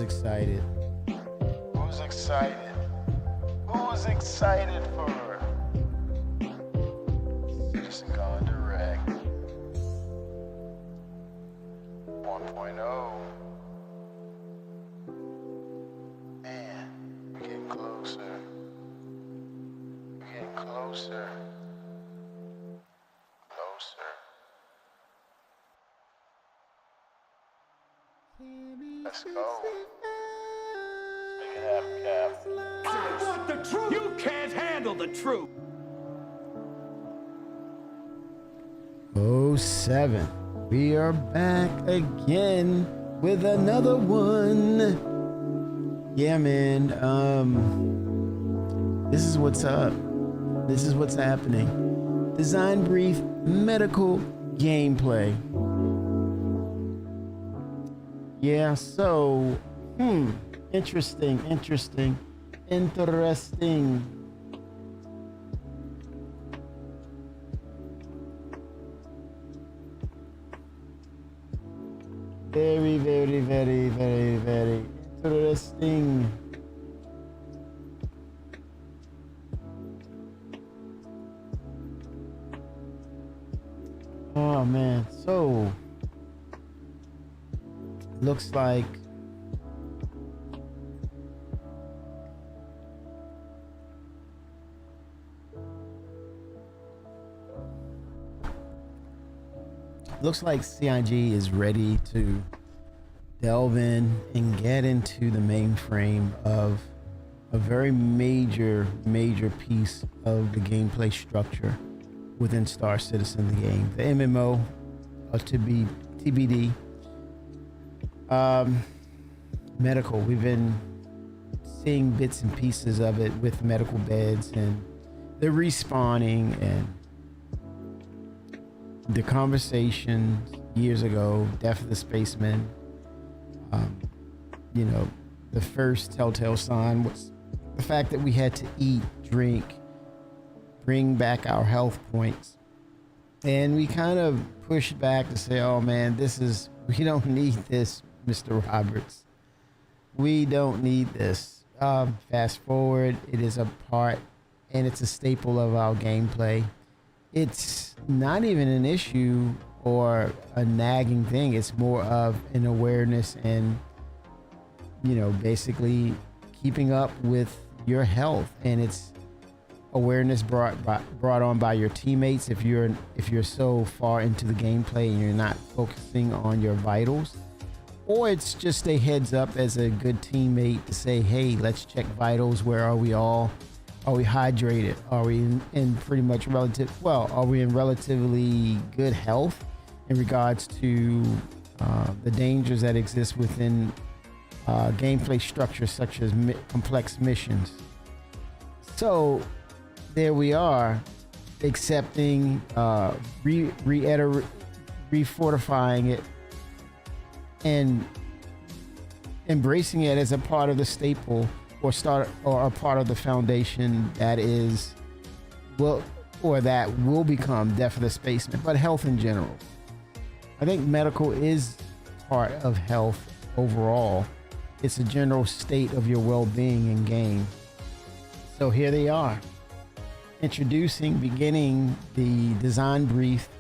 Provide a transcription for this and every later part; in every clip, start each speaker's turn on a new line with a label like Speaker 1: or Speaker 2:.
Speaker 1: excited?
Speaker 2: Who's excited? Who's excited for Citizen Gone Direct 1.0? Man, we're getting closer. We're getting closer. Closer. Let's go. Make it happen, Cap.
Speaker 3: I want the truth! You can't handle the truth!
Speaker 1: Oh, 07. We are back again with another one. Yeah, man. This is what's up. This is what's happening. Design brief medical gameplay. Yeah, so interesting. Very interesting. Oh man, so looks like CIG is ready to delve in and get into the mainframe of a very major piece of the gameplay structure within Star Citizen, the game. The MMO, to be TBD. Medical, we've been seeing bits and pieces of it with medical beds and the respawning and the conversation years ago, Death of the Spaceman. You know, the first telltale sign was the fact that we had to eat, drink, bring back our health points. And we kind of pushed back to say, oh man, we don't need this, Mr. Roberts. We don't need this. Fast forward, it is a part and it's a staple of our gameplay. It's not even an issue or a nagging thing. It's more of an awareness and, you know, basically keeping up with your health, and it's awareness brought on by your teammates. If you're so far into the gameplay and you're not focusing on your vitals, or it's just a heads up as a good teammate to say, hey, let's check vitals. Where are we all? Are we hydrated? Are we in pretty much are we in relatively good health in regards to the dangers that exist within gameplay structures such as complex missions? So there we are, accepting, refortifying it, and embracing it as a part of the staple or a part of the foundation that will become Death of the Spaceman, but health in general. I think medical is part of health overall. It's a general state of your well-being in game. So here they are, beginning the design brief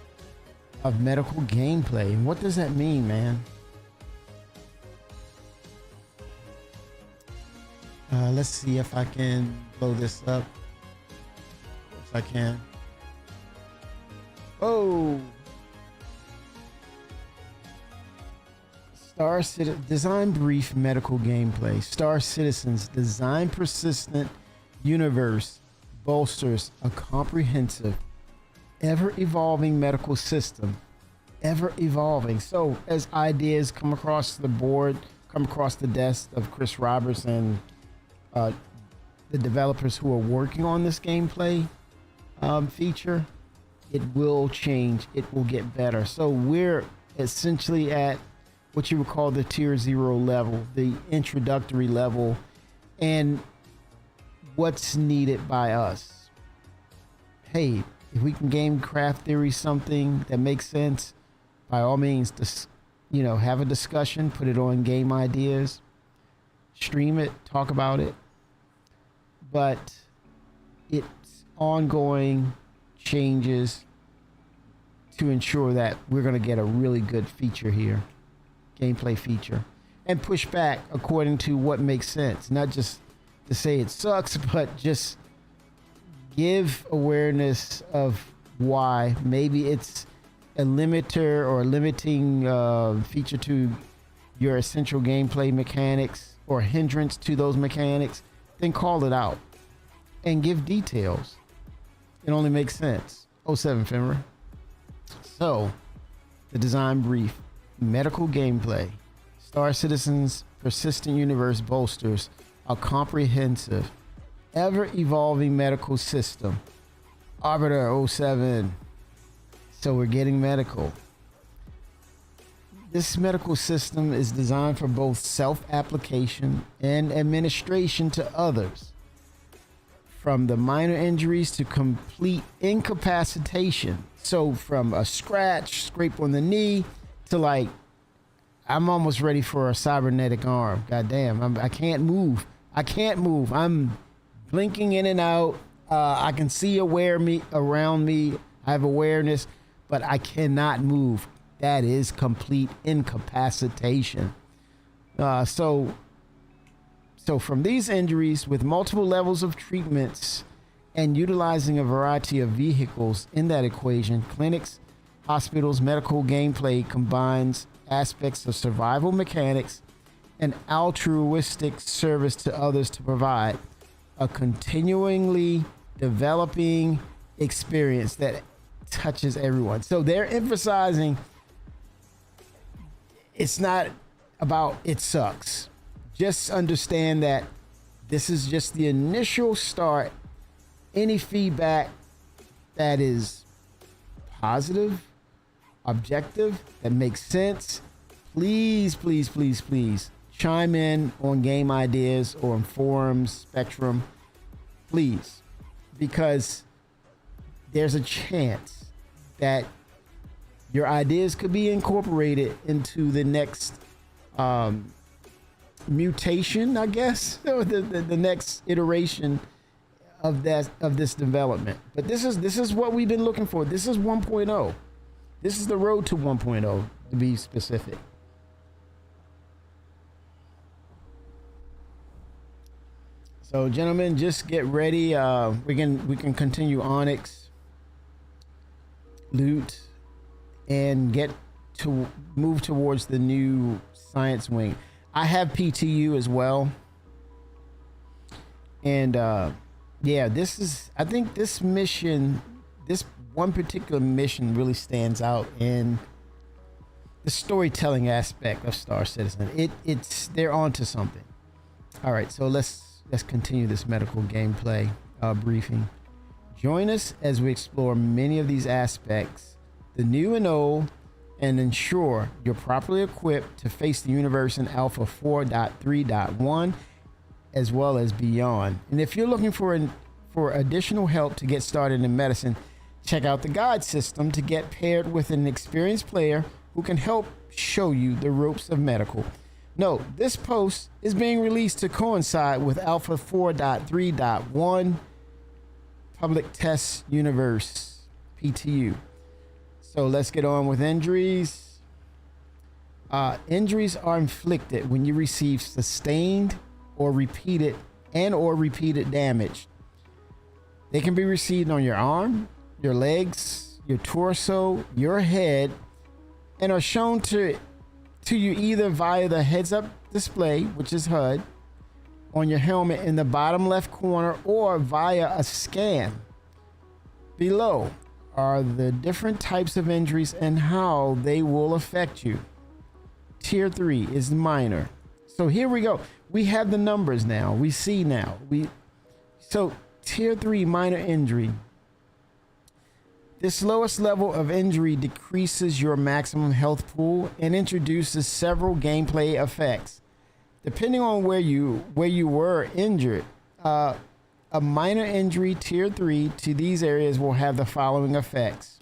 Speaker 1: of medical gameplay. And what does that mean, man? Let's see if I can blow this up. If I can. Oh! Star Citizen design brief medical gameplay. Star Citizen's design persistent universe bolsters a comprehensive, ever-evolving medical system. Ever-evolving. So as ideas come across the desk of Chris Roberts and the developers who are working on this gameplay feature, it will change. It will get better. So we're essentially at what you would call the tier 0 level, the introductory level, and what's needed by us. Hey, if we can game craft theory something that makes sense, by all means, have a discussion, put it on game ideas. stream it, talk about it, but it's ongoing changes to ensure that we're going to get a really good feature here, gameplay feature, and push back according to what makes sense. Not just to say it sucks, but just give awareness of why. Maybe it's a limiter or a limiting feature to your essential gameplay mechanics or hindrance to those mechanics. Then call it out and give details. It only makes sense. 07 Fimmer. So, the design brief: medical gameplay. Star Citizen's persistent universe bolsters a comprehensive, ever-evolving medical system. Arbiter 07. So we're getting medical. This medical system is designed for both self-application and administration to others. From the minor injuries to complete incapacitation. So from a scratch, scrape on the knee, to like, I'm almost ready for a cybernetic arm. Goddamn, I can't move. I'm blinking in and out. I can see around me. I have awareness, but I cannot move. That is complete incapacitation. So from these injuries, with multiple levels of treatments and utilizing a variety of vehicles in that equation, clinics, hospitals, medical gameplay combines aspects of survival mechanics and altruistic service to others to provide a continually developing experience that touches everyone. So they're emphasizing it's not about it sucks. Just understand that this is just the initial start. Any feedback that is positive, objective, that makes sense, please chime in on game ideas or on forums, Spectrum, please, because there's a chance that your ideas could be incorporated into the next mutation, I guess, or the next iteration of this development. But this is what we've been looking for. This is 1.0. This is the road to 1.0, to be specific. So, gentlemen, just get ready. We can continue Onyx, loot, and get to move towards the new science wing. I have PTU as well, and yeah, I think this mission, this one particular mission, really stands out in the storytelling aspect of Star Citizen. They're onto something. All right, so let's continue this medical gameplay briefing. Join us as we explore many of these aspects, the new and old, and ensure you're properly equipped to face the universe in Alpha 4.3.1 as well as beyond. And if you're looking for additional help to get started in medicine, check out the guide system to get paired with an experienced player who can help show you the ropes of medical. Note, this post is being released to coincide with Alpha 4.3.1 Public Test Universe, PTU. So let's get on with injuries. Injuries are inflicted when you receive sustained or repeated damage. They can be received on your arm, your legs, your torso, your head, and are shown to you either via the heads-up display, which is HUD, on your helmet in the bottom left corner, or via a scan. Below are the different types of injuries and how they will affect you. Tier 3 is minor. So here we go. We have the numbers now. We see now. So Tier 3 minor injury. This lowest level of injury decreases your maximum health pool and introduces several gameplay effects. Depending on where you were injured, a minor injury Tier 3 to these areas will have the following effects.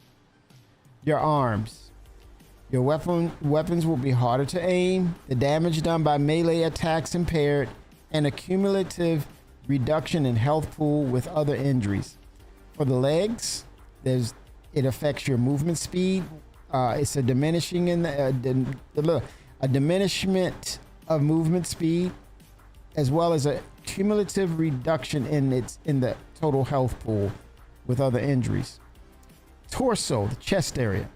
Speaker 1: Your arms. Your weapons will be harder to aim. The damage done by melee attacks impaired, and a cumulative reduction in health pool with other injuries. For the legs, it affects your movement speed. It's a diminishing in a diminishment of movement speed, as well as a cumulative reduction in the total health pool with other injuries. Torso, the chest area,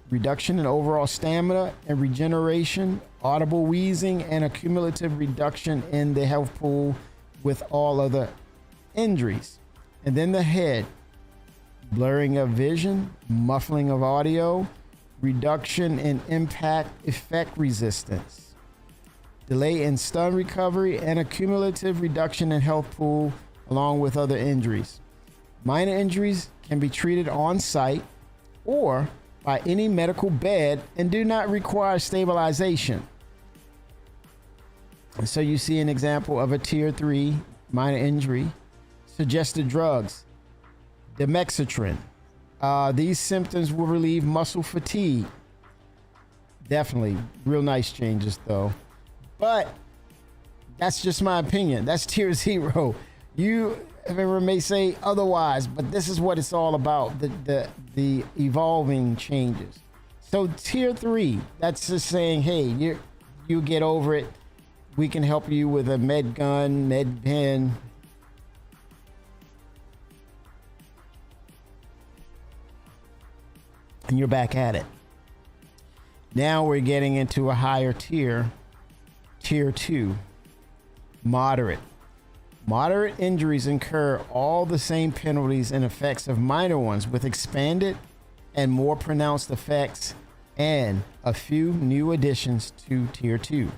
Speaker 1: reduction in overall stamina and regeneration, audible wheezing, and a cumulative reduction in the health pool with all other injuries. And then the head, blurring of vision, muffling of audio, reduction in impact effect resistance, delay in stun recovery, and a cumulative reduction in health pool along with other injuries. Minor injuries can be treated on site or by any medical bed and do not require stabilization. And so you see an example of a tier 3 minor injury. Suggested drugs, Demoxitrin. These symptoms will relieve muscle fatigue. Definitely real nice changes though. But that's just my opinion. That's tier 0. You may say otherwise, but this is what it's all about, the evolving changes. So tier 3, that's just saying, hey, you get over it. We can help you with a med gun, med pen. And you're back at it. Now we're getting into a higher tier, tier 2, moderate. Moderate injuries incur all the same penalties and effects of minor ones, with expanded and more pronounced effects and a few new additions to tier 2.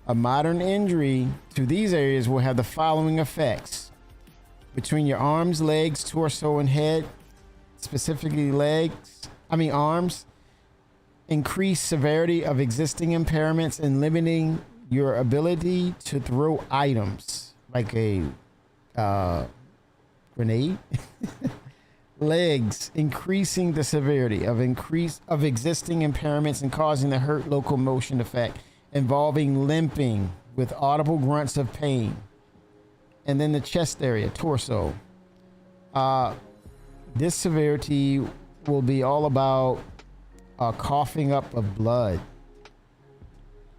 Speaker 1: A modern injury to these areas will have the following effects: between your arms, legs, torso, and head, specifically arms, increased severity of existing impairments and limiting your ability to throw items like a grenade. Legs, increasing the severity of existing impairments and causing the hurt locomotion effect, involving limping with audible grunts of pain. And then the chest area, torso. This severity will be all about coughing up of blood.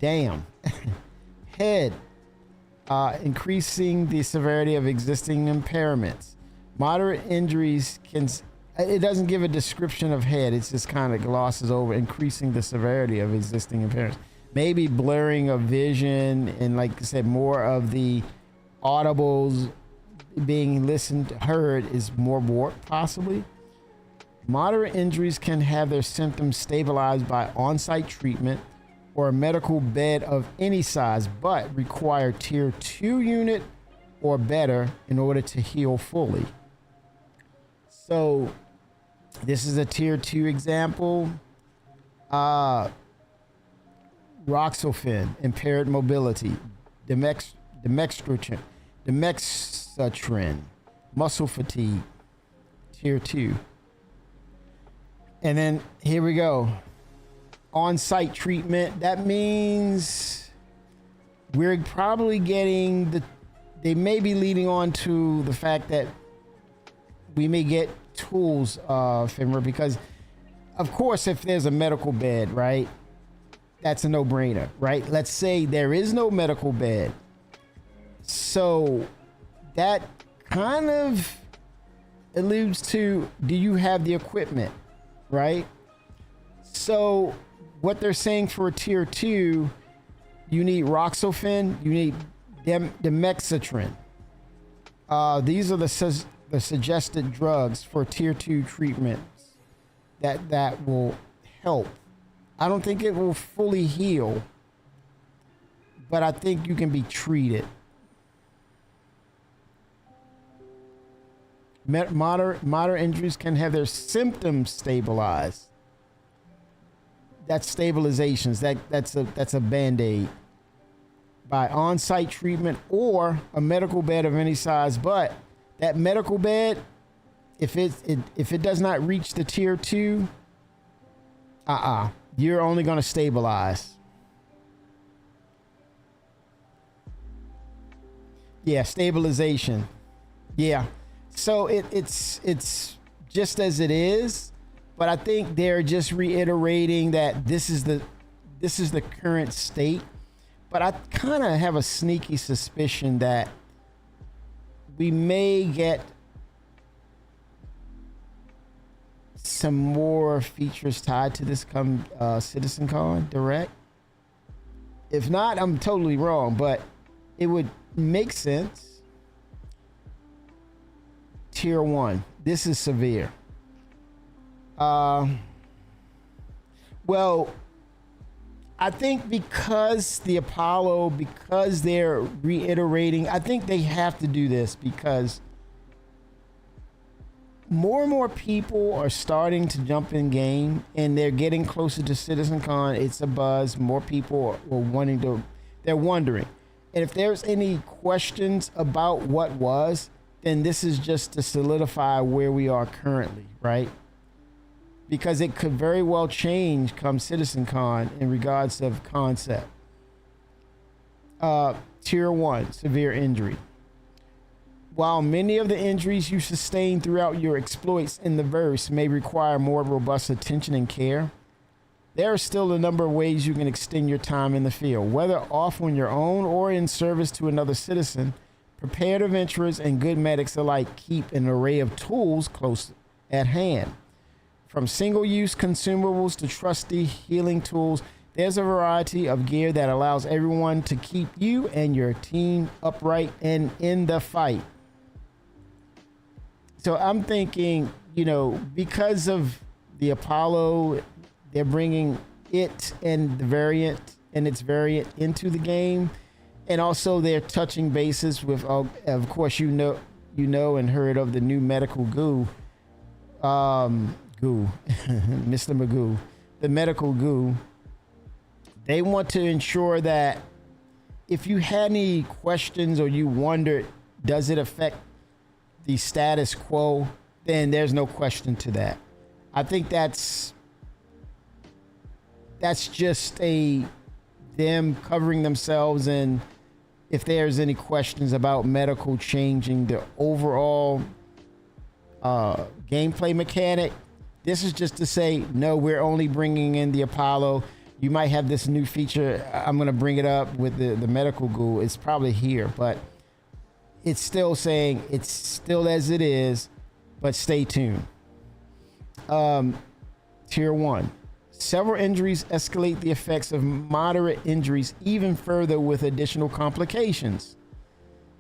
Speaker 1: Damn. Head, increasing the severity of existing impairments. Moderate injuries it doesn't give a description of head. It's just kind of glosses over increasing the severity of existing impairments. Maybe blurring of vision and, like I said, more of the audibles being heard is more warped possibly. Moderate injuries can have their symptoms stabilized by on-site treatment or a medical bed of any size, but require tier 2 unit or better in order to heal fully. So this is a tier 2 example. Roxolfin, impaired mobility. Demoxitrin, muscle fatigue, tier 2. And then here we go. On-site treatment. That means we're probably getting they may be leading on to the fact that we may get tools, Finra, because of course, if there's a medical bed, right, that's a no-brainer, right? Let's say there is no medical bed. So that kind of alludes to, do you have the equipment, right? So what they're saying for a tier 2, you need Roxolfin, you need Demoxitrin. These are the suggested drugs for tier 2 treatments that will help. I don't think it will fully heal, but I think you can be treated. Moderate injuries can have their symptoms stabilized. That's stabilizations. That's a band-aid by on-site treatment or a medical bed of any size. But that medical bed, if it does not reach the tier 2, you're only going to stabilize. Yeah, stabilization. Yeah. So it's just as it is, but I think they're just reiterating that this is the current state. But I kind of have a sneaky suspicion that we may get some more features tied to this come CitizenCon Direct. If not, I'm totally wrong, but it would make sense. Tier 1. This is severe. Well, I think because the Apollo, because they're reiterating, I think they have to do this because more and more people are starting to jump in game and they're getting closer to CitizenCon. It's a buzz. More people are they're wondering. And if there's any questions about what was, then this is just to solidify where we are currently, right? Because it could very well change come CitizenCon in regards of concept. Tier 1, severe injury. While many of the injuries you sustain throughout your exploits in the verse may require more robust attention and care, there are still a number of ways you can extend your time in the field, whether off on your own or in service to another citizen. Prepared adventurers and good medics alike keep an array of tools close at hand. From single-use consumables to trusty healing tools, there's a variety of gear that allows everyone to keep you and your team upright and in the fight. So I'm thinking, because of the Apollo, they're bringing it and its variant into the game. And also they're touching bases with, of course, you know and heard of the new medical goo. Mr. Magoo, the medical goo. They want to ensure that if you had any questions or you wondered, does it affect the status quo, then there's no question to that. I think that's just them covering themselves, and if there's any questions about medical changing the overall gameplay mechanic, this is just to say, no, we're only bringing in the Apollo. You might have this new feature. I'm going to bring it up with the medical ghoul. It's probably here, but it's still saying it's still as it is, but stay tuned. Tier 1. Several injuries escalate the effects of moderate injuries even further with additional complications.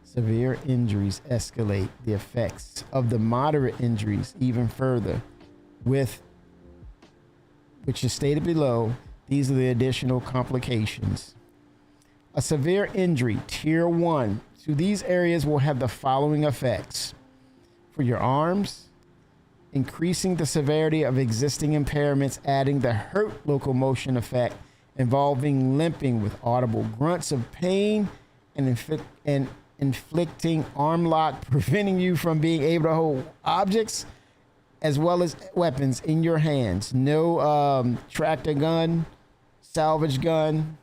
Speaker 1: Severe injuries escalate the effects of the moderate injuries even further with, which is stated below, these are the additional complications. A severe injury, Tier 1, to these areas will have the following effects. For your arms, increasing the severity of existing impairments, adding the hurt locomotion effect involving limping with audible grunts of pain and inflicting arm lock, preventing you from being able to hold objects as well as weapons in your hands. No tractor gun, salvage gun,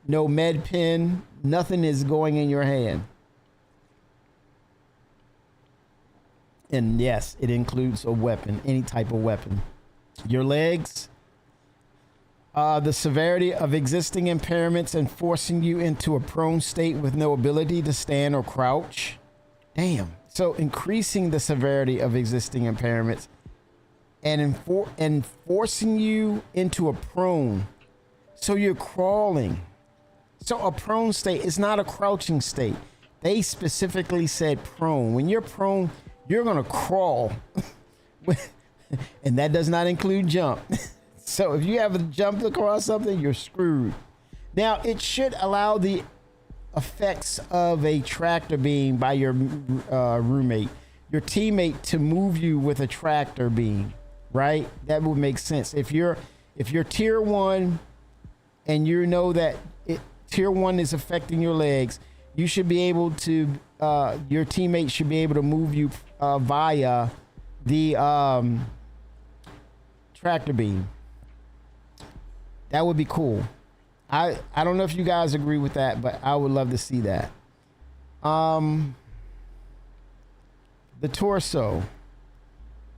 Speaker 1: no med pen, nothing is going in your hand. And yes, it includes a weapon, any type of weapon. Your legs, the severity of existing impairments and forcing you into a prone state with no ability to stand or crouch. Damn. So increasing the severity of existing impairments and forcing you into a prone. So you're crawling. So a prone state is not a crouching state. They specifically said prone. When you're prone, you're going to crawl. And that does not include jump. So if you have a jump across something, you're screwed. Now, it should allow the effects of a tractor beam by your roommate, your teammate, to move you with a tractor beam, right? That would make sense. If you're tier 1 and you know that tier 1 is affecting your legs, you should be able to, your teammate should be able to move you via the tractor beam. That would be cool. I don't know if you guys agree with that, but I would love to see that. The torso.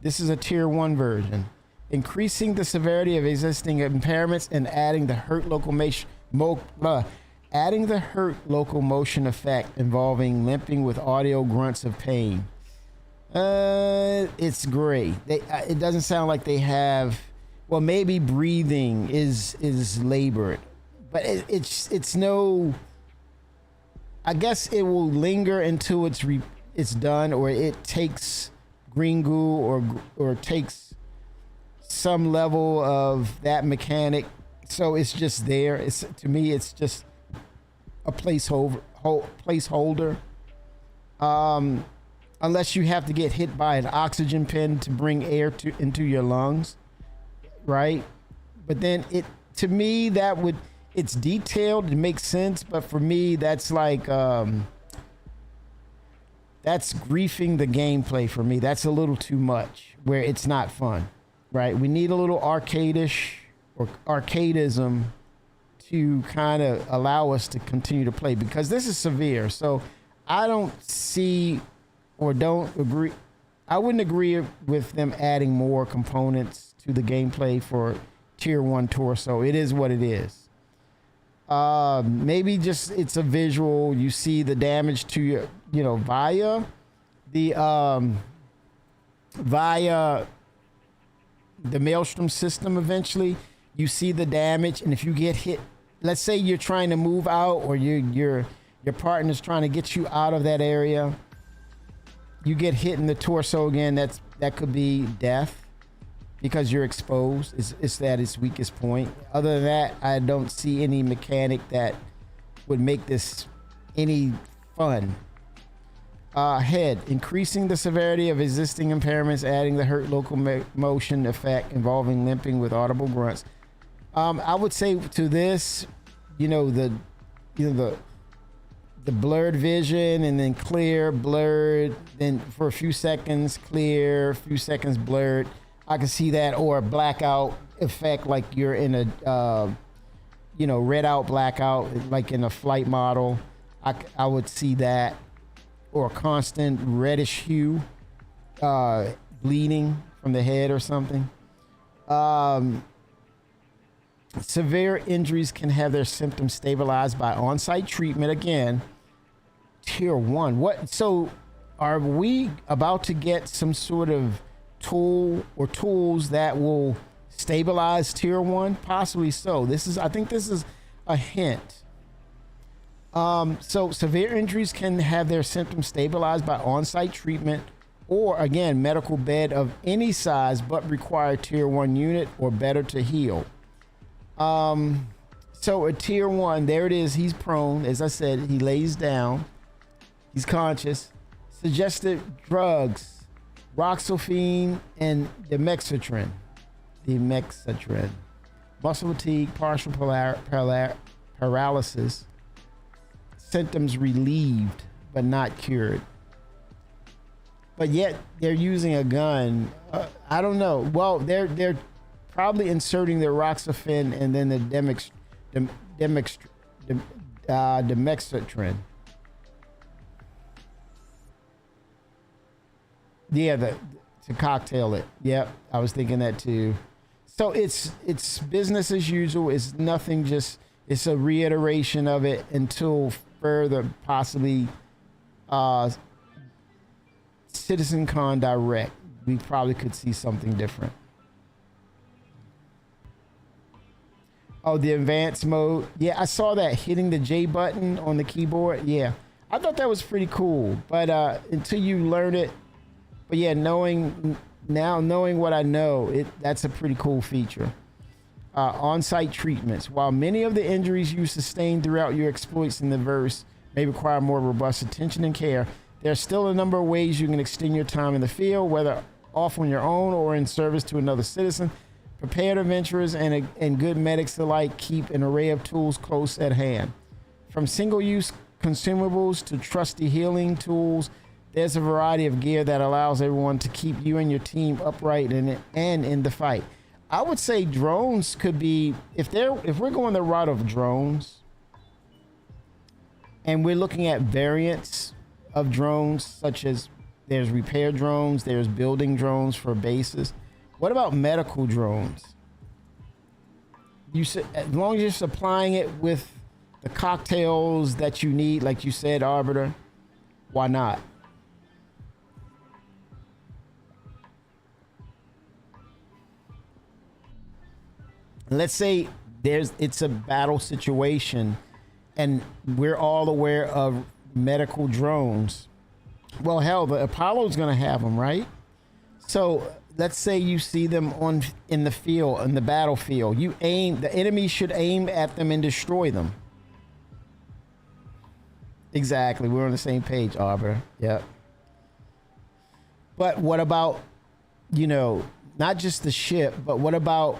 Speaker 1: This is a tier 1 version. Increasing the severity of existing impairments and adding the hurt locomotion effect involving limping with audio grunts of pain. It's great. It doesn't sound like they have. Well, maybe breathing is labored, but it's no. I guess it will linger until it's done, or it takes green goo or takes some level of that mechanic. So it's just there. To me, it's just a placeholder. Unless you have to get hit by an oxygen pen to bring air into your lungs, right? But then to me, it's detailed, it makes sense, but for me, that's like, that's griefing the gameplay for me. That's a little too much, where it's not fun, right? We need a little arcadish or arcadeism to kind of allow us to continue to play, because this is severe. So I don't see or don't agree. I wouldn't agree with them adding more components to the gameplay for tier 1 torso. It is what it is. Maybe just it's a visual. You see the damage to your, via the Maelstrom system. Eventually, you see the damage, and if you get hit, let's say you're trying to move out, or your partner's trying to get you out of that area, you get hit in the torso again. That could be death, because you're exposed. It's at its weakest point. Other than that, I don't see any mechanic that would make this any fun. Head. Increasing the severity of existing impairments, adding the hurt locomotion effect involving limping with audible grunts. I would say to this, the blurred vision, and then clear, blurred, then for a few seconds clear, a few seconds blurred. I can see that, or a blackout effect, like you're in a, red out blackout, like in a flight model. I would see that, or a constant reddish hue, bleeding from the head or something. Severe injuries can have their symptoms stabilized by on-site treatment. Again, tier 1. What? So, are we about to get some sort of tool or tools that will stabilize tier 1? Possibly so. I think this is a hint. So severe injuries can have their symptoms stabilized by on-site treatment, or again, medical bed of any size, but require tier 1 unit or better to heal. So a tier 1, there it is. He's prone. As I said, he lays down. He's conscious. Suggested drugs: Roxafine and Demoxetrin. Muscle fatigue, partial paralysis. Symptoms relieved, but not cured. But yet they're using a gun. I don't know. Well, they're probably inserting the Roxafine and then the Demoxetrin. Yeah, to cocktail it. Yep, I was thinking that too. So it's business as usual. It's nothing. It's a reiteration of it until further, possibly CitizenCon Direct. We probably could see something different. Oh, the advanced mode. Yeah, I saw that, hitting the J button on the keyboard. Yeah, I thought that was pretty cool. But until you learn it, but yeah, knowing what I know, that's a pretty cool feature. On-site treatments. While many of the injuries you sustain throughout your exploits in the verse may require more robust attention and care, there are still a number of ways you can extend your time in the field, whether off on your own or in service to another citizen. Prepared adventurers and good medics alike keep an array of tools close at hand. From single-use consumables to trusty healing tools, there's a variety of gear that allows everyone to keep you and your team upright and in the fight. I would say drones could be, if we're going the route of drones and we're looking at variants of drones, such as there's repair drones, there's building drones for bases. What about medical drones? You said as long as you're supplying it with the cocktails that you need, like you said, Arbiter, why not? Let's say it's a battle situation and we're all aware of medical drones. Well, hell, the Apollo's going to have them, right? So let's say you see them in the field, in the battlefield. You aim, the enemy should aim at them and destroy them. Exactly. We're on the same page, Arbiter. Yep. But what about, you know, not just the ship, but what about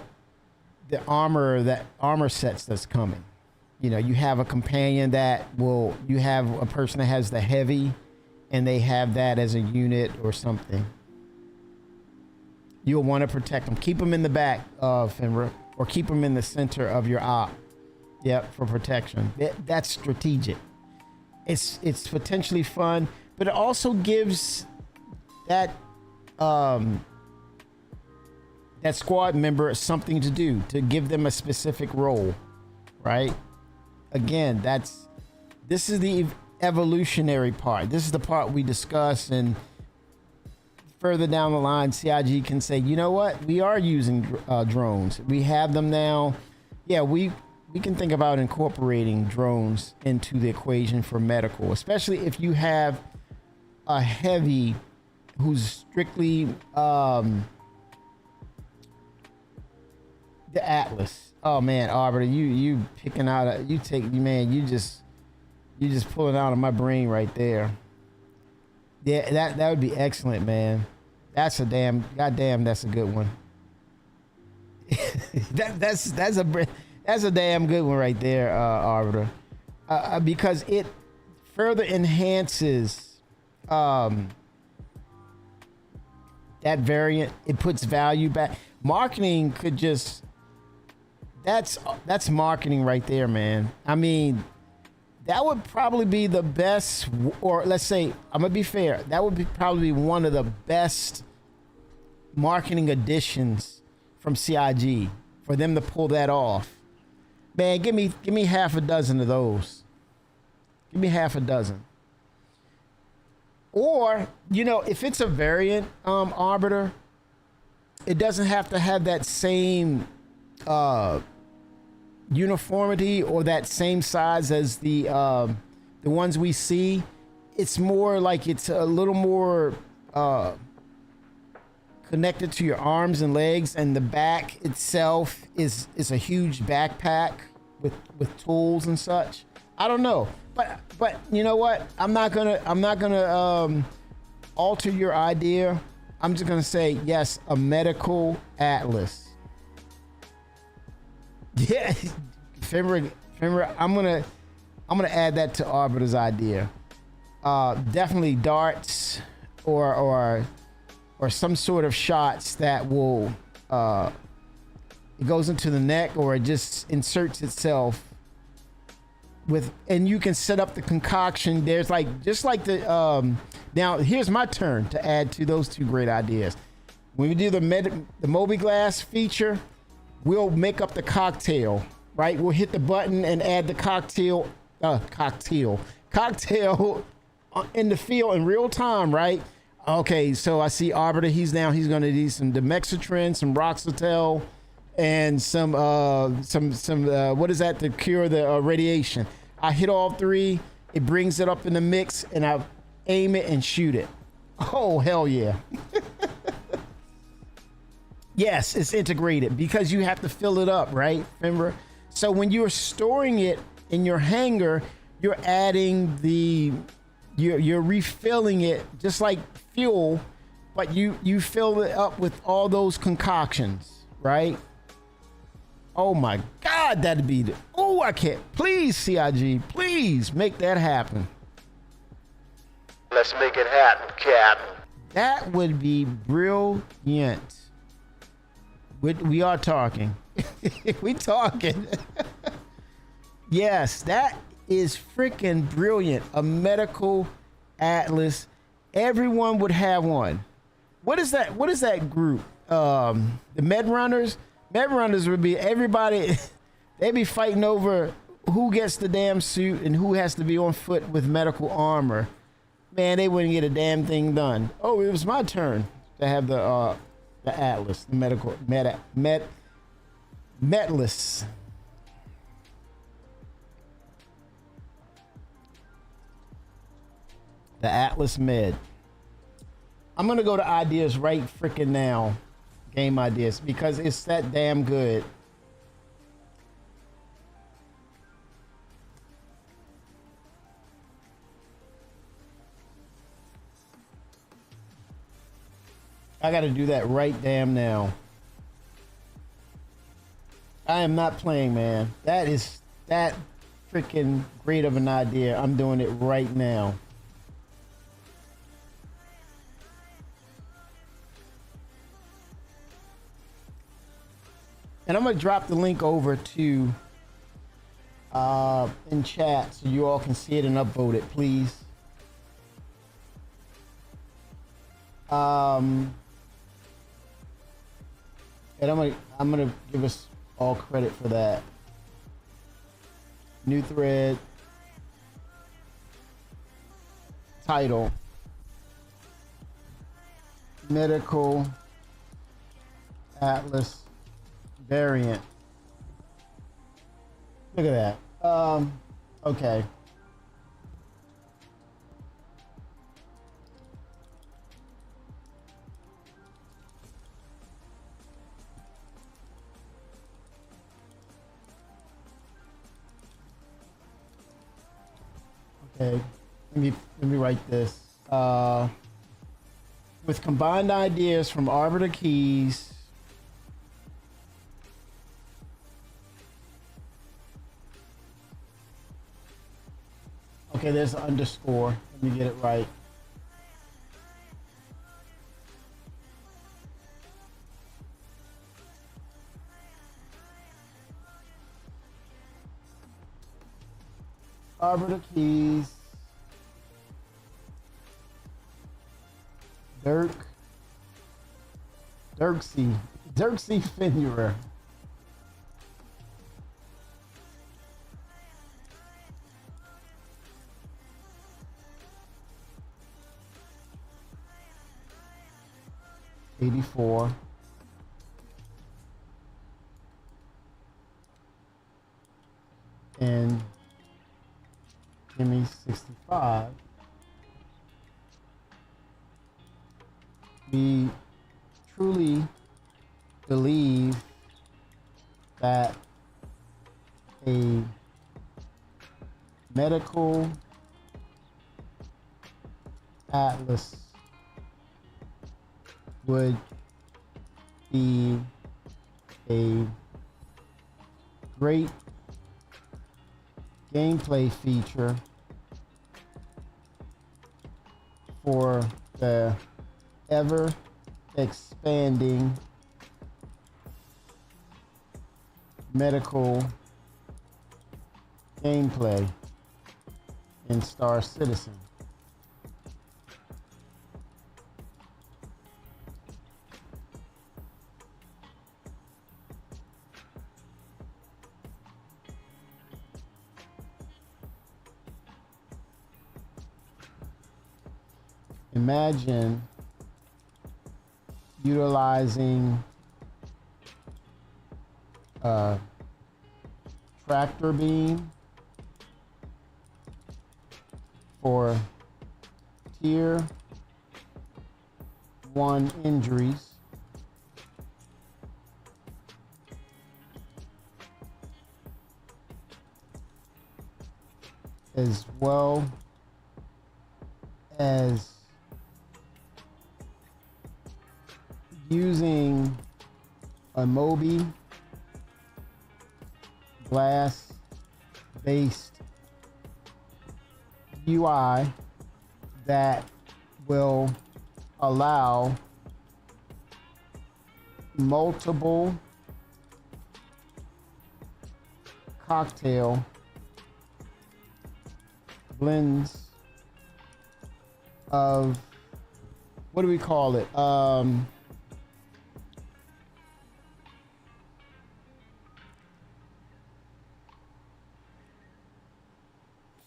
Speaker 1: the armor sets that's coming? You know, you have a companion you have a person that has the heavy and they have that as a unit or something. You'll want to protect them. Keep them in the back, Fenrir, or keep them in the center of your op. Yep, for protection. That's strategic. It's potentially fun, but it also gives that that squad member something to do, to give them a specific role, right? Again, this is the evolutionary part. This is the part we discuss, and further down the line, CIG can say, you know what? We are using drones. We have them now. Yeah, we can think about incorporating drones into the equation for medical, especially if you have a heavy who's strictly the Atlas. Oh man, Arbiter, you picking out you just pulling out of my brain right there. Yeah, that would be excellent, man. That's a goddamn that's a good one. that's a damn good one right there, Arbiter, because it further enhances that variant. It puts value back. Marketing could just that's marketing right there, man. I mean, that would probably be the best, or let's say, I'm gonna be fair, that would be probably one of the best marketing additions from CIG for them to pull that off. Man, give me half a dozen of those. Give me half a dozen. Or, you know, if it's a variant Arbiter, it doesn't have to have that same uniformity or that same size as the ones we see. It's more like it's a little more connected to your arms and legs, and the back itself is a huge backpack with tools and such. I don't know, but you know what? I'm not gonna alter your idea. I'm just gonna say yes, a medical Atlas. Yeah, Fenrir, I'm gonna add that to Arbiter's idea. Definitely darts or some sort of shots that will it goes into the neck, or it just inserts itself with, and you can set up the concoction. There's just like the now here's my turn to add to those two great ideas. When we do the Mobiglass feature, we'll make up the cocktail, right? We'll hit the button and add the cocktail in the field in real time, right? Okay, so I see Arbiter. He's going to need some Demexatrin, some Roxatel, and some what is that to cure the radiation. I hit all three. It brings it up in the mix, and I aim it and shoot it. Oh hell yeah! Yes, it's integrated because you have to fill it up, right? Remember? So when you're storing it in your hangar, you're adding you're refilling it just like fuel, but you fill it up with all those concoctions, right? Oh my God, that'd be I can't. Please, CIG, please make that happen.
Speaker 2: Let's make it happen, Captain.
Speaker 1: That would be brilliant. We are talking. We talking. Yes, that is freaking brilliant. A medical Atlas. Everyone would have one. What is that? What is that group? The Med Runners. Med Runners would be everybody. They'd be fighting over who gets the damn suit and who has to be on foot with medical armor. Man, they wouldn't get a damn thing done. Oh, it was my turn to have the Atlas, the Metless. The Atlas Med. I'm gonna go to ideas right freaking now. Game ideas, because it's that damn good. I gotta do that right damn now. I am not playing, man. That is that freaking great of an idea. I'm doing it right now. And I'm gonna drop the link over to in chat so you all can see it and upvote it, please. And I'm gonna give us all credit for that. New thread. Title. Medical Atlas variant. Look at that. Okay. Okay. Let me write this. With combined ideas from Arbiter Keys. Okay, there's an underscore. Let me get it right. Arbiter Keys. Dirksey Finnerer. '84. And Jimmy 65. We truly believe that a medical atlas would be a great gameplay feature for the ever expanding medical gameplay in Star Citizen. Imagine utilizing a tractor beam for tier 1 injuries, as well as using a Moby glass based UI that will allow multiple cocktail blends of, what do we call it?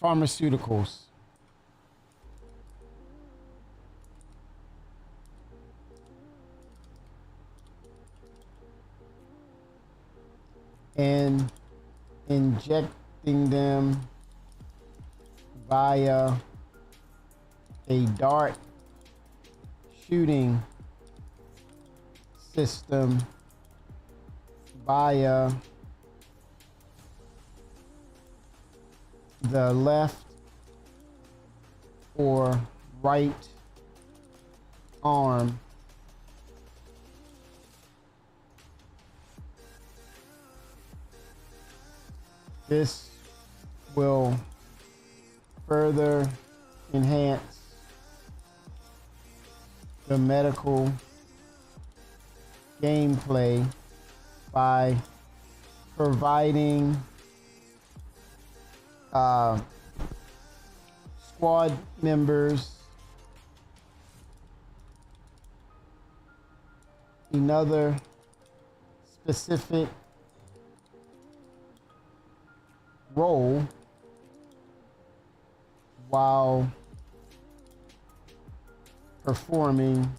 Speaker 1: Pharmaceuticals. And injecting them via a dart shooting system via the left or right arm this will further enhance the medical gameplay by providing squad members another specific role while performing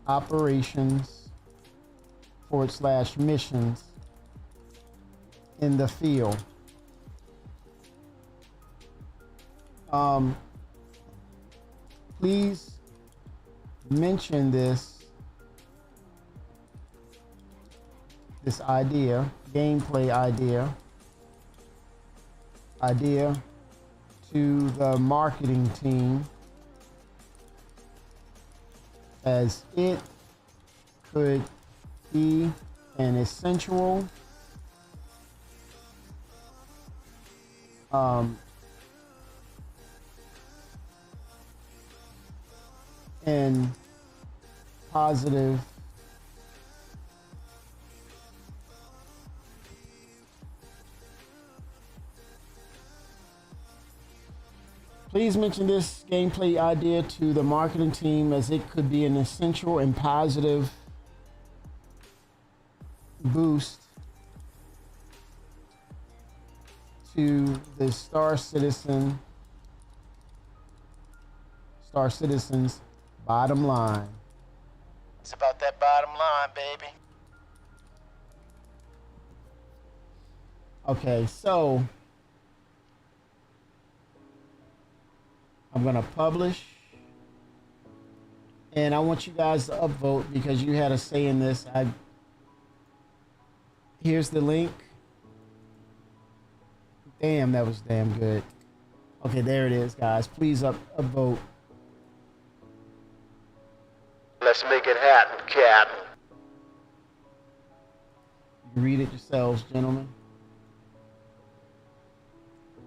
Speaker 1: operations / missions in the field. Please mention this idea, gameplay idea to the marketing team, as it could be an essential and positive please mention this gameplay idea to the marketing team, as it could be an essential and positive boost to the Star Citizen's bottom line. It's about that bottom line, baby. Okay, so I'm gonna publish, and I want you guys to upvote because you had a say in this. Here's the link. Damn, that was damn good. Okay, there it is, guys. Please upvote.
Speaker 2: Let's make it happen, Captain.
Speaker 1: You can read it yourselves, gentlemen.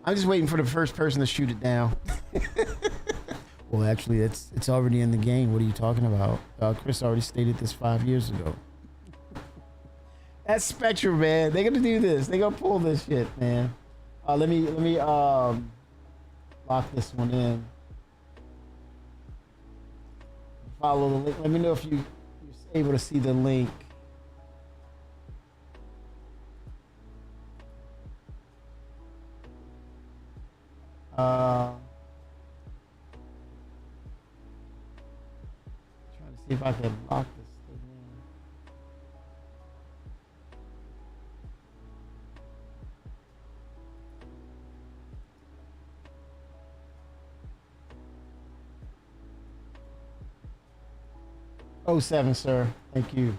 Speaker 1: I'm just waiting for the first person to shoot it down. Well, actually, it's already in the game. What are you talking about? Chris already stated this 5 years ago. That's Spectrum, man. They're gonna do this. They're gonna pull this shit, man. Let me lock this one in. Follow the link. Let me know if you're able to see the link. Trying to see if I can lock this thing in. Oh, 07, sir. Thank you.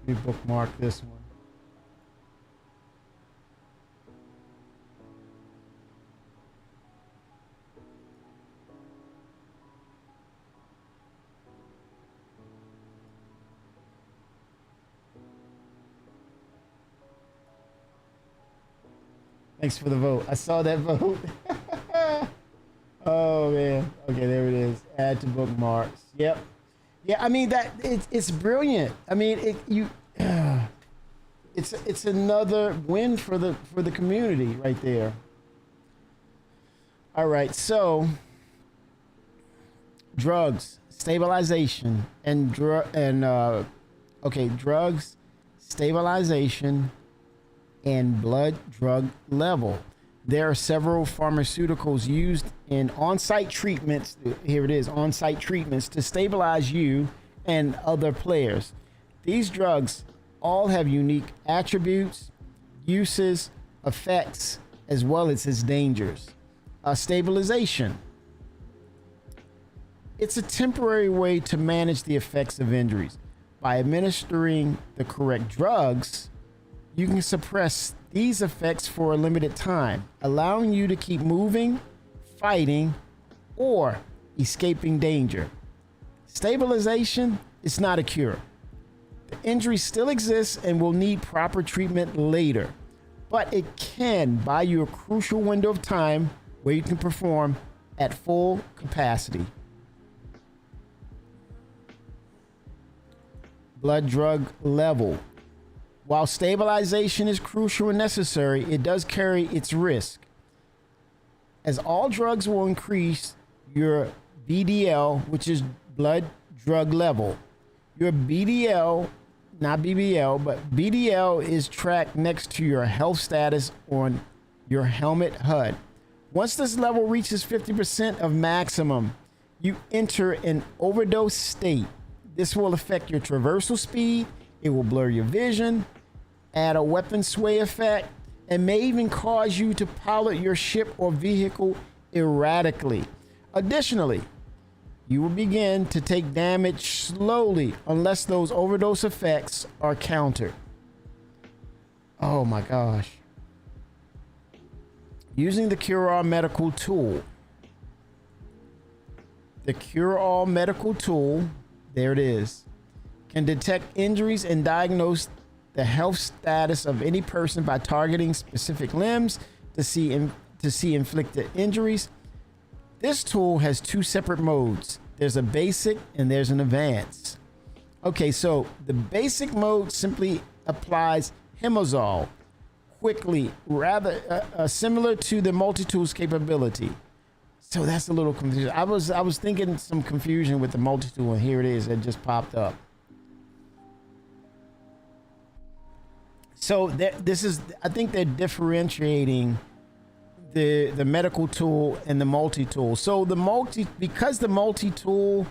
Speaker 1: Let me bookmark this one. Thanks for the vote. I saw that vote. Oh man. Okay, there it is. Add to bookmarks. Yep. Yeah, I mean that it's brilliant. I mean, it's another win for the community right there. All right, so drugs, stabilization, and drugs, stabilization, and blood drug level. There are several pharmaceuticals used in on-site treatments. Here it is, on-site treatments to stabilize you and other players. These drugs all have unique attributes, uses, effects, as well as its dangers. Stabilization. It's a temporary way to manage the effects of injuries. By administering the correct drugs, you can suppress these effects for a limited time, allowing you to keep moving, fighting, or escaping danger. Stabilization is not a cure. The injury still exists and will need proper treatment later, but it can buy you a crucial window of time where you can perform at full capacity. Blood drug level. While stabilization is crucial and necessary, it does carry its risk, as all drugs will increase your BDL, which is blood drug level. Your BDL, not BBL, but BDL is tracked next to your health status on your helmet HUD. Once this level reaches 50% of maximum, you enter an overdose state. This will affect your traversal speed, it will blur your vision, add a weapon sway effect, and may even cause you to pilot your ship or vehicle erratically. Additionally, you will begin to take damage slowly unless those overdose effects are countered. Oh my gosh. Using the Cure-All medical tool. The Cure-All medical tool, there it is, can detect injuries and diagnose the health status of any person by targeting specific limbs to see inflicted injuries. This tool has two separate modes. There's a basic and there's an advanced. Okay, so the basic mode simply applies Hemazole quickly, rather similar to the multi-tools capability. So that's a little confusing. I was thinking some confusion with the multi-tool, and here it is. It just popped up. So this is, I think they're differentiating the medical tool and the multi-tool. So because the multi-tool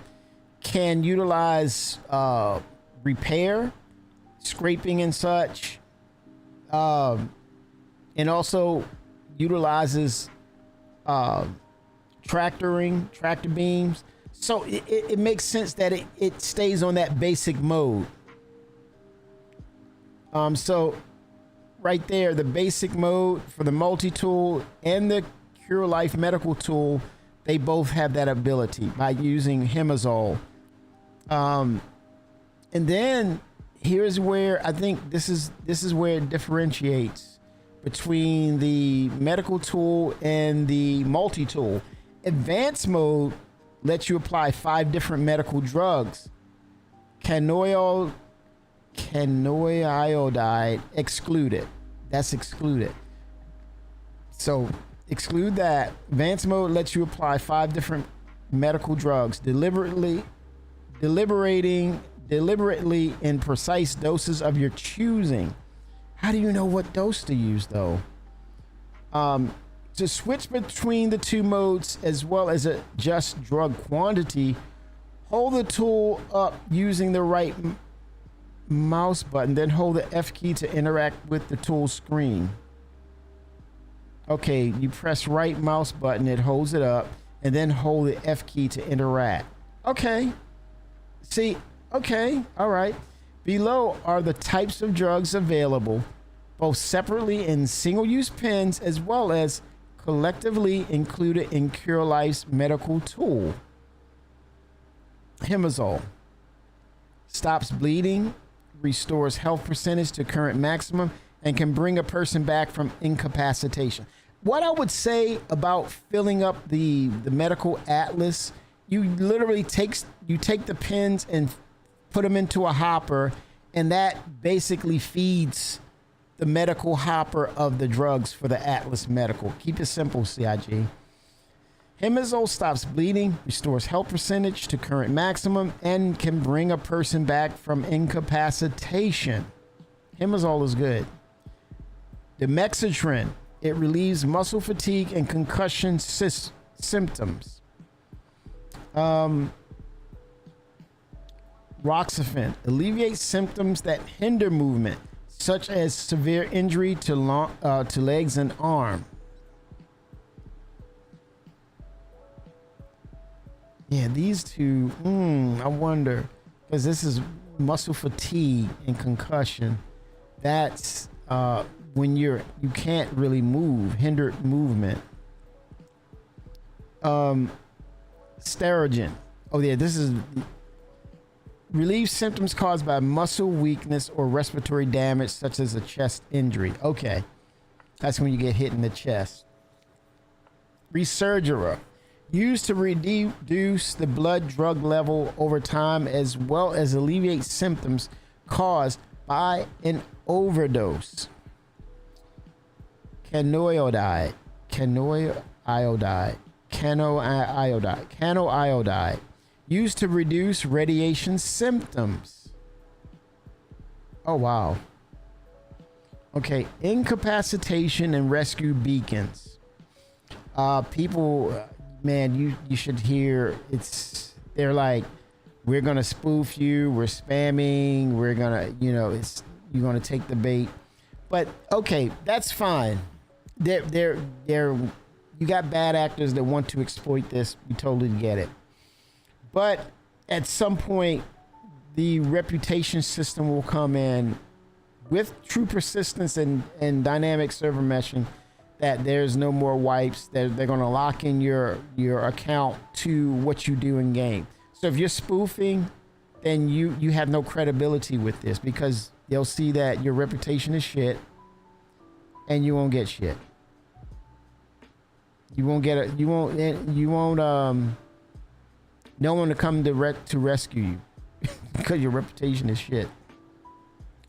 Speaker 1: can utilize repair, scraping and such, and also utilizes tractor beams. So it makes sense that it stays on that basic mode. So right there, the basic mode for the multi-tool and the Cure Life medical tool, they both have that ability by using Hemazole. And then here's where I think this is where it differentiates between the medical tool and the multi-tool. Advanced mode lets you apply 5 different medical drugs. Canoiodide excluded. That's excluded. So exclude that. Advanced mode lets you apply 5 different medical drugs deliberately in precise doses of your choosing. How do you know what dose to use though? To switch between the two modes as well as adjust drug quantity, hold the tool up using the right mouse button, then hold the F key to interact with the tool screen. Okay, you press right mouse button, it holds it up, and then hold the F key to interact. Okay. See, okay, all right. Below are the types of drugs available, both separately in single-use pens as well as collectively included in Cure Life's medical tool. Hemazole stops bleeding, restores health percentage to current maximum, and can bring a person back from incapacitation. What I would say about filling up the medical atlas, you literally take the pens and put them into a hopper, and that basically feeds the medical hopper of the drugs for the Atlas Medical. Keep it simple, CIG. Hemazole stops bleeding, restores health percentage to current maximum, and can bring a person back from incapacitation. Hemazole is good. Demoxitrin, it relieves muscle fatigue and concussion symptoms. Roxafen alleviates symptoms that hinder movement, such as severe injury to legs and arm. Yeah, these two, I wonder, because this is muscle fatigue and concussion. That's when you can't really move, hindered movement. Sterogen. Oh yeah, this is relieves symptoms caused by muscle weakness or respiratory damage, such as a chest injury. Okay, that's when you get hit in the chest. Resurgera, used to reduce the blood drug level over time, as well as alleviate symptoms caused by an overdose. Canoiodide, used to reduce radiation symptoms. Oh, wow. Okay, incapacitation and rescue beacons. People, man, you should hear, they're like, we're gonna spoof you, we're spamming, we're gonna, you're gonna take the bait. But okay, that's fine. You got bad actors that want to exploit this. We totally get it. But at some point, the reputation system will come in with true persistence and dynamic server meshing, that there's no more wipes. They're going to lock in your account to what you do in game. So if you're spoofing, then you have no credibility with this, because they'll see that your reputation is shit and you won't get shit. You won't no one to come to rescue you because your reputation is shit.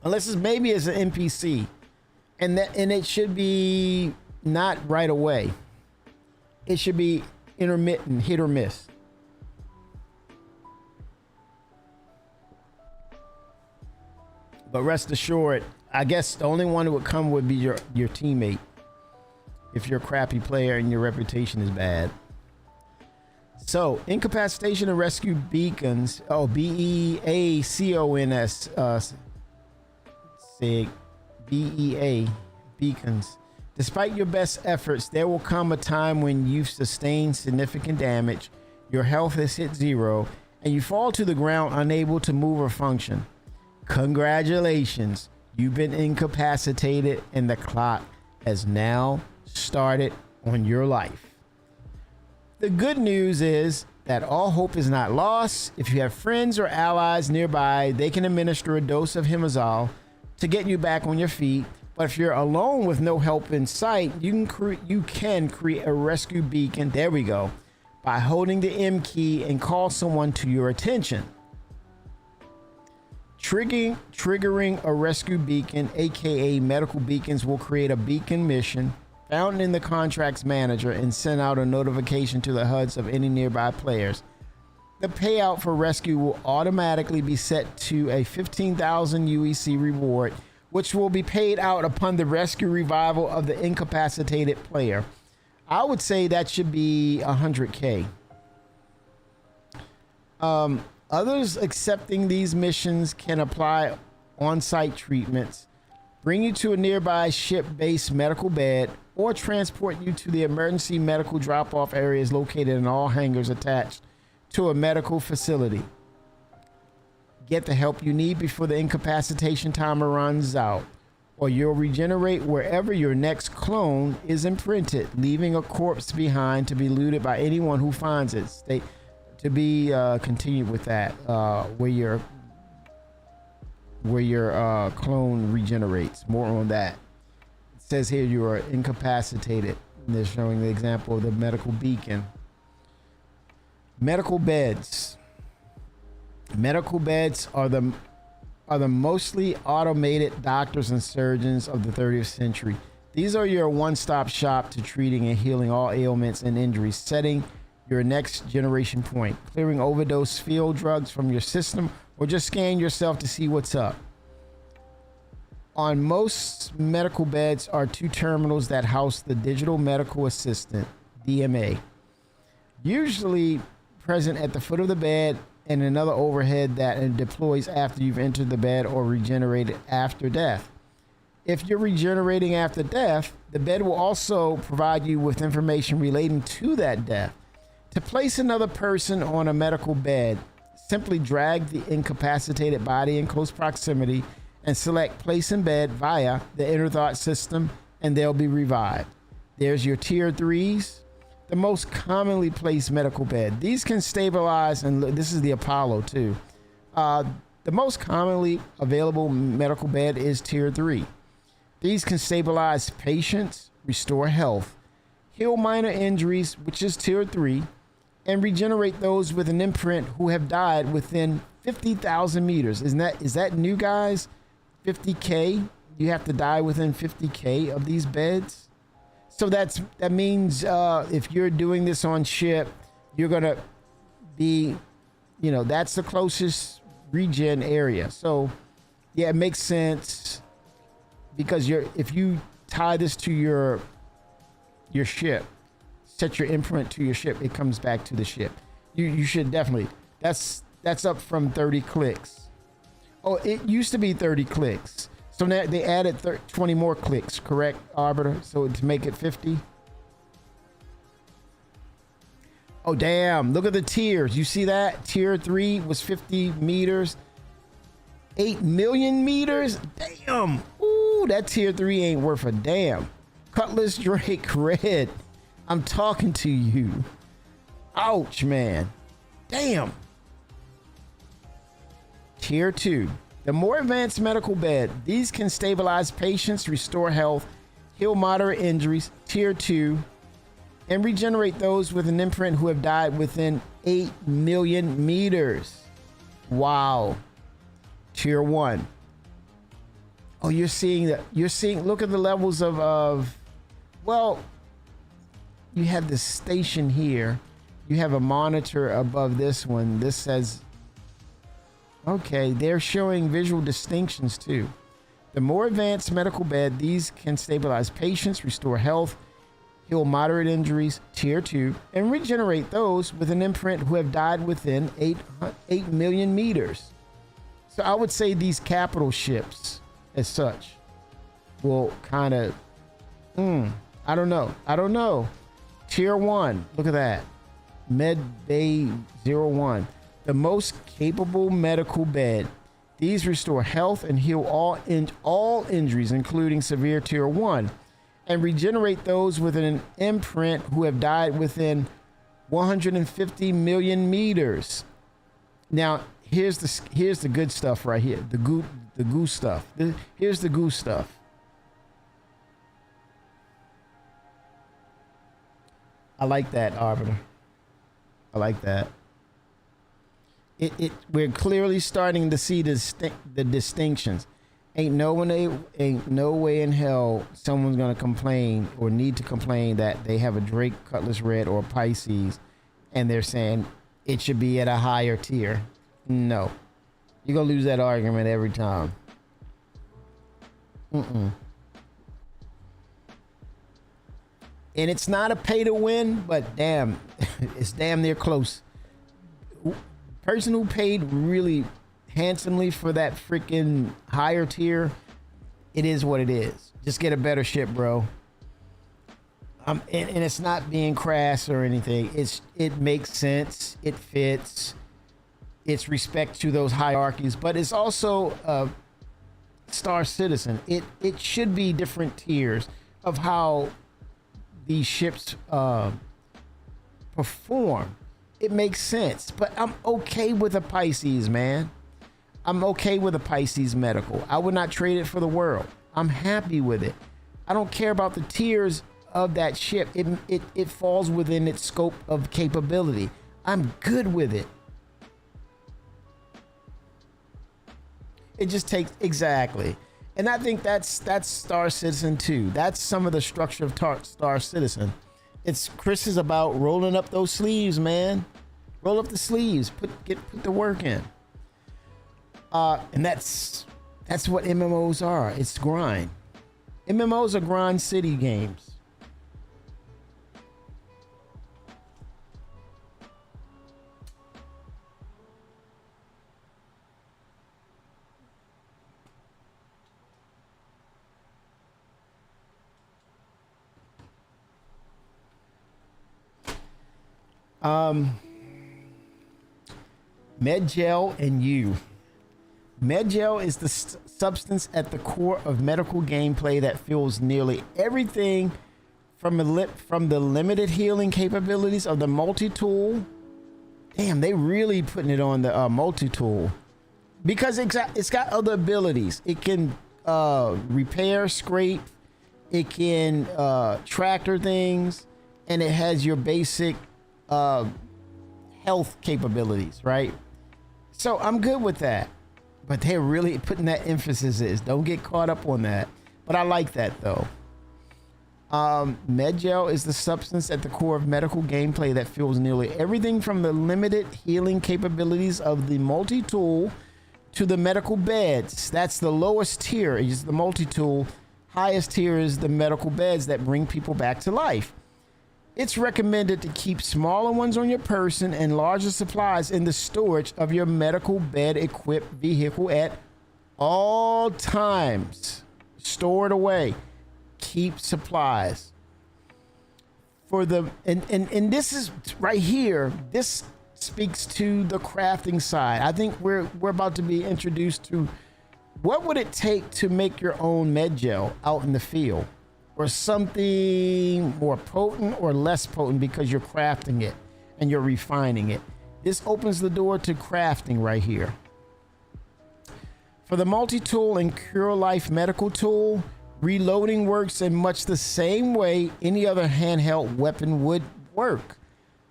Speaker 1: Unless it's maybe as an NPC, and it should be not right away. It should be intermittent, hit or miss. But rest assured, I guess the only one that would come would be your teammate, if you're a crappy player and your reputation is bad. So, incapacitation and rescue beacons. Oh, BEACONS. SIG. BEA. Beacons. Despite your best efforts, there will come a time when you've sustained significant damage, your health has hit zero, and you fall to the ground unable to move or function. Congratulations. You've been incapacitated and the clock has now started on your life. The good news is that all hope is not lost. If you have friends or allies nearby, they can administer a dose of Hemazole to get you back on your feet. But if you're alone with no help in sight, you can create a rescue beacon. There we go. By holding the M key and call someone to your attention. Triggering a rescue beacon, aka medical beacons, will create a beacon mission found in the contracts manager and send out a notification to the HUDs of any nearby players. The payout for rescue will automatically be set to a 15,000 UEC reward, which will be paid out upon the rescue revival of the incapacitated player. I would say that should be 100K. Others accepting these missions can apply on-site treatments, bring you to a nearby ship-based medical bed, or transport you to the emergency medical drop-off areas located in all hangars attached to a medical facility. Get the help you need before the incapacitation timer runs out, or you'll regenerate wherever your next clone is imprinted, leaving a corpse behind to be looted by anyone who finds it. To be continued with that, where your clone regenerates. More on that. It says here you are incapacitated. And they're showing the example of the medical beacon. Medical beds. Medical beds are are the mostly automated doctors and surgeons of the 30th century. These are your one-stop shop to treating and healing all ailments and injuries, setting your next generation point, clearing overdose field drugs from your system, or just scan yourself to see what's up. On most medical beds are 2 terminals that house the digital medical assistant, DMA, usually present at the foot of the bed, and another overhead that deploys after you've entered the bed or regenerated after death. If you're regenerating after death, the bed will also provide you with information relating to that death. To place another person on a medical bed, simply drag the incapacitated body in close proximity and select place in bed via the inner thought system, and they'll be revived. There's your tier 3s, the most commonly placed medical bed. These can stabilize, and this is the Apollo too. The most commonly available medical bed is tier 3. These can stabilize patients, restore health, heal minor injuries, which is tier 3, and regenerate those with an imprint who have died within 50,000 meters. Is that new, guys? 50K? You have to die within 50K of these beds? So that means if you're doing this on ship, you're gonna be, that's the closest regen area. So yeah, it makes sense, because if you tie this to your ship, set your imprint to your ship, it comes back to the ship. You should definitely. That's up from 30 clicks. Oh, it used to be 30 clicks. So now they added 20 more clicks, correct, Arbiter? So to make it 50. Oh, damn. Look at the tiers. You see that? Tier 3 was 50 meters. 8 million meters? Damn. Ooh, that tier 3 ain't worth a damn. Cutlass Drake Red. I'm talking to you. Ouch, man. Damn. Tier 2. The more advanced medical bed. These can stabilize patients, restore health, heal moderate injuries, tier 2, and regenerate those with an imprint who have died within 8 million meters. Wow. Tier 1. Oh, you're seeing, look at the levels of well, you have this station here. You have a monitor above this one. This says, okay, they're showing visual distinctions too. The more advanced medical bed, these can stabilize patients, restore health, heal moderate injuries, tier 2, and regenerate those with an imprint who have died within 8 million meters. So I would say these capital ships as such will kind of, I don't know. Tier 1, look at that. Med Bay 01. The most capable medical bed. These restore health and heal all injuries, including severe tier 1, and regenerate those with an imprint who have died within 150 million meters. Now, here's the good stuff right here. The goo stuff. Here's the goo stuff. I like that, Arbiter. I like that. We're clearly starting to see the distinctions. Ain't no way in hell someone's gonna complain or need to complain that they have a Drake Cutlass Red or Pisces, and they're saying it should be at a higher tier. No, you're gonna lose that argument every time. And it's not a pay to win, but damn, it's damn near close. Person who paid really handsomely for that freaking higher tier, it is what it is. Just get a better ship, bro. And it's not being crass or anything. It makes sense. It fits. It's respect to those hierarchies, but it's also a Star Citizen. It should be different tiers of how these ships perform. It makes sense, but I'm okay with a Pisces, man. I'm okay with a Pisces medical. I would not trade it for the world. I'm happy with it. I don't care about the tiers of that ship. It falls within its scope of capability. I'm good with it. It just takes exactly. And I think that's Star Citizen too. That's some of the structure of Star Citizen. Chris is about rolling up those sleeves, man. Roll up the sleeves. Put the work in. And that's what MMOs are. It's grind. MMOs are grind city games. Medgel and you. Medgel is the substance at the core of medical gameplay that fuels nearly everything from the limited healing capabilities of the multi-tool. Damn, they really putting it on the multi-tool. Because it's got other abilities. It can repair, scrape. It can tractor things. And it has your basic health capabilities, right? So I'm good with that. But they're really putting that emphasis is. Don't get caught up on that. But I like that though. Medgel is the substance at the core of medical gameplay that fuels nearly everything from the limited healing capabilities of the multi-tool to the medical beds. That's the lowest tier is the multi-tool. Highest tier is the medical beds that bring people back to life. It's recommended to keep smaller ones on your person and larger supplies in the storage of your medical bed equipped vehicle at all times. Store it away. Keep supplies. For the and this is right here. This speaks to the crafting side. I think we're about to be introduced to what would it take to make your own Medgel out in the field. Or something more potent or less potent because you're crafting it and you're refining it. This opens the door to crafting right here. For the multi-tool and Cure Life medical tool, reloading works in much the same way any other handheld weapon would work.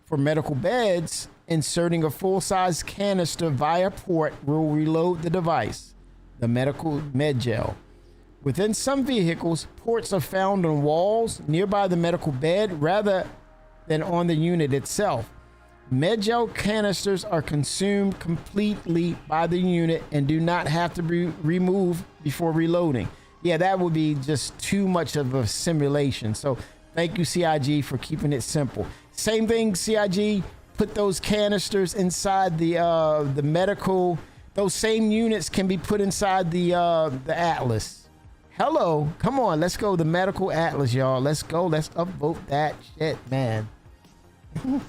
Speaker 1: For medical beds, inserting a full-size canister via port will reload the device, the medical Medgel. Within some vehicles, ports are found on walls nearby the medical bed rather than on the unit itself. Medgel canisters are consumed completely by the unit and do not have to be removed before reloading. Yeah, that would be just too much of a simulation. So thank you, CIG, for keeping it simple. Same thing, CIG, put those canisters inside the medical. Those same units can be put inside the Atlas. Hello, come on, let's go. The medical Atlas, y'all. Let's go. Let's upvote that shit, man. I'm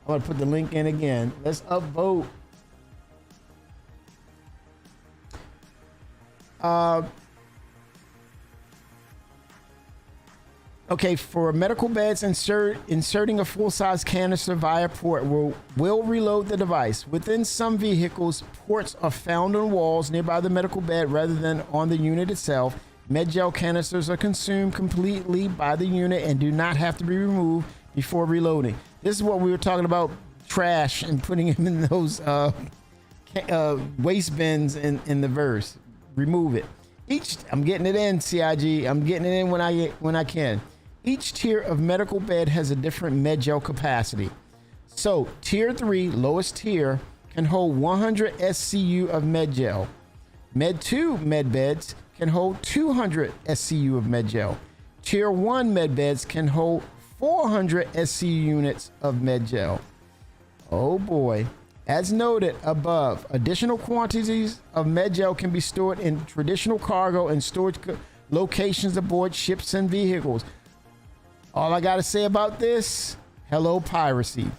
Speaker 1: gonna put the link in again. Let's upvote. Okay, for medical beds, inserting a full-size canister via port will reload the device. Within some vehicles, ports are found on walls nearby the medical bed rather than on the unit itself. Medgel canisters are consumed completely by the unit and do not have to be removed before reloading. This is what we were talking about, trash and putting them in those waste bins in the verse. Remove it. I'm getting it in, CIG. I'm getting it in when I can. Each tier of medical bed has a different Medgel capacity. So tier 3, lowest tier, can hold 100 SCU of Medgel. Med 2 med beds can hold 200 SCU of Medgel. Tier 1 med beds can hold 400 SCU units of Medgel. Oh boy. As noted above, additional quantities of Medgel can be stored in traditional cargo and storage locations aboard ships and vehicles. All I gotta say about this, hello piracy.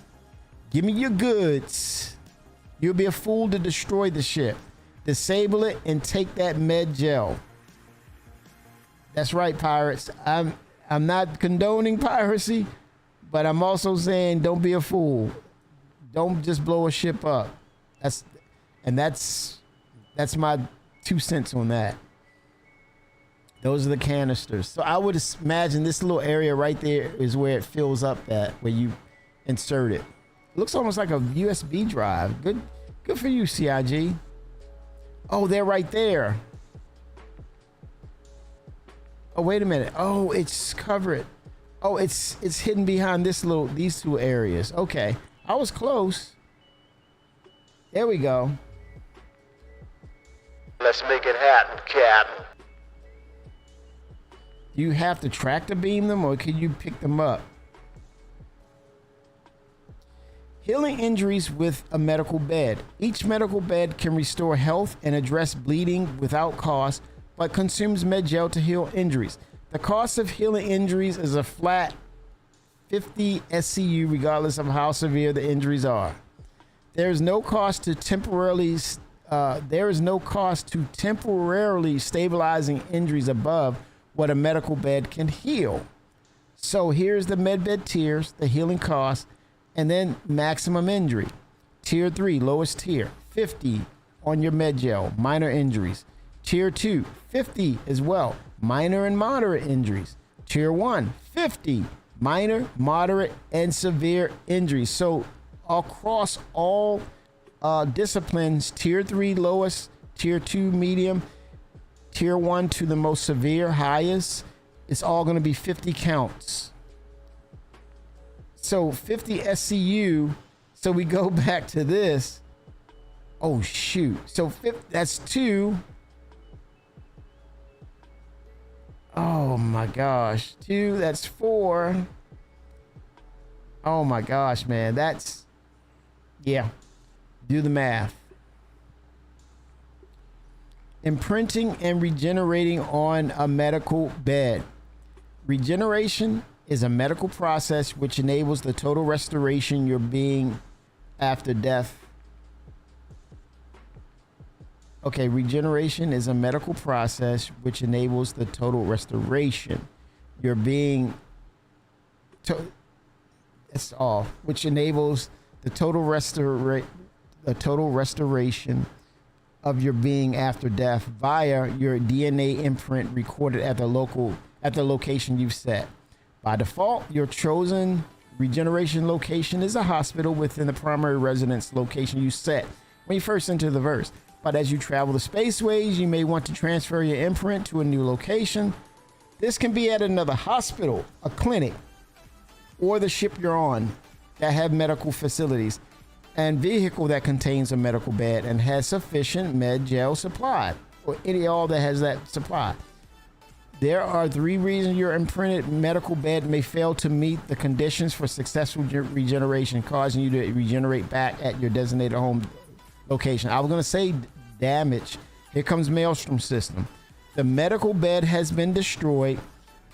Speaker 1: Give me your goods. You'll be a fool to destroy the ship. Disable it and take that Medgel. That's right, pirates. I'm not condoning piracy, but I'm also saying don't be a fool. Don't just blow a ship up. That's my 2 cents on that. Those are the canisters. So I would imagine this little area right there is where it fills up at, where you insert it. It looks almost like a USB drive. Good for you, CIG. Oh, they're right there. Oh, wait a minute. Oh, it's covered. Oh, it's hidden behind these two areas. Okay. I was close. There we go.
Speaker 2: Let's make it happen, Captain.
Speaker 1: Do you have to tractor beam them or can you pick them up? Healing injuries with a medical bed. Each medical bed can restore health and address bleeding without cost, but consumes med gel to heal injuries. The cost of healing injuries is a flat 50 SCU regardless of how severe the injuries are. There is no cost to temporarily stabilizing injuries above what a medical bed can heal. So here's the med bed tiers, the healing cost, and then maximum injury. Tier 3, lowest tier, 50 on your med gel, minor injuries. Tier 2, 50 as well, minor and moderate injuries. Tier 1, 50, minor, moderate, and severe injuries. So across all disciplines, tier 3 lowest, tier 2 medium, tier 1 to the most severe highest, it's all going to be 50 counts. So 50 SCU. So we go back to this. Oh shoot. So that's 2. Oh my gosh. 2, that's 4. Oh my gosh, man. That's, yeah. Do the math. Imprinting and regenerating on a medical bed. Regeneration is a medical process which enables the total restoration your being after death. Okay, regeneration is a medical process which enables the total restoration your being. That's all. Which enables the total restoration of your being after death via your DNA imprint recorded at the location you've set. By default, your chosen regeneration location is a hospital within the primary residence location you set when you first enter the verse. But as you travel the spaceways, you may want to transfer your imprint to a new location. This can be at another hospital, a clinic, or the ship you're on that have medical facilities, and vehicle that contains a medical bed and has sufficient med gel supply, or all that has that supply. There are 3 reasons your imprinted medical bed may fail to meet the conditions for successful regeneration, causing you to regenerate back at your designated home location. I was going to say damage. Here comes Maelstrom system. The medical bed has been destroyed.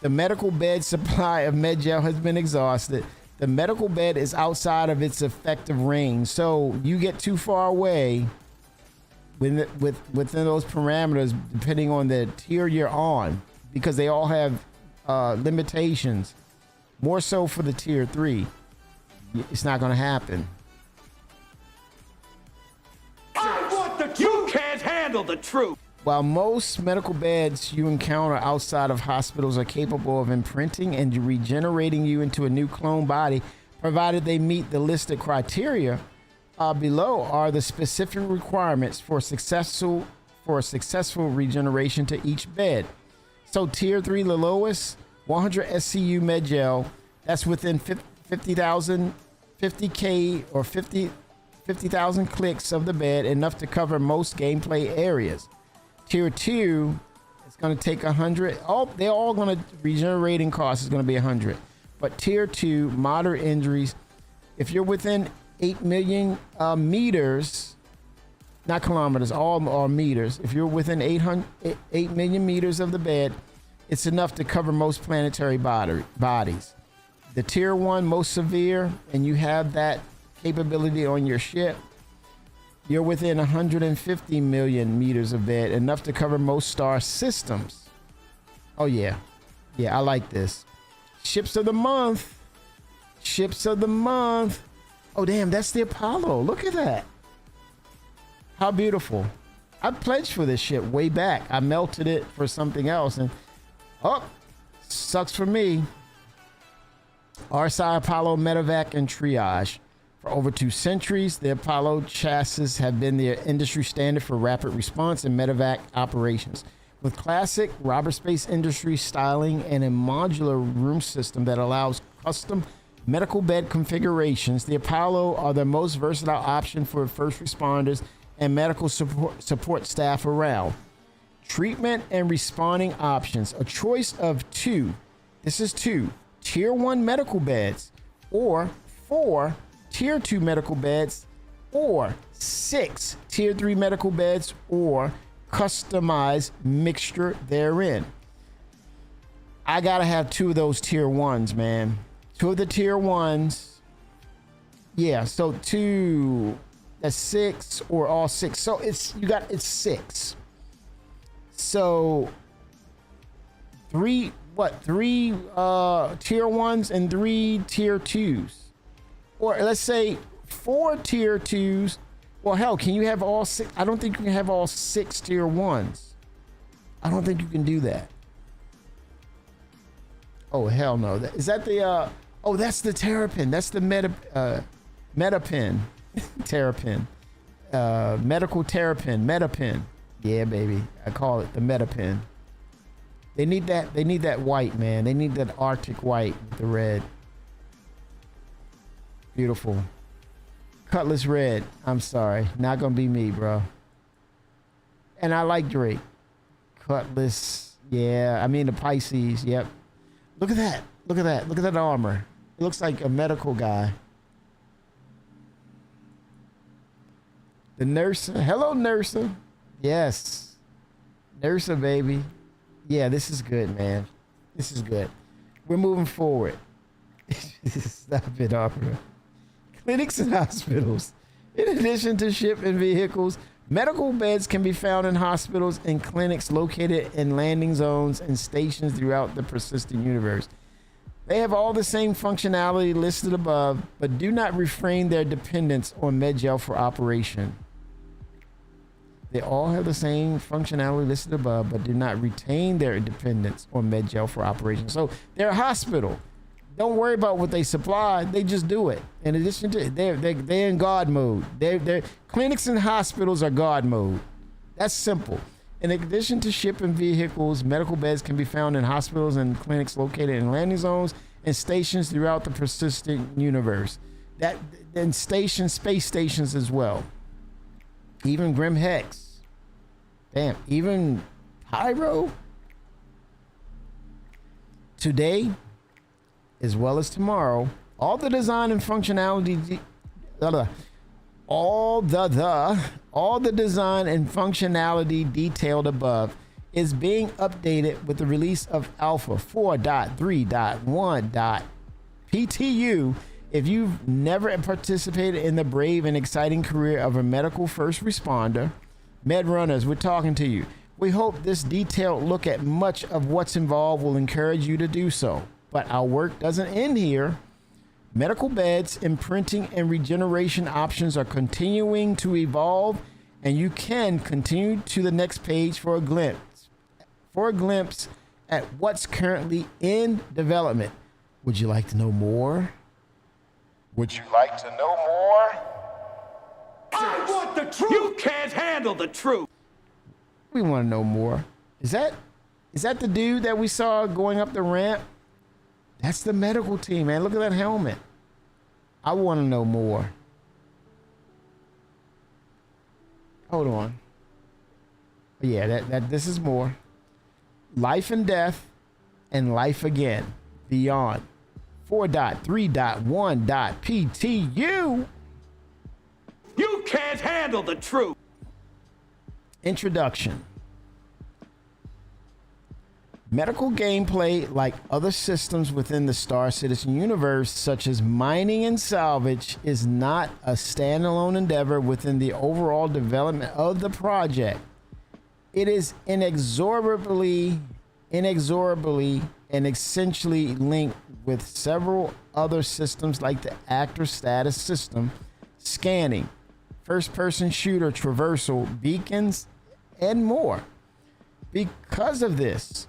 Speaker 1: The medical bed supply of med gel has been exhausted. The medical bed is outside of its effective range. So you get too far away within those parameters, depending on the tier you're on, because they all have limitations. More so for the tier 3. It's not going to happen.
Speaker 3: I want the truth. You can't handle the truth.
Speaker 1: While most medical beds you encounter outside of hospitals are capable of imprinting and regenerating you into a new clone body, provided they meet the listed criteria, below are the specific requirements for a successful regeneration to each bed. So tier 3, the lowest, 100 SCU med gel. That's within 50,000, 50K or 50,000 clicks of the bed, enough to cover most gameplay areas. Tier 2, it's going to take 100. They're all going to regenerating cost is going to be 100. But tier 2, moderate injuries. If you're within 8 million meters, not kilometers, all meters. If you're within 8 million meters of the bed, it's enough to cover most planetary bodies. The tier 1, most severe, and you have that capability on your ship, you're within 150 million meters of bed, enough to cover most star systems. Oh yeah. Yeah, I like this. Ships of the month. Ships of the month. Oh damn, that's the Apollo. Look at that. How beautiful. I pledged for this ship way back. I melted it for something else, and sucks for me. RSI, Apollo, Medevac, and Triage. For over 2 centuries, the Apollo chassis have been the industry standard for rapid response and medevac operations. With classic Roberts Space Industries styling and a modular room system that allows custom medical bed configurations, the Apollo are the most versatile option for first responders and medical support staff around. Treatment and responding options. A choice of 2. This is 2 Tier 1 medical beds, or 4 Tier 2 medical beds, or 6 Tier 3 medical beds, or customized mixture therein. I gotta have 2 of those Tier 1s, man. 2 of the Tier 1s. Yeah, so 2, that's 6, or all 6. So it's 6. So 3 Tier 1s and 3 Tier 2s, or let's say 4 Tier 2s. Well, hell, can you have all 6? I don't think you can have all 6 Tier 1s. I don't think you can do that. Oh, hell no. Is that the oh, that's the Terrapin. That's the Metapin. Terrapin. Medical Terrapin. Metapin. Yeah, baby. I call it the Metapin. They need that white, man. They need that Arctic white with the red. Beautiful. Cutlass red. I'm sorry. Not gonna be me, bro. And I like Drake. Cutlass. Yeah. I mean the Pisces. Yep. Look at that. Look at that. Look at that armor. It looks like a medical guy. The Nursa. Hello, Nursa. Yes. Nursa, baby. Yeah, this is good, man. This is good. We're moving forward. Stop it, Opera. Clinics and hospitals. In addition to ship and vehicles, medical beds can be found in hospitals and clinics located in landing zones and stations throughout the persistent universe. They have all the same functionality listed above, but do not refrain their dependence on MedGel for operation. They all have the same functionality listed above, but do not retain their dependence on MedGel for operation. So they're a hospital. Don't worry about what they supply. They just do it. In addition to, they're in God mode. They're clinics and hospitals are God mode. That's simple. In addition to shipping vehicles, medical beds can be found in hospitals and clinics located in landing zones and stations throughout the persistent universe. Then space stations as well. Even Grim Hex. Damn, even Pyro. Today, as well as tomorrow, all the design and functionality, all the design and functionality detailed above is being updated with the release of Alpha 4.3.1.PTU. If you've never participated in the brave and exciting career of a medical first responder, med runners, we're talking to you. We hope this detailed look at much of what's involved will encourage you to do so. But our work doesn't end here. Medical beds, imprinting, and regeneration options are continuing to evolve, and you can continue to the next page for a glimpse at what's currently in development. Would you like to know more? Would you like to know more?
Speaker 3: I want the truth! You can't handle the truth!
Speaker 1: We want to know more. Is that the dude that we saw going up the ramp? That's the medical team, man. Look at that helmet. I want to know more. Hold on. Yeah, this is more. Life and death and life again. Beyond. 4.3.1.PTU.
Speaker 3: You can't handle the truth.
Speaker 1: Introduction. Medical gameplay, like other systems within the Star Citizen universe, such as mining and salvage, is not a standalone endeavor within the overall development of the project. It is inexorably and essentially linked with several other systems like the actor status system, scanning, first-person shooter traversal, beacons, and more. Because of this,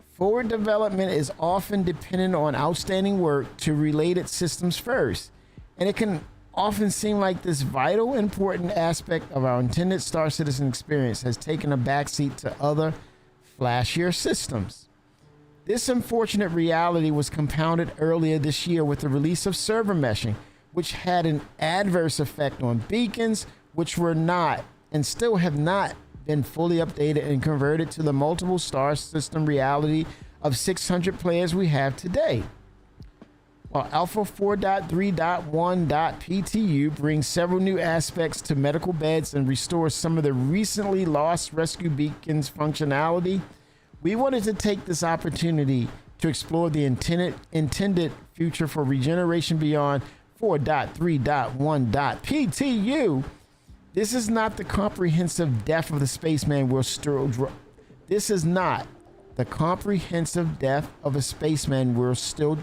Speaker 1: forward development is often dependent on outstanding work to related systems first, and it can often seem like this vital, important aspect of our intended Star Citizen experience has taken a backseat to other flashier systems. This unfortunate reality was compounded earlier this year with the release of server meshing, which had an adverse effect on beacons, which were not and still have not been fully updated and converted to the multiple star system reality of 600 players we have today. While Alpha 4.3.1.PTU brings several new aspects to medical beds and restores some of the recently lost rescue beacons functionality, we wanted to take this opportunity to explore the intended future for Regeneration Beyond 4.3.1.PTU. This is not the comprehensive death of the spaceman we're still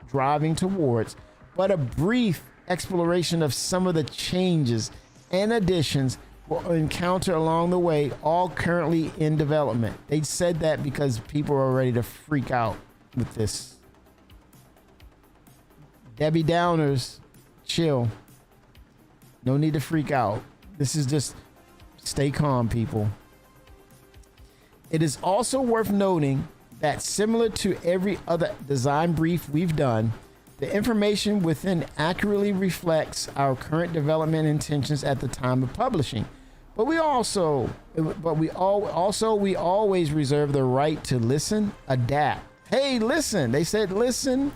Speaker 1: driving towards, but a brief exploration of some of the changes and additions we'll encounter along the way, all currently in development. They said that because people are ready to freak out with this. Debbie Downers, chill. No need to freak out. This is just stay calm, people. It is also worth noting that similar to every other design brief we've done, the information within accurately reflects our current development intentions at the time of publishing. But we always reserve the right to listen, adapt. Hey, listen, they said listen,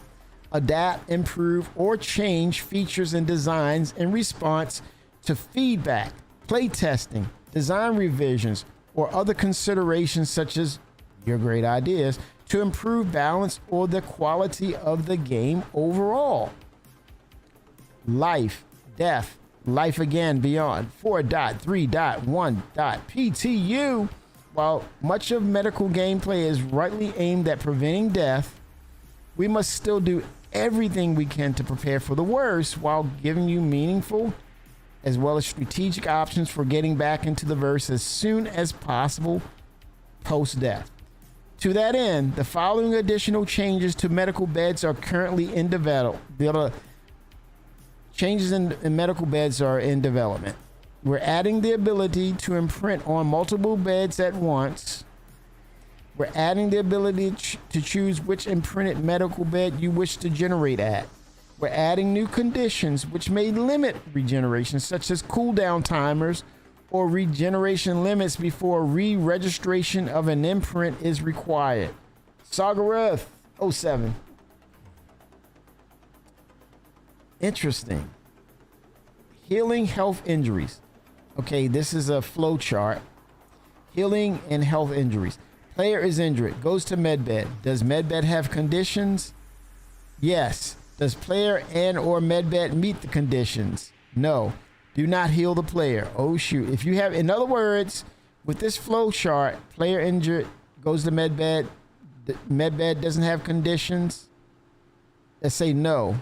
Speaker 1: adapt, improve, or change features and designs in response to feedback, play testing, design revisions, or other considerations such as your great ideas to improve balance or the quality of the game overall. Life, death, life again beyond 4.3.1.PTU. While much of medical gameplay is rightly aimed at preventing death, we must still do everything we can to prepare for the worst while giving you meaningful as well as strategic options for getting back into the verse as soon as possible post-death. To that end, the following additional changes to medical beds are currently in development. Changes in medical beds are in development. We're adding the ability to imprint on multiple beds at once. We're adding the ability to choose which imprinted medical bed you wish to generate at. We're adding new conditions which may limit regeneration, such as cooldown timers or regeneration limits before re-registration of an imprint is required. Sagareth 07. Interesting. Healing health injuries. Okay, this is a flow chart. Healing and health injuries. Player is injured, goes to medbed. Does medbed have conditions? Yes. Does player and or medbed meet the conditions? No. Do not heal the player. Oh shoot. If you have, in other words, with this flow chart, player injured, goes to medbed. The medbed doesn't have conditions. Let's say no.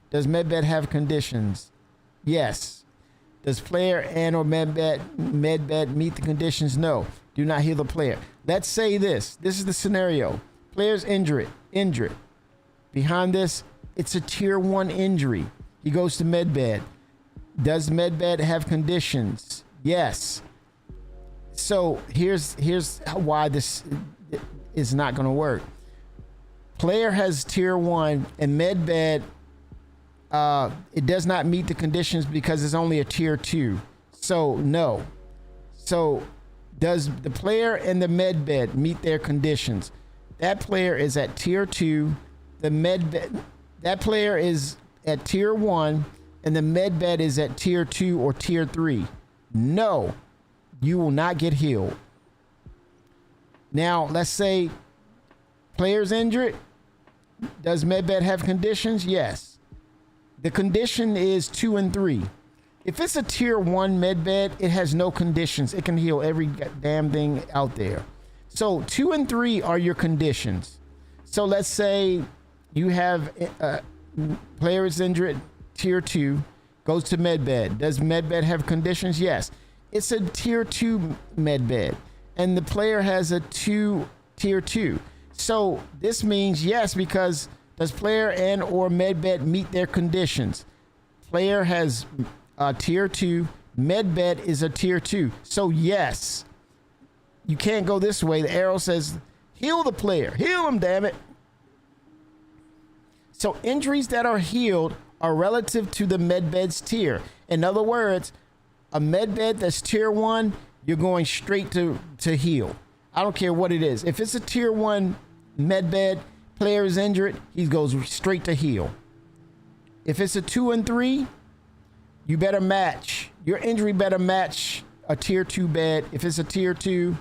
Speaker 1: Does medbed have conditions? Yes. Does player and or medbed meet the conditions? No. Do not heal the player. Let's say this. This is the scenario. Player's injured. Behind this, it's a tier 1 injury. He goes to medbed. Does medbed have conditions? Yes. So here's why this is not going to work. Player has tier 1 and medbed. It does not meet the conditions because it's only a tier 2. So no. So does the player and the medbed meet their conditions? That player is at tier 2. That player is at tier 1 and the medbed is at tier 2 or tier 3. No, you will not get healed. Now, let's say player's injured. Does medbed have conditions? Yes. The condition is 2 and 3. If it's a tier 1 medbed, it has no conditions. It can heal every damn thing out there. So 2 and 3 are your conditions. So let's say you have player is injured, tier 2, goes to medbed. Does medbed have conditions? Yes. It's a tier 2 medbed, and the player has a tier 2. So this means yes, because does player and or medbed meet their conditions? player has tier 2, med bed is a tier 2. So yes, you can't go this way. The arrow says heal the player, heal him, damn it. So injuries that are healed are relative to the med bed's tier. In other words, a med bed that's tier 1, you're going straight to heal. I don't care what it is. If it's a tier 1 med bed, player is injured, he goes straight to heal. If it's a 2 and 3, you better match. Your injury better match a tier 2 bed. If it's a tier 2,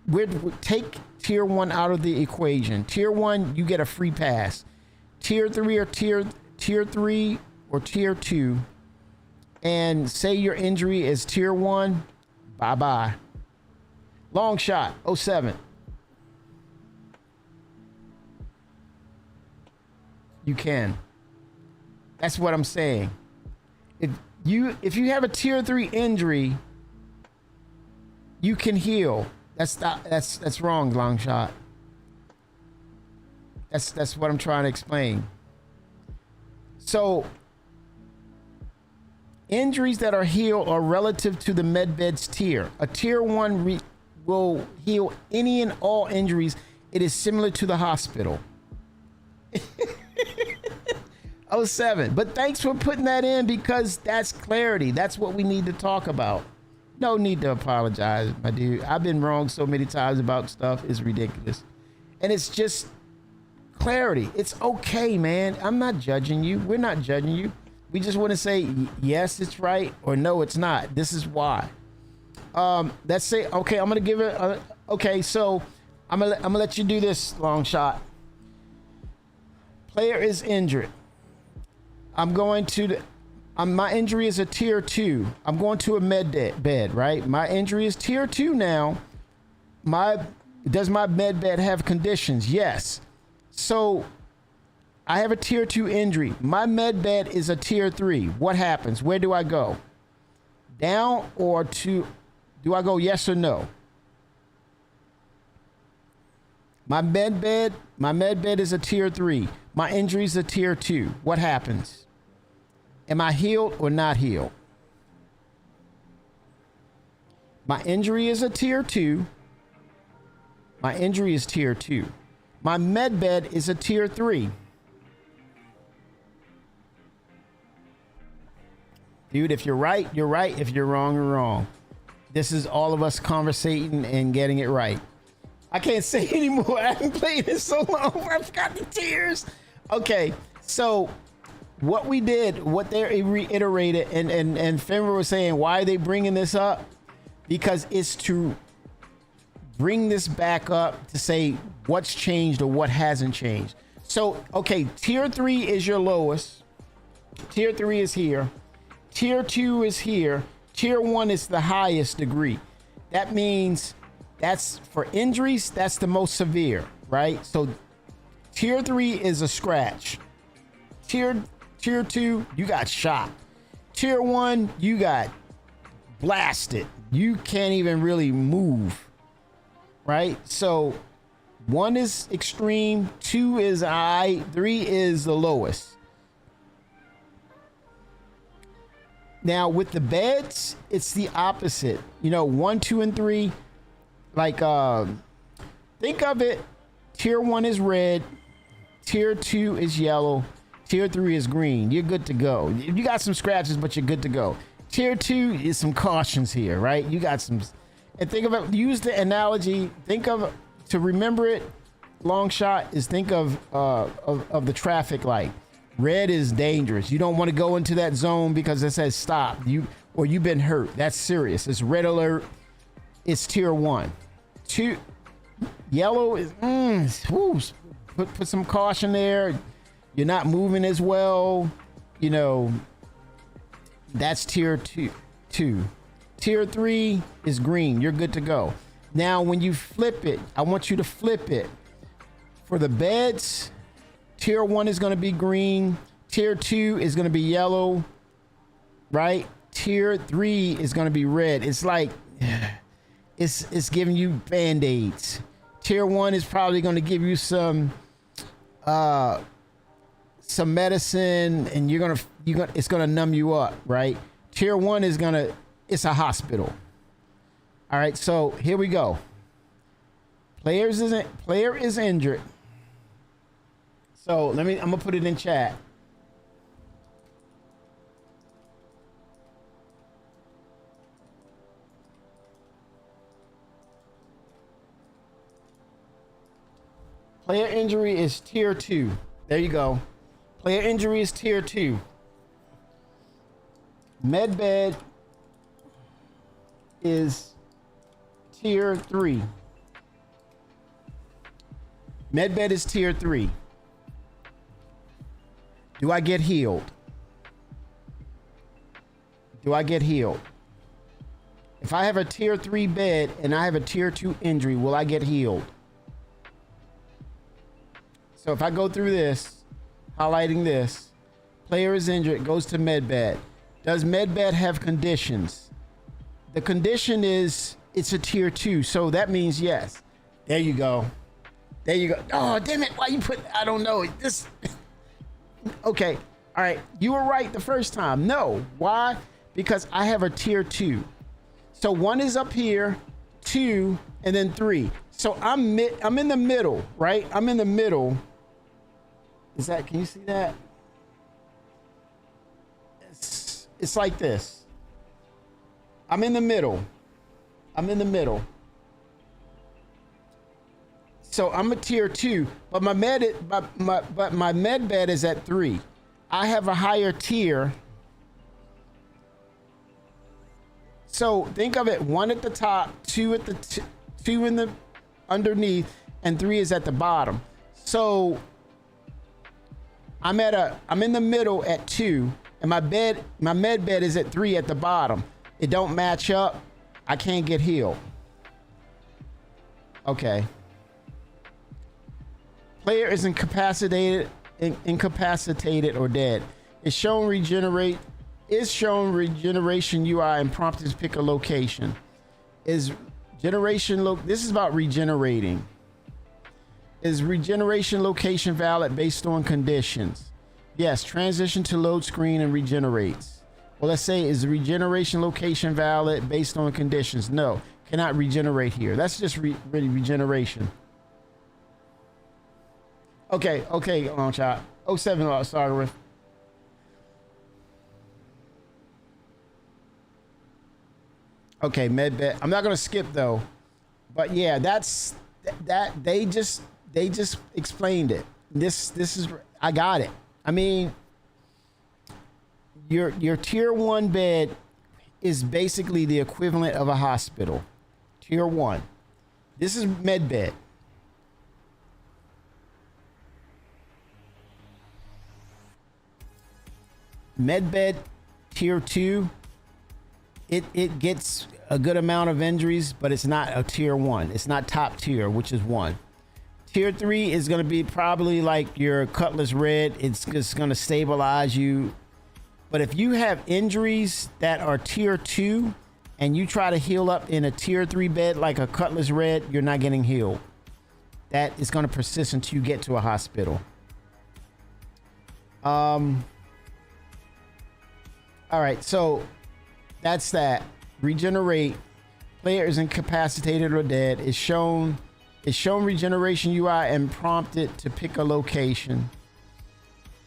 Speaker 1: we'd take tier 1 out of the equation. Tier 1, you get a free pass. Tier 3 or tier 3 or tier 2, and say your injury is tier 1, bye-bye. Long shot, 07. You can. That's what I'm saying. If you have a tier 3 injury, you can heal. That's wrong, long shot. That's what I'm trying to explain. So injuries that are healed are relative to the medbed's tier. A tier 1 will heal any and all injuries. It is similar to the hospital. 07. But thanks for putting that in, because that's clarity. That's what we need to talk about. No need to apologize, my dude. I've been wrong so many times about stuff. It's ridiculous. And it's just clarity. It's okay, man. I'm not judging you. We're not judging you. We just want to say, yes, it's right, or no, it's not. This is why. Let's say, okay, I'm going to give it, okay, so I'm gonna let you do this, long shot. Player is injured. I'm going to, my injury is a tier 2. I'm going to a med bed, right? My injury is tier 2 now. Does my med bed have conditions? Yes. So I have a tier 2 injury. My med bed is a tier 3. What happens? Where do I go? Down or to, do I go yes or no? My med bed is a tier 3. My injury is a tier 2. What happens? Am I healed or not healed? My injury is a tier 2. My injury is tier 2. My med bed is a tier 3. Dude, if you're right, you're right. If you're wrong, you're wrong. This is all of us conversating and getting it right. I can't say anymore. I haven't played this so long. I forgot the tiers. Okay, so what we did, what they reiterated, and Fenrir was saying, why are they bringing this up? Because it's to bring this back up to say what's changed or what hasn't changed. So, okay, tier 3 is your lowest. Tier 3 is here. Tier 2 is here. Tier 1 is the highest degree. That means that's for injuries, that's the most severe, right? So tier 3 is a scratch. Tier 2, you got shot. Tier 1, you got blasted. You can't even really move, right? So 1 is extreme, 2 is high, 3 is the lowest. Now with the beds, it's the opposite. You know, 1, 2, and 3, like think of it, tier 1 is red, tier 2 is yellow, tier 3 is green. You're good to go. You got some scratches, but you're good to go. Tier 2 is some cautions here, right? You got some, and think of it, use the analogy, think of, to remember it, long shot, is think of the traffic light. Red is dangerous. You don't want to go into that zone because it says stop. You've been hurt. That's serious. It's red alert. It's tier 1. 2, yellow is put some caution there. You're not moving as well. You know, that's tier 2. Tier 3 is green. You're good to go. Now, when you flip it, I want you to flip it. For the beds, tier 1 is going to be green. Tier 2 is going to be yellow, right? Tier 3 is going to be red. It's like, it's giving you band-aids. Tier 1 is probably going to give you some some medicine and it's gonna numb you up, right? Tier 1 is it's a hospital. All right, so here we go. Player is injured. So I'm gonna put it in chat. Player injury is tier 2. There you go. Player injury is tier 2. Medbed is tier 3. Medbed is tier 3. Do I get healed? Do I get healed? If I have a tier 3 bed and I have a tier 2 injury, will I get healed? So if I go through this, highlighting this, player is injured, goes to medbed. Does medbed have conditions? The condition is it's a tier 2, so that means yes. There you go. There you go. Oh, damn it. Why you put, I don't know. This. Okay. All right. You were right the first time. No. Why? Because I have a tier 2. So 1 is up here, 2, and then 3. So I'm in the middle, right? I'm in the middle. Can you see that? It's like this. I'm in the middle. I'm in the middle. So I'm a tier 2, but my med bed is at 3. I have a higher tier. So think of it: 1 at the top, 2 at the 2 in the underneath, and 3 is at the bottom. So I'm in the middle at 2, and my med bed is at 3 at the bottom. It don't match up. I can't get healed. Okay. Player is incapacitated or dead. Is shown regeneration UI and prompted to pick a location. Is generation this is about regenerating. Is regeneration location valid based on conditions? Yes, transition to load screen and regenerates. Well, let's say, is the regeneration location valid based on conditions? No, cannot regenerate here. That's just really regeneration. Okay, long shot. 07 Sargareth. Okay, medbed. I'm not gonna skip though, but yeah, that's that. They just explained it. This is, I got it. I mean, your tier 1 bed is basically the equivalent of a hospital. Tier 1. This is medbed. Medbed tier 2. It gets a good amount of injuries, but it's not a tier 1. It's not top tier, which is 1. Tier 3 is going to be probably like your Cutlass Red. It's just going to stabilize you. But if you have injuries that are tier 2 and you try to heal up in a tier 3 bed like a Cutlass Red, you're not getting healed. That is going to persist until you get to a hospital. All right, so that's that. Regenerate. Player is incapacitated or dead. Is shown regeneration UI and prompted to pick a location.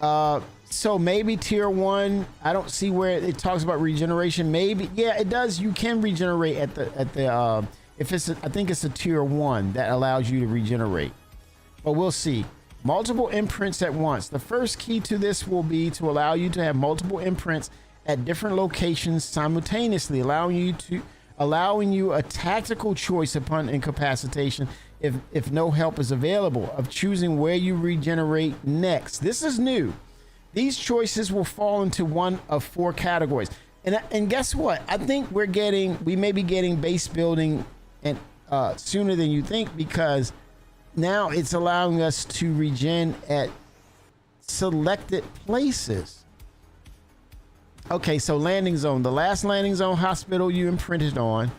Speaker 1: So maybe tier 1. I don't see where it talks about regeneration. Maybe, yeah, it does. You can regenerate at the if it's I think it's a tier 1 that allows you to regenerate. But we'll see. Multiple imprints at once. The first key to this will be to allow you to have multiple imprints at different locations simultaneously, allowing you a tactical choice upon incapacitation, if no help is available, of choosing where you regenerate next. This is new. These choices will fall into one of 4 categories. And guess what? I think we may be getting base building and sooner than you think, because now it's allowing us to regen at selected places. Okay, so landing zone. The last landing zone hospital you imprinted on.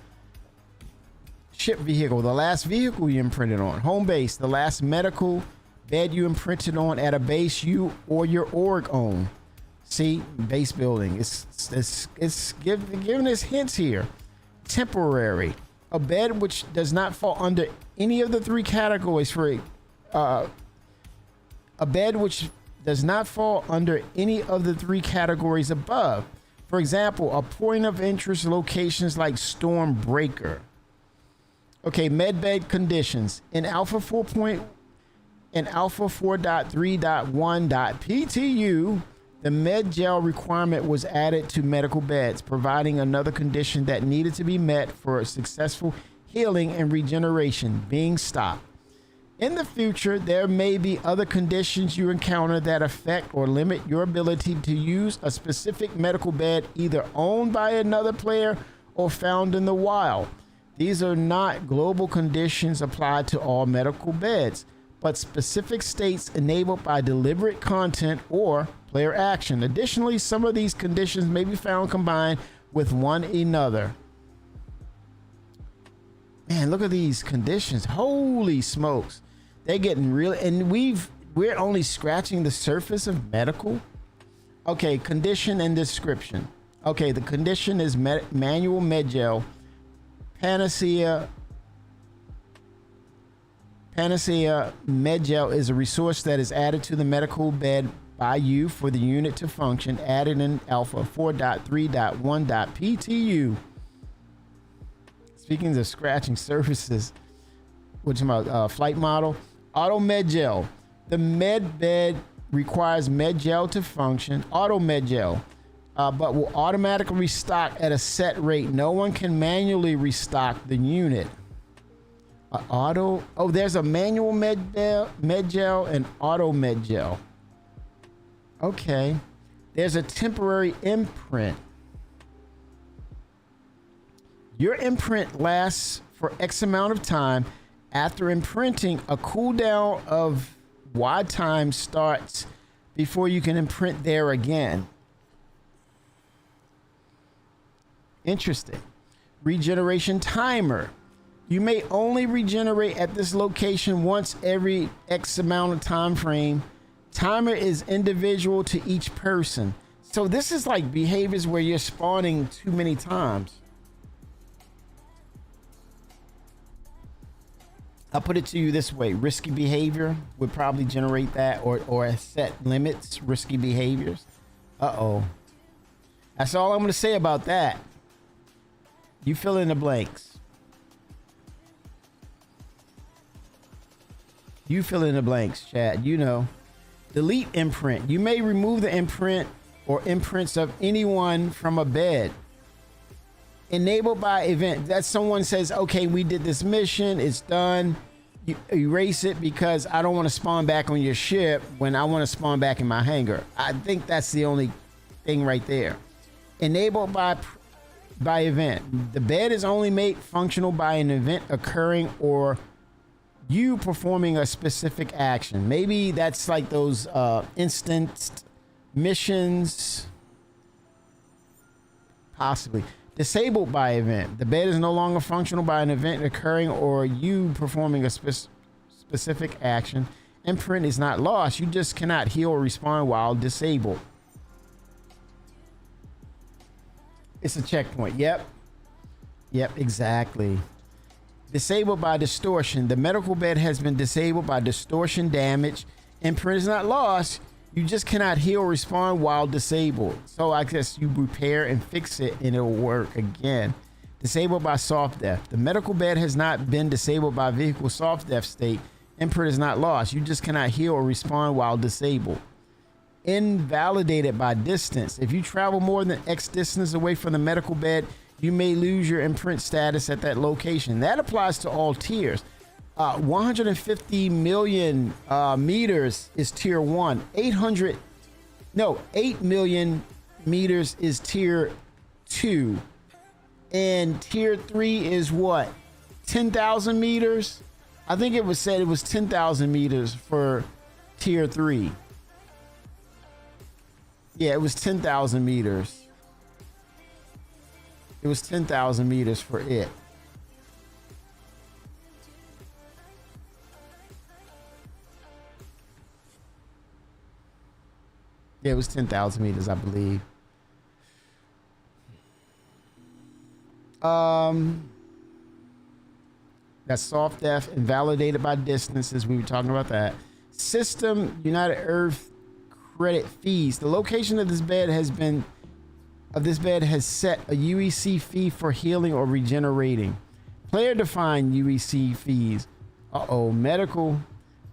Speaker 1: Ship vehicle. The last vehicle you imprinted on. Home base. The last medical bed you imprinted on at a base you or your org own. See, base building. It's giving us hints here. Temporary. A bed which does not fall under any of the three categories for a bed which does not fall under any of the three categories above. For example, a point of interest locations like Storm Breaker. Okay, medbed conditions. In Alpha 4.3.1.PTU, the MedGel requirement was added to medical beds, providing another condition that needed to be met for a successful healing and regeneration being stopped. In the future, there may be other conditions you encounter that affect or limit your ability to use a specific medical bed either owned by another player or found in the wild. These are not global conditions applied to all medical beds, but specific states enabled by deliberate content or player action. Additionally, some of these conditions may be found combined with one another. Man, look at these conditions. Holy smokes. They're getting real, and we're only scratching the surface of medical. Okay, condition and description. Okay, the condition is manual medgel. Panacea medgel is a resource that is added to the medical bed by you for the unit to function, added in Alpha 4.3.1.PTU. Speaking of scratching surfaces, which about flight model, auto medgel. The med bed requires medgel to function. Auto medgel, but will automatically restock at a set rate. No one can manually restock the unit. There's a manual medgel and auto medgel. Okay. There's a temporary imprint. Your imprint lasts for X amount of time. After imprinting, a cooldown of Y time starts before you can imprint there again. Interesting. Regeneration timer. You may only regenerate at this location once every X amount of time frame. Timer is individual to each person. So this is like behaviors where you're spawning too many times. I'll put it to you this way. Risky behavior would probably generate that, or set limits, risky behaviors. Uh-oh. That's all I'm going to say about that. You fill in the blanks. You fill in the blanks, chat. You know. Delete imprint. You may remove the imprint or imprints of anyone from a bed. Enabled by event. That someone says, okay, we did this mission, it's done. You erase it because I don't want to spawn back on your ship when I want to spawn back in my hangar. I think that's the only thing right there. Enabled by event. The bed is only made functional by an event occurring or you performing a specific action. Maybe that's like those instant missions. Possibly. Disabled by event. The bed is no longer functional by an event occurring or you performing a specific action. Imprint is not lost. You just cannot heal or respawn while disabled. It's a checkpoint. Yep, exactly. Disabled by distortion. The medical bed has been disabled by distortion damage. Imprint is not lost. You just cannot heal or respawn while disabled. So I guess you repair and fix it and it'll work again. Disabled by soft death. The medical bed has not been disabled by vehicle soft death state. Imprint is not lost. You just cannot heal or respawn while disabled. Invalidated by distance. If you travel more than X distance away from the medical bed, you may lose your imprint status at that location. That applies to all tiers. 150 million meters is tier 1. 8 million meters is tier 2. And tier 3 is what? 10,000 meters? I think it was said it was 10,000 meters for tier 3. Yeah, it was 10,000 meters. It was 10,000 meters for it. Yeah, it was 10,000 meters, I believe. That's soft def, invalidated by distances. We were talking about that. System United Earth credit fees. The location of this bed has set a UEC fee for healing or regenerating. Player defined UEC fees. Medical.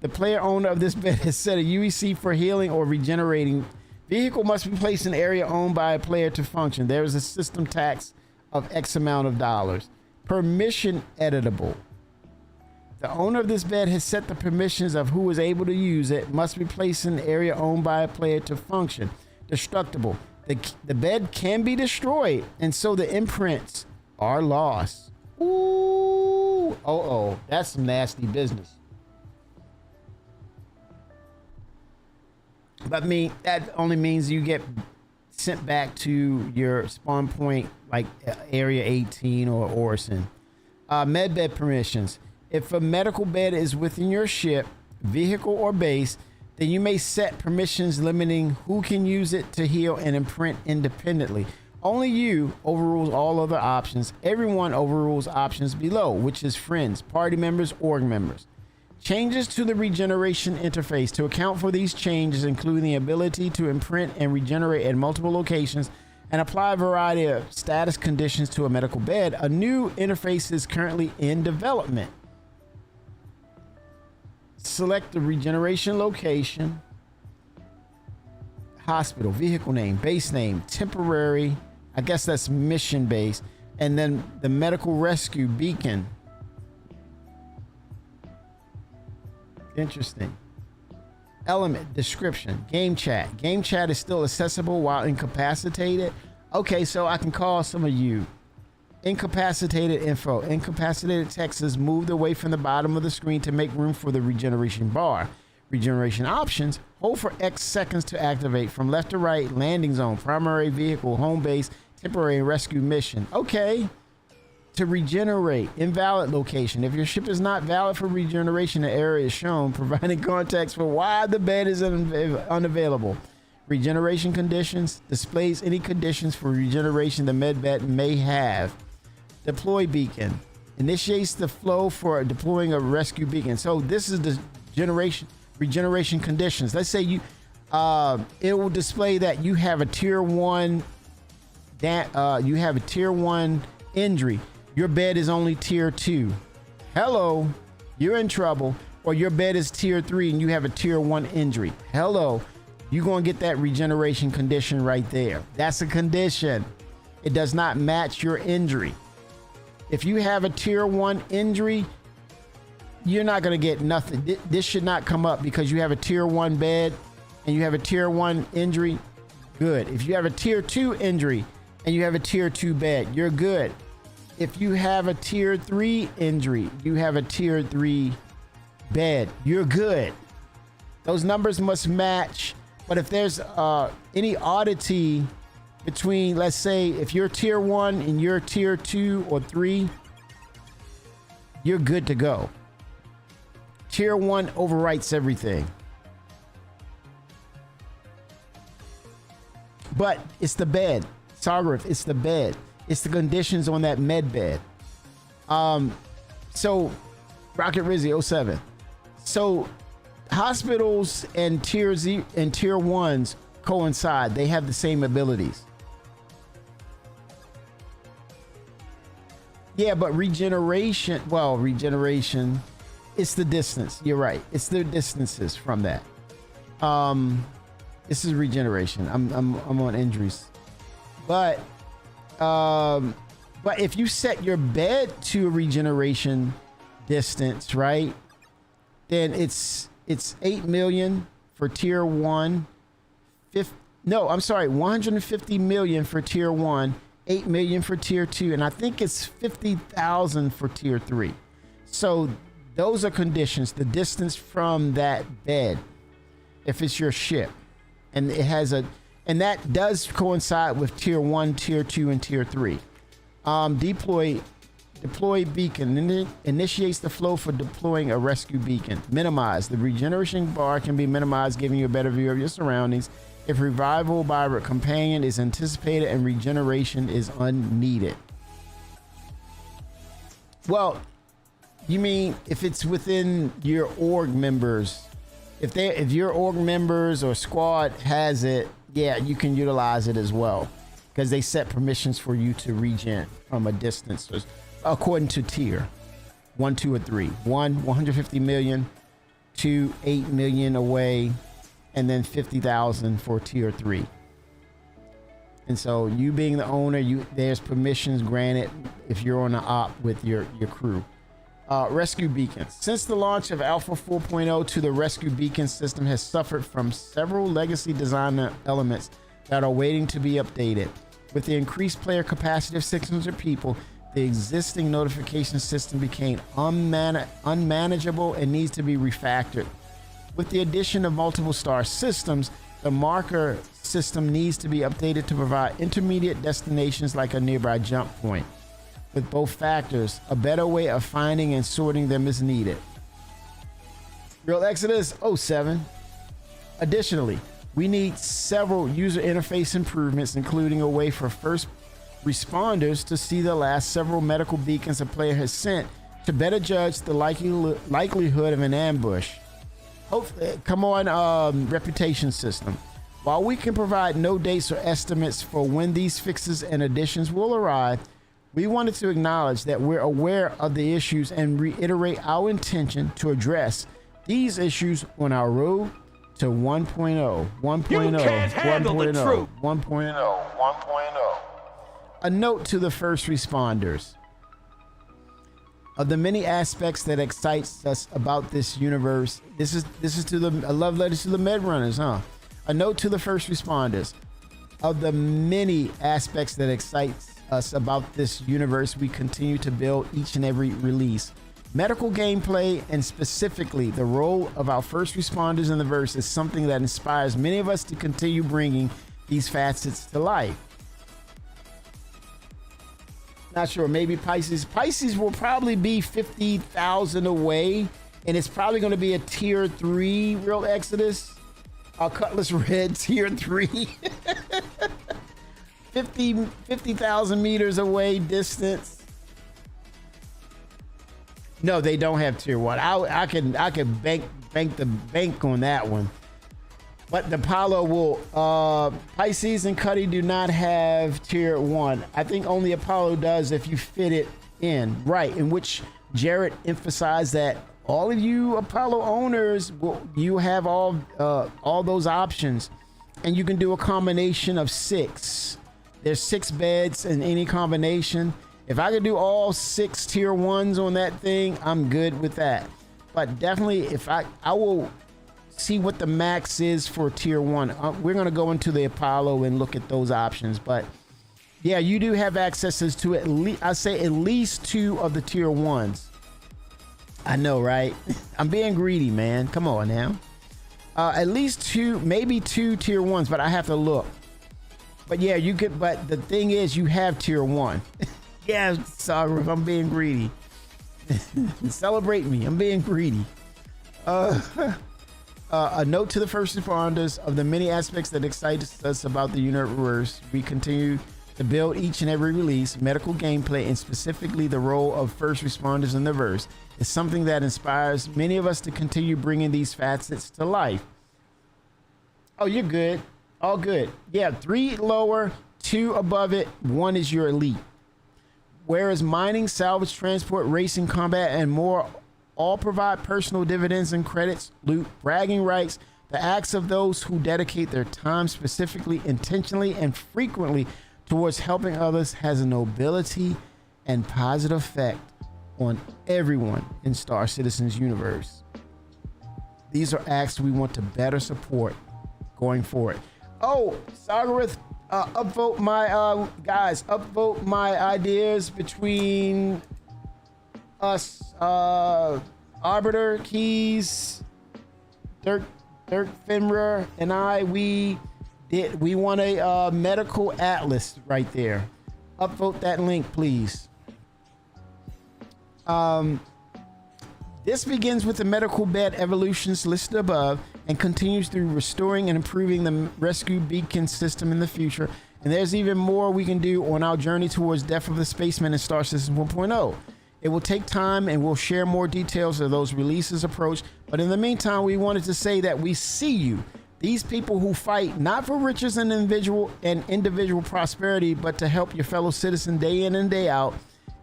Speaker 1: The player owner of this bed has set a UEC for healing or regenerating. Vehicle must be placed in an area owned by a player to function. There is a system tax of X amount of dollars. Permission editable. The owner of this bed has set the permissions of who is able to use it. Must be placed in an area owned by a player to function. Destructible. The bed can be destroyed, and so the imprints are lost. Ooh. That's some nasty business. But that only means you get sent back to your spawn point, like Area 18 or Orison. Med bed permissions. If a medical bed is within your ship, vehicle, or base, then you may set permissions limiting who can use it to heal and imprint independently. Only you overrules all other options. Everyone overrules options below, which is friends, party members, org members. Changes to the regeneration interface. To account for these changes, including the ability to imprint and regenerate at multiple locations and apply a variety of status conditions to a medical bed, a new interface is currently in development. Select the regeneration location, hospital, vehicle name, base name, temporary, I guess that's mission base, and then the medical rescue beacon. Interesting. Element description, game chat. Game chat is still accessible while incapacitated. Okay, so I can call some of you. Incapacitated info. Incapacitated text is moved away from the bottom of the screen to make room for the regeneration bar. Regeneration options. Hold for X seconds to activate. From left to right, landing zone, primary vehicle, home base, temporary rescue mission. Okay. To regenerate, invalid location. If your ship is not valid for regeneration, the error is shown, providing context for why the bed is unavailable. Regeneration conditions. Displays any conditions for regeneration the med bed may have. Deploy beacon. Initiates the flow for deploying a rescue beacon. So this is the regeneration conditions. Let's say it will display that you have a tier 1 injury. Your bed is only tier 2. Hello, you're in trouble. Or your bed is tier 3 and you have a tier 1 injury. Hello, you're going to get that regeneration condition right there. That's a condition. It does not match your injury. If you have a tier 1 injury, you're not going to get nothing. This should not come up because you have a tier 1 bed and you have a tier 1 injury. Good. If you have a tier 2 injury and you have a tier 2 bed, you're good. If you have a tier 3 injury, you have a tier 3 bed, you're good. Those numbers must match. But if there's any oddity between, let's say, if you're tier 1 and you're tier 2 or 3, you're good to go. Tier 1 overwrites everything. But it's the bed. Sargraph, it's the bed. It's the conditions on that med bed. So, Rocket Rizzy 07. So, hospitals and tier 1s coincide. They have the same abilities. Yeah, but regeneration, it's the distance. You're right. It's the distances from that. This is regeneration. I'm on injuries. But if you set your bed to a regeneration distance, right? Then it's 8 million for tier 1. 150 million for tier 1, 8 million for tier 2, and I think it's 50,000 for tier 3. So those are conditions, the distance from that bed, if it's your ship. And it has and that does coincide with tier 1, tier 2, and tier 3. Deploy beacon initiates the flow for deploying a rescue beacon. Minimize. The regeneration bar can be minimized, giving you a better view of your surroundings. if revival by a companion is anticipated and regeneration is unneeded. Well, you mean if it's within your org members, if your org members or squad has it, yeah, you can utilize it as well, because they set permissions for you to regen from a distance according to tier 1, 2, or 3. 1, 150 million, 2, 8 million away, and then 50,000 for tier 3. And so you being the owner, there's permissions granted if you're on the op with your crew. Rescue beacons. Since the launch of Alpha 4.0 to the rescue beacon system has suffered from several legacy design elements that are waiting to be updated. With the increased player capacity of 600 people, the existing notification system became unmanageable and needs to be refactored. With the addition of multiple star systems, the marker system needs to be updated to provide intermediate destinations like a nearby jump point. With both factors, a better way of finding and sorting them is needed. Real Exodus 07. Additionally, we need several user interface improvements, including a way for first responders to see the last several medical beacons a player has sent to better judge the likelihood of an ambush. Come on, reputation system. While we can provide no dates or estimates for when these fixes and additions will arrive, we wanted to acknowledge that we're aware of the issues and reiterate our intention to address these issues on our road to 1.0. 1.0.
Speaker 3: You can't handle the truth.
Speaker 1: 1.0.
Speaker 2: 1.0.
Speaker 1: A note to the first responders. Of the many aspects that excites us about this universe, this is to the a love letter to the med runners, huh? A note to the first responders. Of the many aspects that excites us about this universe, we continue to build each and every release. Medical gameplay, and specifically the role of our first responders in the verse, is something that inspires many of us to continue bringing these facets to life. Not sure, maybe Pisces. Pisces will probably be 50,000 away, and it's probably going to be a tier 3 Real Exodus. Cutlass Red tier 3. 50,000 meters away distance. No, they don't have tier 1. I can bank the bank on that one. But the Apollo will, Pisces and Cuddy do not have tier 1. I think only Apollo does if you fit it in. Right, in which Jared emphasized that all of you Apollo owners, you have all those options, and you can do a combination of 6. There's 6 beds in any combination. If I could do all 6 tier 1s on that thing, I'm good with that. But definitely, if I will see what the max is for tier 1. We're going to go into the Apollo and look at those options. But yeah, you do have access to at least 2 of the tier 1s. I know, right? I'm being greedy, man. Come on now. At least 2, maybe 2 tier 1s, but I have to look. But yeah, you could. But the thing is, you have tier 1. Yeah, sorry if I'm being greedy. Celebrate me. I'm being greedy. A note to the first responders. Of the many aspects that excite us about the universe, we continue to build each and every release. Medical gameplay, and specifically the role of first responders in the verse, is something that inspires many of us to continue bringing these facets to life. Oh, you're good. All good. Yeah, 3 lower, 2 above it, 1 is your elite. Whereas mining, salvage, transport, racing, combat, and more all provide personal dividends and credits, loot, bragging rights. The acts of those who dedicate their time specifically, intentionally, and frequently towards helping others has a nobility and positive effect on everyone in Star Citizen's universe. These are acts we want to better support going forward. Oh, Sagarith, upvote my guys, upvote my ideas between us, Arbiter, Keys, Dirk Finra, and I. We want a medical atlas right there. Upvote that link, please. This begins with the medical bed evolutions listed above and continues through restoring and improving the rescue beacon system in the future. And there's even more we can do on our journey towards Death of the Spaceman and Star System 1.0. It will take time and we'll share more details as those releases approach. But in the meantime, we wanted to say that we see you. These people who fight not for riches and individual prosperity, but to help your fellow citizen day in and day out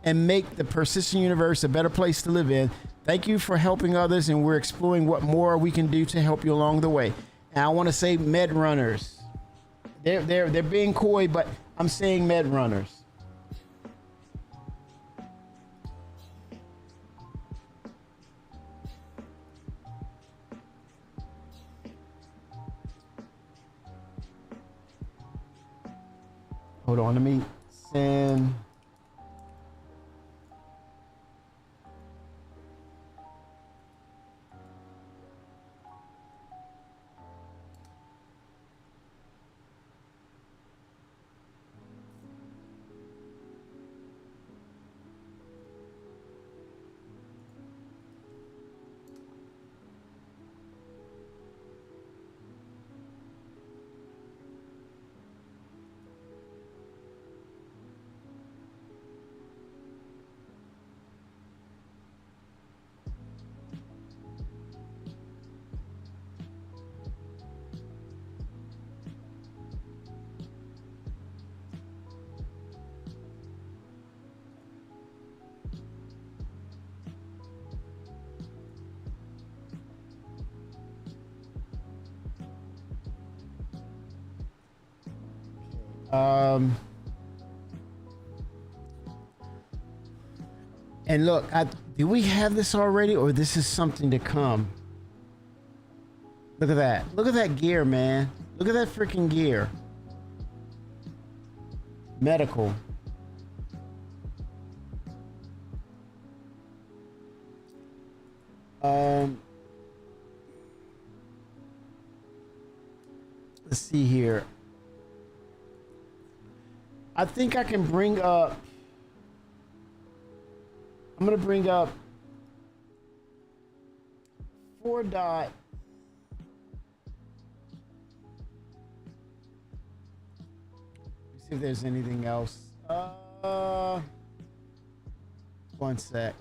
Speaker 1: and make the persistent universe a better place to live in. Thank you for helping others, and we're exploring what more we can do to help you along the way. And I want to say med runners. They're being coy, but I'm saying med runners. Hold on, let me send. And look, do we have this already, or this is something to come? Look at that. Look at that gear, man. Look at that freaking gear. Medical. Let's see here. I think I can bring up. I'm gonna bring up 4 dot. Let's see if there's anything else. One sec.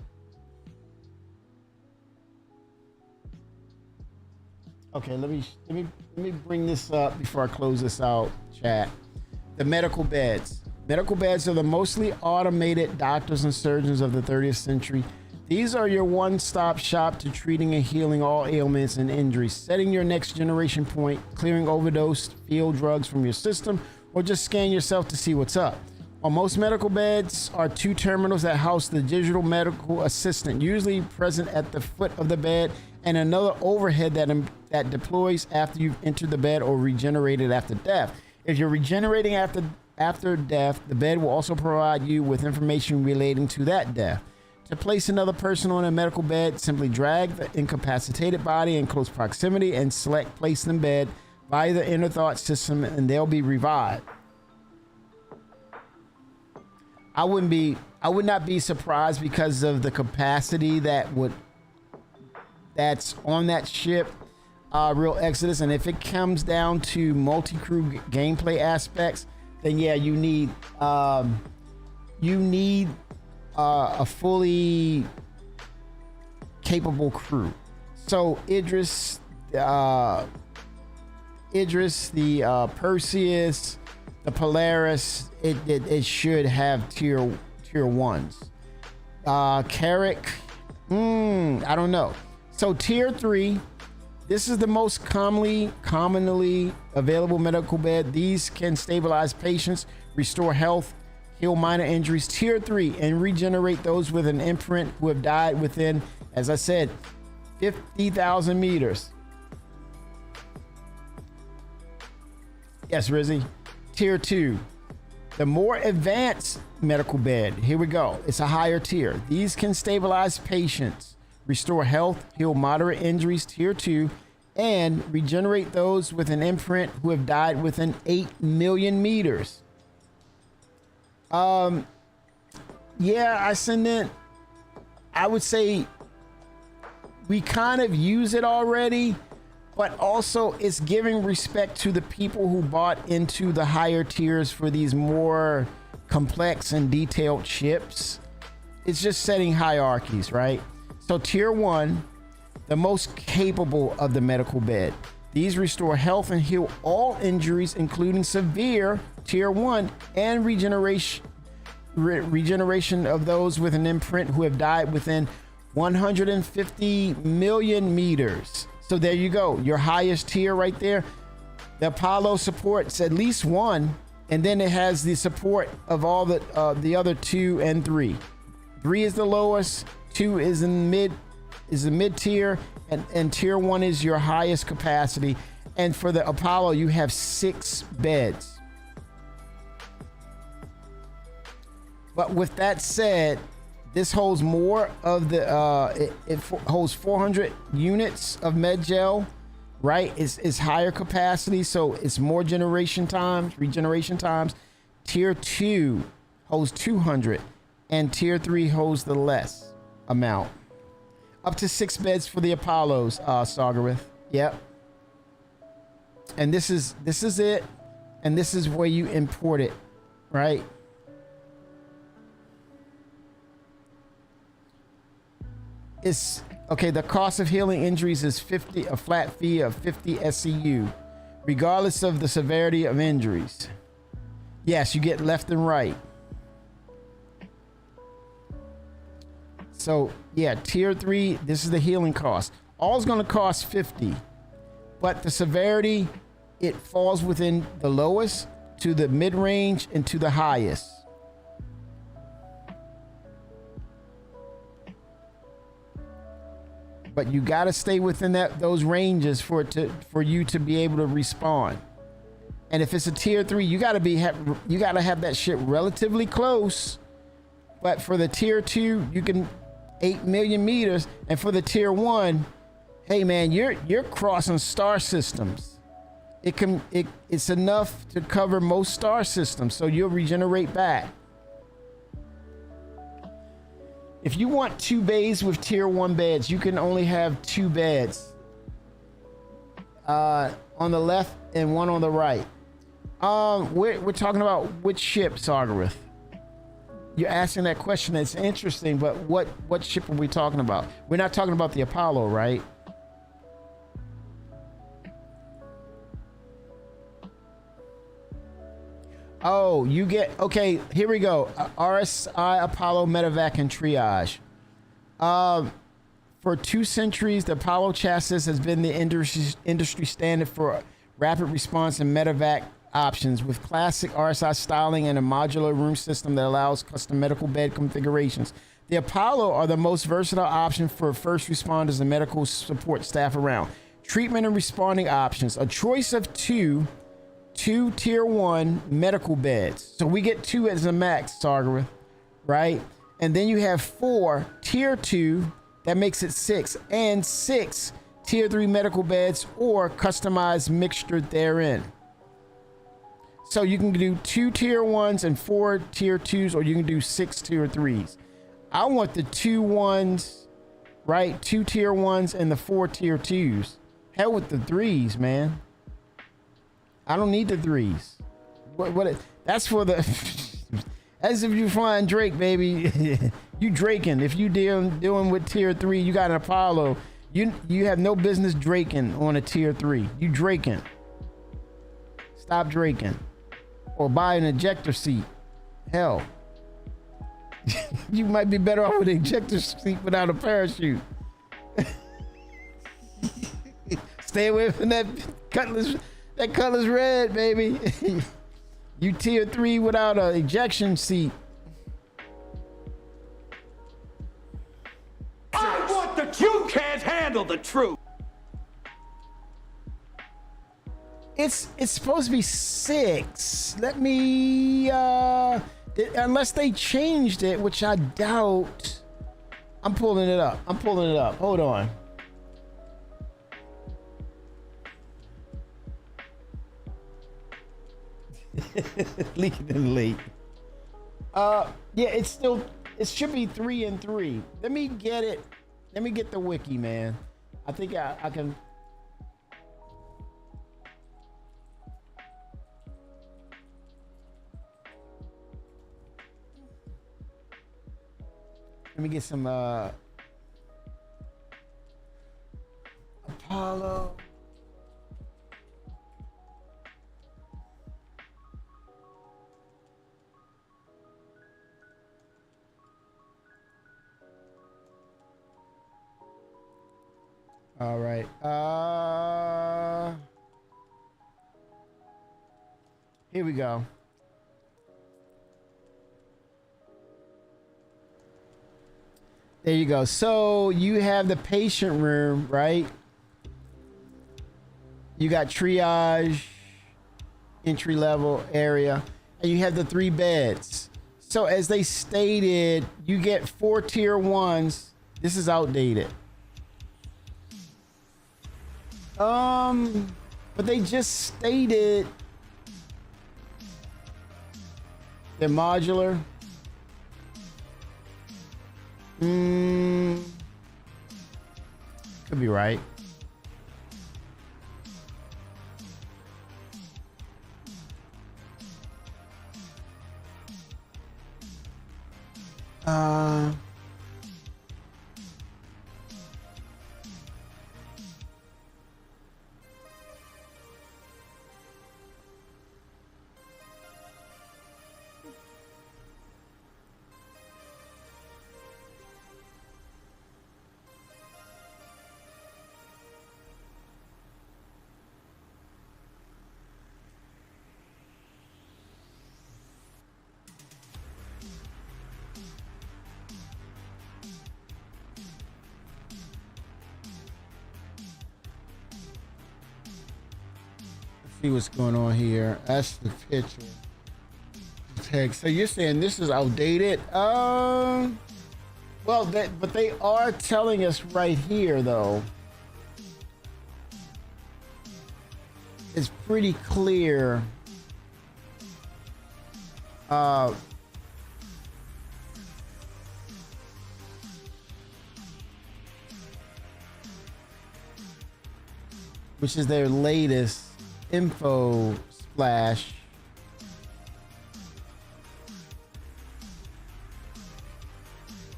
Speaker 1: Okay, let me bring this up before I close this out, chat. The medical beds. Medical beds are the mostly automated doctors and surgeons of the 30th century. These are your one-stop shop to treating and healing all ailments and injuries, setting your next generation point, clearing overdosed field drugs from your system, or just scan yourself to see what's up. On most medical beds are 2 terminals that house the digital medical assistant, usually present at the foot of the bed, and another overhead that deploys after you've entered the bed or regenerated after death. If you're regenerating after death, the bed will also provide you with information relating to that death. To place another person on a medical bed, simply drag the incapacitated body in close proximity and select place in bed via the inner thought system, and they'll be revived. I would not be surprised because of the capacity that's on that ship, Real Exodus. And if it comes down to multi-crew gameplay aspects, then yeah, you need a fully capable crew. So Idris, the Perseus, the Polaris, it should have tier 1s. Carrick, I don't know. So tier 3, this is the most commonly available medical bed. These can stabilize patients, restore health, heal minor injuries. Tier 3, and regenerate those with an imprint who have died within, as I said, 50,000 meters. Yes, Rizzy. Tier 2, the more advanced medical bed. Here we go. It's a higher tier. These can stabilize patients, restore health, heal moderate injuries. Tier 2, and regenerate those with an imprint who have died within 8 million meters. Yeah, I would say we kind of use it already, but also it's giving respect to the people who bought into the higher tiers for these more complex and detailed ships. It's just setting hierarchies, right? So tier 1, the most capable of the medical bed. These restore health and heal all injuries, including severe tier 1 and regeneration of those with an imprint who have died within 150 million meters. So there you go, your highest tier right there. The Apollo supports at least 1, and then it has the support of all the other 2 and 3. 3 is the lowest, 2 is in the mid tier, and tier 1 is your highest capacity. And for the Apollo, you have 6 beds. But with that said, this holds more of the it holds 400 units of med gel, right? It's higher capacity, so it's more regeneration times. Tier 2 holds 200, and tier 3 holds the less amount. Up to 6 beds for the Apollos, Sargareth. Yep. And this is it, and this is where you import it, right? It's okay. The cost of healing injuries is 50, a flat fee of 50 SCU, regardless of the severity of injuries. Yes, you get left and right. So yeah, tier 3, this is the healing cost. All is going to cost 50, but the severity, it falls within the lowest to the mid-range and to the highest. But you got to stay within those ranges for you to be able to respawn. And if it's a tier 3, you got to have that shit relatively close. But for the tier 2, you can 8 million meters, and for the tier 1, hey man, you're crossing star systems. It's enough to cover most star systems, so you'll regenerate back. If you want 2 bays with tier 1 beds, you can only have 2 beds on the left and 1 on the right. We're talking about which ship, Sargareth? You're asking that question. It's interesting, but what ship are we talking about? We're not talking about the Apollo, right? Oh, you get, okay, here we go. RSI, Apollo, Medevac, and Triage. For 2 centuries, the Apollo chassis has been the industry standard for rapid response and Medevac options, with classic RSI styling and a modular room system that allows custom medical bed configurations. The Apollo are the most versatile option for first responders and medical support staff around. Treatment and responding options, a choice of 2 tier 1 medical beds. So we get 2 as a max, Sargareth, right? And then you have 4 tier 2, that makes it 6, and 6 tier 3 medical beds or customized mixture therein. So you can do 2 tier 1s and 4 tier 2s, or you can do 6 tier 3s. I want the 2 1s, right? 2 tier 1s and the 4 tier 2s. Hell with the 3s, man. I don't need the 3s. That's for the as if you're flying Drake, baby. You Draking. If you dealing with tier 3, you got an Apollo. You have no business Draking on a tier 3. You Draking. Stop Draking. Or buy an ejector seat. Hell. You might be better off with an ejector seat without a parachute. Stay away from that Cutlass Red, baby. You tier 3 without an ejection seat.
Speaker 3: I want the truth. You can't handle the truth.
Speaker 1: It's supposed to be 6. Let me unless they changed it, which I doubt. I'm pulling it up. Hold on. Leaking in late. Yeah, it should be 3 and 3. Let me get it let me get the wiki, man. I think I can. Let me get some Apollo. All right. Here we go. There you go. So you have the patient room, right? You got triage, entry level area, and you have the 3 beds. So as they stated, you get 4 tier 1s. This is outdated. But they just stated they're modular. Could be right. See what's going on here. That's the picture. Text. So you're saying this is outdated? Well, but they are telling us right here, though. It's pretty clear. Which is their latest info splash.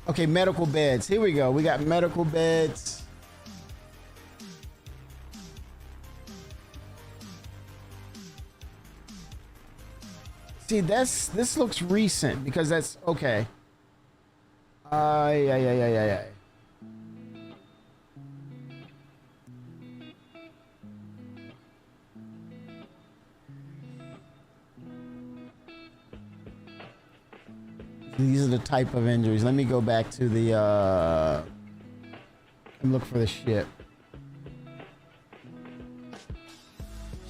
Speaker 1: Okay, medical beds. Here we go. We got medical beds. See, this looks recent because that's okay. Yeah. These are the type of injuries. Let me go back to the and look for the ship.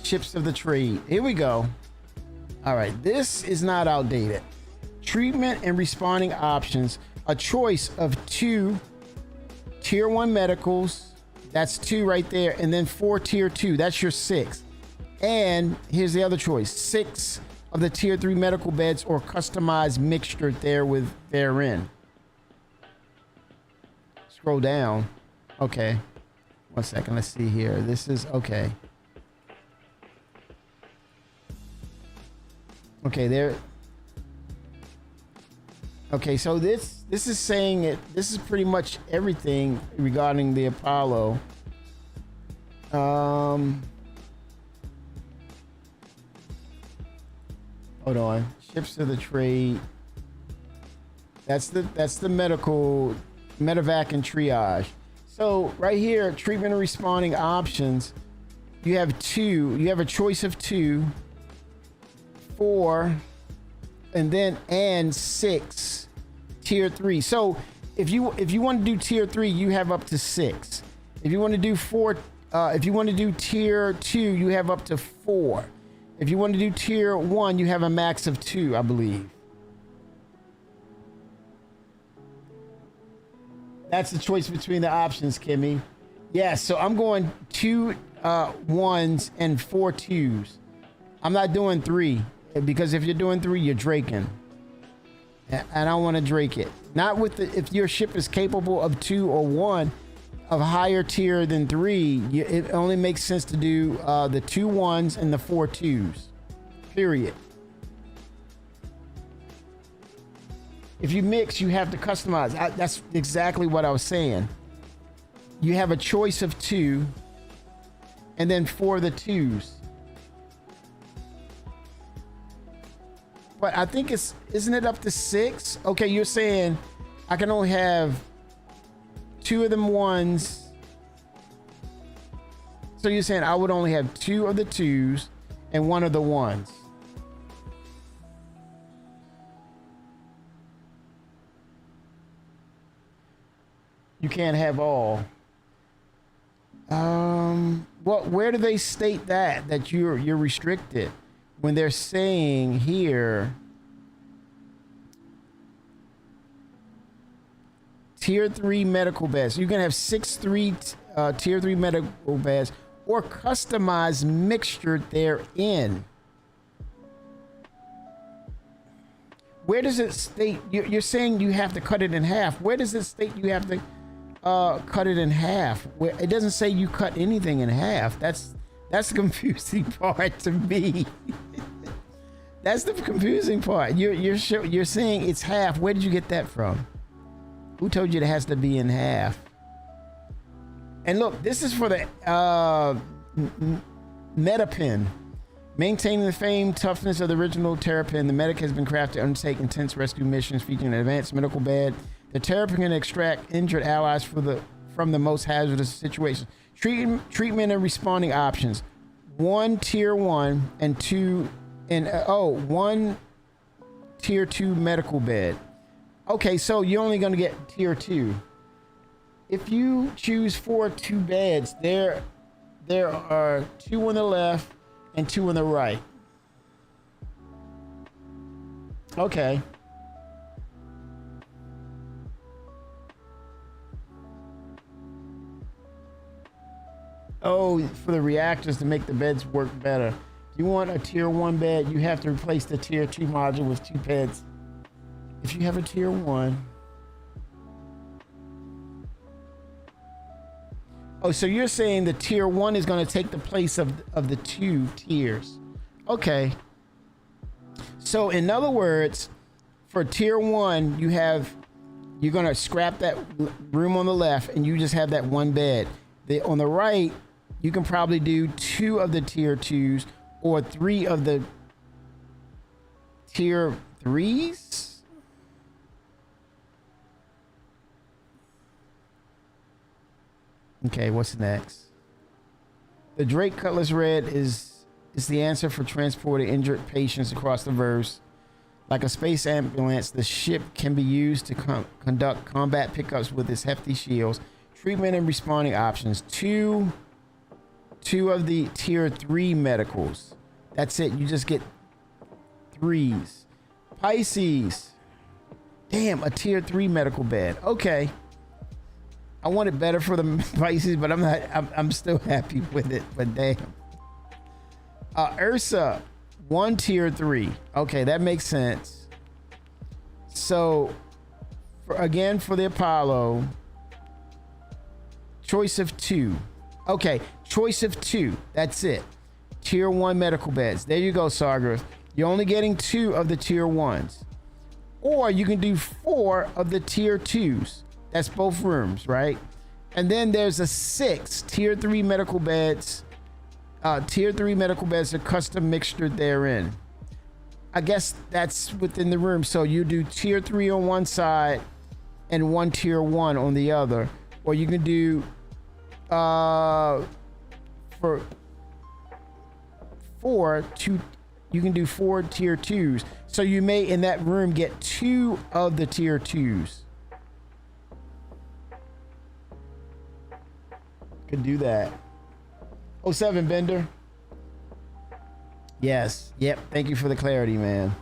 Speaker 1: Ships of the trade. Here we go. All right, this is not outdated. Treatment and responding options. A choice of 2 tier 1 medicals. That's 2 right there. And then 4 tier 2. That's your 6. And here's the other choice. 6 of the tier 3 medical beds or customized mixture therein. Scroll down. Okay. 1 second. Let's see here. This is okay. Okay, there. Okay, so this is saying it. This is pretty much everything regarding the Apollo. Hold on. Ships to the trade. That's the medical, medevac and triage. So right here, treatment and responding options. You have 2. You have a choice of 2, 4, and 6 tier 3. So if you want to do tier 3, you have up to 6. If you want to do 4, if you want to do tier 2, you have up to 4. If you want to do tier 1, you have a max of 2, I believe. That's the choice between the options, Kimmy. Yeah, so I'm going 2 1s and 4 2s. I'm not doing 3. Because if you're doing 3, you're draking. and I want to drink it. Not with the, if your ship is capable of 2 or 1 of higher tier than 3, it only makes sense to do the 2 1s and the 4 2s. Period. If you mix, you have to customize. That's exactly what I was saying. You have a choice of 2, and then 4 of the 2s. But I think isn't it up to 6? Okay, you're saying I can only have 2 of them 1s. So you're saying I would only have 2 of the 2s and 1 of the 1s. You can't have all. Well, where do they state that you're restricted? When they're saying here, tier 3 medical beds, you can have 6 tier 3 medical beds or customized mixture therein. Where does it state? You're saying you have to cut it in half. Where does it state you have to cut it in half? It doesn't say you cut anything in half. That's the confusing part to me. That's the confusing part. You're saying it's half. Where did you get that from? Who told you it has to be in half? And look, this is for the Metapin. Maintaining the famed toughness of the original Terrapin, the Medic has been crafted to undertake intense rescue missions featuring an advanced medical bed. The Terrapin can extract injured allies from the most hazardous situations. Treatment and responding options: 1 tier 1 and 2 and 1 tier 2 medical bed. Okay, so you're only going to get tier 2. If you choose 4 2 beds, there are 2 on the left and 2 on the right. Okay. Oh, for the reactors to make the beds work better. If you want a tier 1 bed, you have to replace the tier 2 module with 2 beds. If you have a tier 1. Oh, so you're saying the tier 1 is going to take the place of the 2 tiers. Okay. So in other words, for tier 1, you're going to scrap that room on the left and you just have that 1 bed. On the right, you can probably do 2 of the tier 2s or 3 of the tier 3s. Okay, what's next? The Drake Cutlass Red is the answer for transporting injured patients across the verse. Like a space ambulance, the ship can be used to conduct combat pickups with its hefty shields. Treatment and responding options: 2 of the tier 3 medicals. That's it. You just get 3s. Pisces. Damn, a tier 3 medical bed. Okay. I want it better for the Pisces, but I'm still happy with it. But damn. Ursa, 1 tier 3. Okay, that makes sense. So, for the Apollo, choice of 2. Okay, choice of 2. That's it. Tier 1 medical beds. There you go, Sargras. You're only getting 2 of the tier 1s. Or you can do 4 of the tier 2s. That's both rooms, right? And then there's a 6 tier 3 medical beds. Tier 3 medical beds are custom mixture therein. I guess that's within the room. So you do tier 3 on one side and 1 tier 1 on the other. Or you can do for 4 you can do 4 tier 2s. So you may in that room get 2 of the tier 2s. Could do that. 07 Bender. Yes. Yep. Thank you for the clarity, man.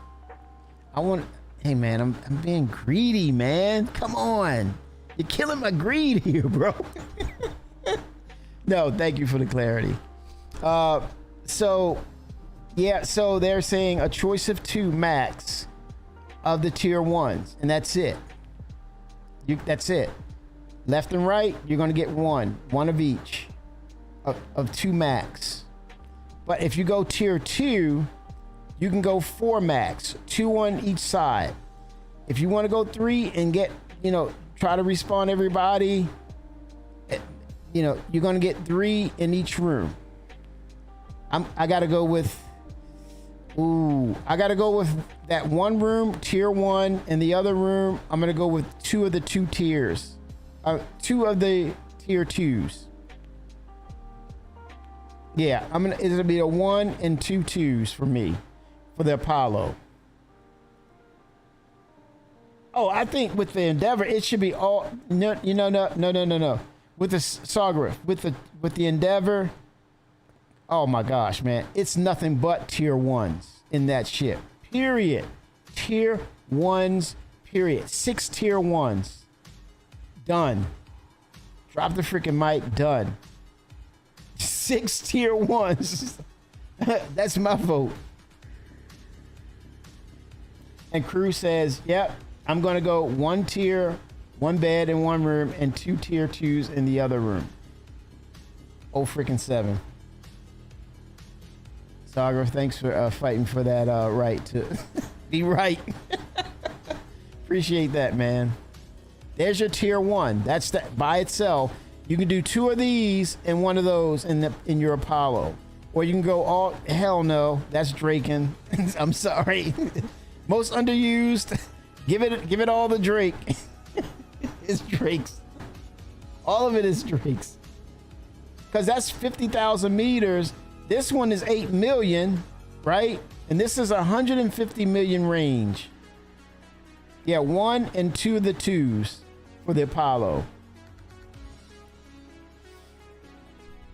Speaker 1: Hey man, I'm being greedy, man. Come on. You're killing my greed here, bro. No, thank you for the clarity. So they're saying a choice of 2 max. of the tier ones, and that's it. That's it. Left and right, you're gonna get one of each of 2 max. But if you go tier 2, you can go 4 max, 2 on each side. If you want to go 3 and get, try to respawn everybody, you're gonna get 3 in each room. I gotta go with that one room, tier 1, and the other room, I'm gonna go with 2 of the 2 tiers. 2 of the tier 2s. Yeah, it'll be a 1 and 2 2s for me, for the Apollo. Oh, I think with the Endeavor, it should be all, no. With the Sargeras, with the Endeavor, oh my gosh, man. It's nothing but tier 1s in that ship, period. Tier 1s, period. 6 tier 1s. Done. Drop the freaking mic, done. 6 tier 1s. That's my vote. And Crew says, yep, I'm gonna go 1 tier, 1 bed in 1 room, and 2 tier 2s in the other room. Oh freaking 7. Sagar, thanks for fighting for that right to be right. Appreciate that, man. There's your tier 1. That's that by itself. You can do 2 of these and 1 of those in your Apollo, or you can go all hell no. That's Draken. I'm sorry. Most underused. Give it all to Drake. It's Drake's. All of it is Drake's. Because that's 50,000 meters. This one is 8 million, right? And this is 150 million range. Yeah, 1 and 2 of the 2s for the Apollo.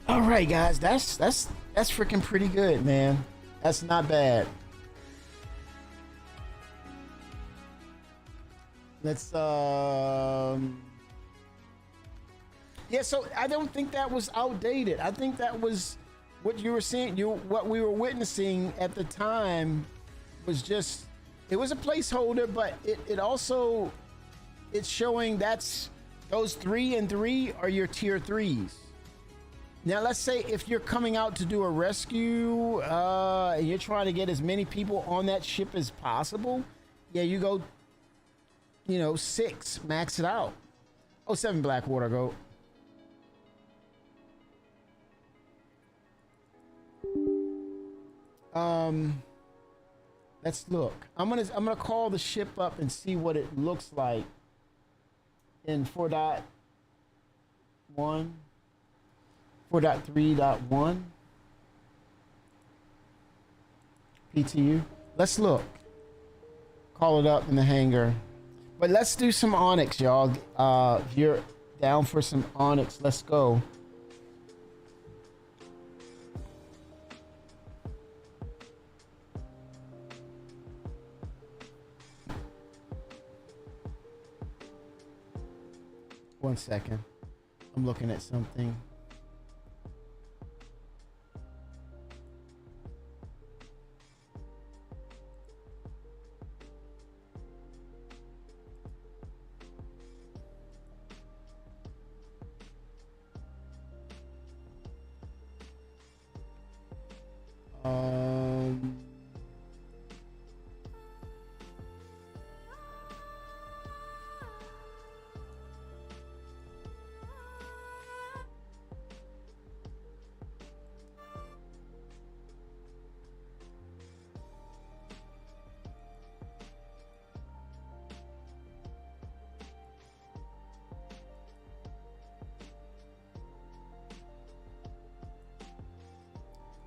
Speaker 1: All right, guys, that's freaking pretty good, man. That's not bad. Let's yeah, so I don't think that was outdated. I think that was what you were seeing, what we were witnessing at the time was just, it was a placeholder, but it also, it's showing that's those 3 and 3 are your tier 3s. Now let's say if you're coming out to do a rescue and you're trying to get as many people on that ship as possible, yeah, you go 6, max it out. Oh, 7 Blackwater, go. Let's look. I'm gonna call the ship up and see what it looks like in 4.1, 4.3.1 PTU. Let's look. Call it up in the hangar. But let's do some Onyx, y'all. If you're down for some Onyx, let's go. One second. I'm looking at something.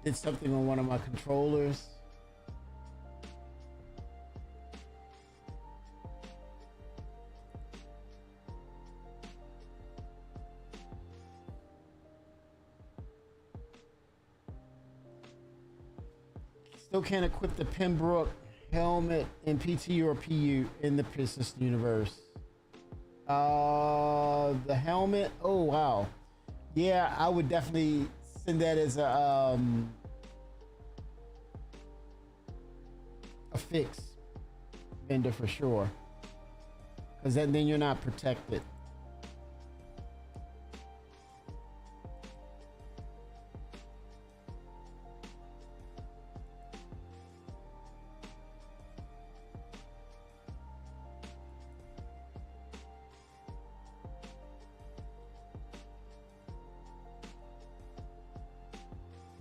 Speaker 1: Did something on one of my controllers. Still can't equip the Pembroke helmet in PTU or PU in the Persistent universe. The helmet. Oh wow. Yeah, I would definitely send that as a fix. vendor for sure. Because then you're not protected.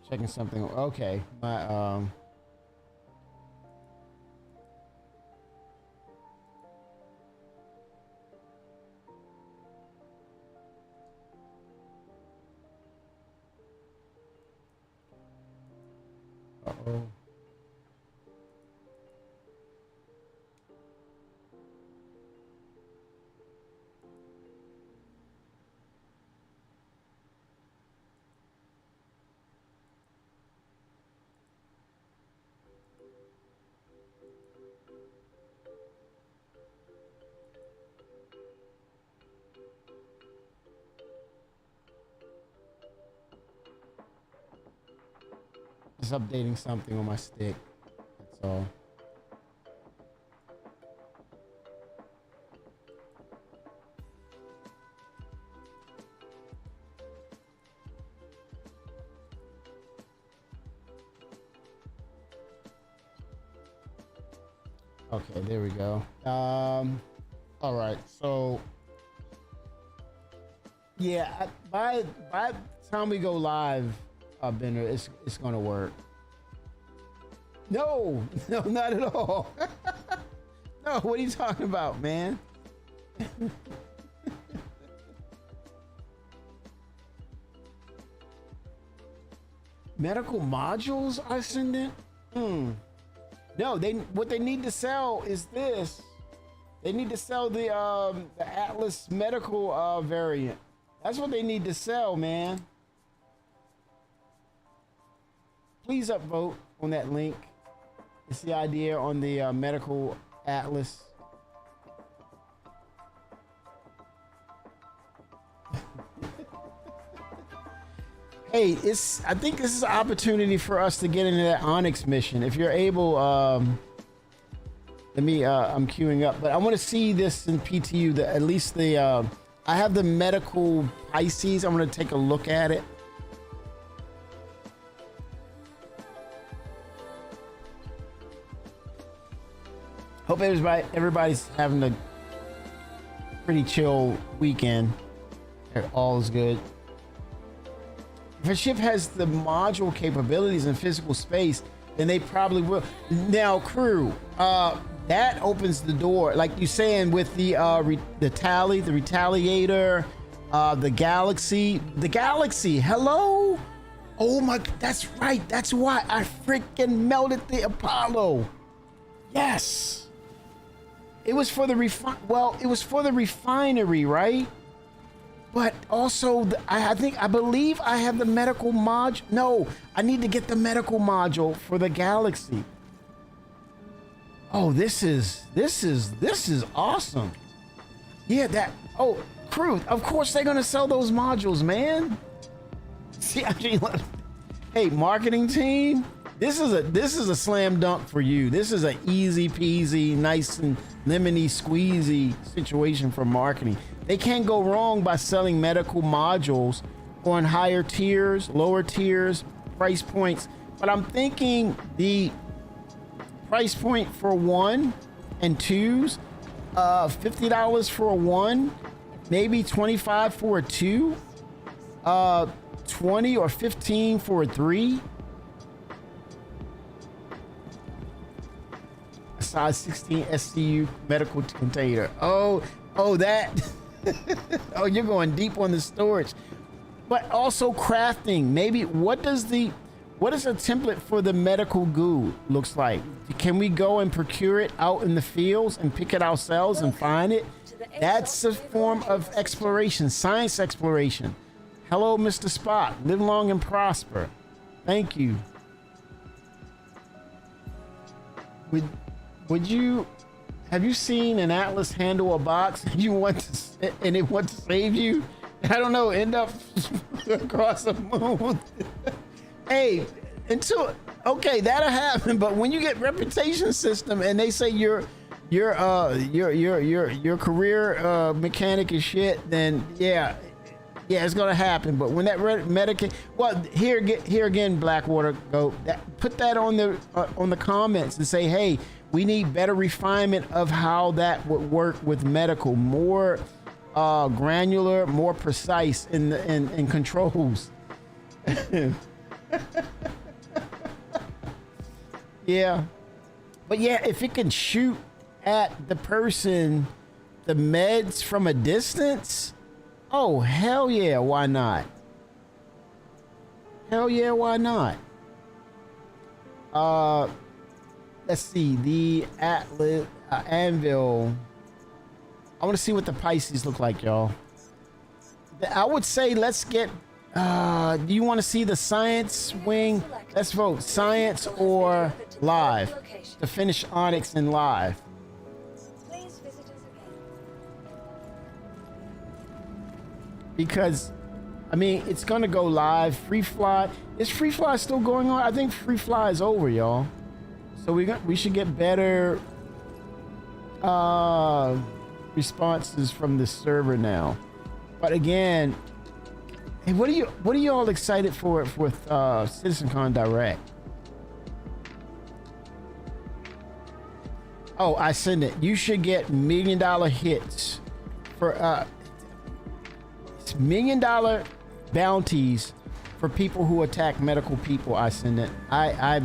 Speaker 1: Checking something. Okay, my uh-oh. Just updating something on my stick. That's all. Okay, there we go. All right. So yeah, by the time we go live, Bender, it's gonna work. No, not at all. No, what are you talking about, man? Medical modules I send in? No, what they need to sell is this. They need to sell the Atlas medical variant. That's what they need to sell, man. Please upvote on that link. It's the idea on the medical Atlas. Hey, I think this is an opportunity for us to get into that Onyx mission. If you're able, I'm queuing up, but I want to see this in PTU. At least I have the medical Pisces. I'm going to take a look at it. Hope everybody's having a pretty chill weekend. All is good. If a ship has the module capabilities in physical space, then they probably will. Now, crew, that opens the door, like you saying, with the Tally, the Retaliator, the Galaxy. Hello. Oh my, that's right. That's why I freaking melted the Apollo. Yes. It was for the it was for the refinery, right? But also, I believe I have the medical module. No, I need to get the medical module for the Galaxy. Oh, this is awesome. Yeah, crew. Of course they're gonna sell those modules, man. See, I mean, hey, marketing team. This is a slam dunk for you. This is an easy peasy, nice and lemony squeezy situation for marketing. They can't go wrong by selling medical modules on higher tiers, lower tiers, price points. But I'm thinking the price point for 1 and 2s, $50 for a 1, maybe $25 for a 2, 20 or 15 for a 3. Size 16 SCU medical container. Oh, that. Oh, you're going deep on the storage, but also crafting. Maybe what does a template for the medical goo looks like? Can we go and procure it out in the fields and pick it ourselves and find it? That's a form of exploration, science exploration. Hello, Mr. Spot. Live long and prosper. Thank you. Have you seen an Atlas handle a box and it wants to save you? I don't know, end up across the moon. Hey, okay, that'll happen. But when you get reputation system and they say you're your career mechanic and shit, then yeah, it's gonna happen. But when that Medicaid, well, here again, Blackwater, go put that on the comments and say, hey, we need better refinement of how that would work with medical, more granular, more precise in controls. Yeah, but yeah, if it can shoot at the person the meds from a distance, oh hell yeah, why not? Hell yeah, why not? Let's see, the Atlas Anvil. I want to see what the Pisces look like, y'all. I would say let's get do you want to see the science wing? Let's vote science or live to finish Onyx in live.
Speaker 4: Please visit us again.
Speaker 1: Because I mean, it's gonna go live. Free fly, is free fly still going on? I think free fly is over, y'all. So we should get better responses from the server now. But again, hey, what are you all excited for with CitizenCon Direct? Oh, I send it. You should get $1 million hits for $1 million bounties for people who attack medical people. I send it. I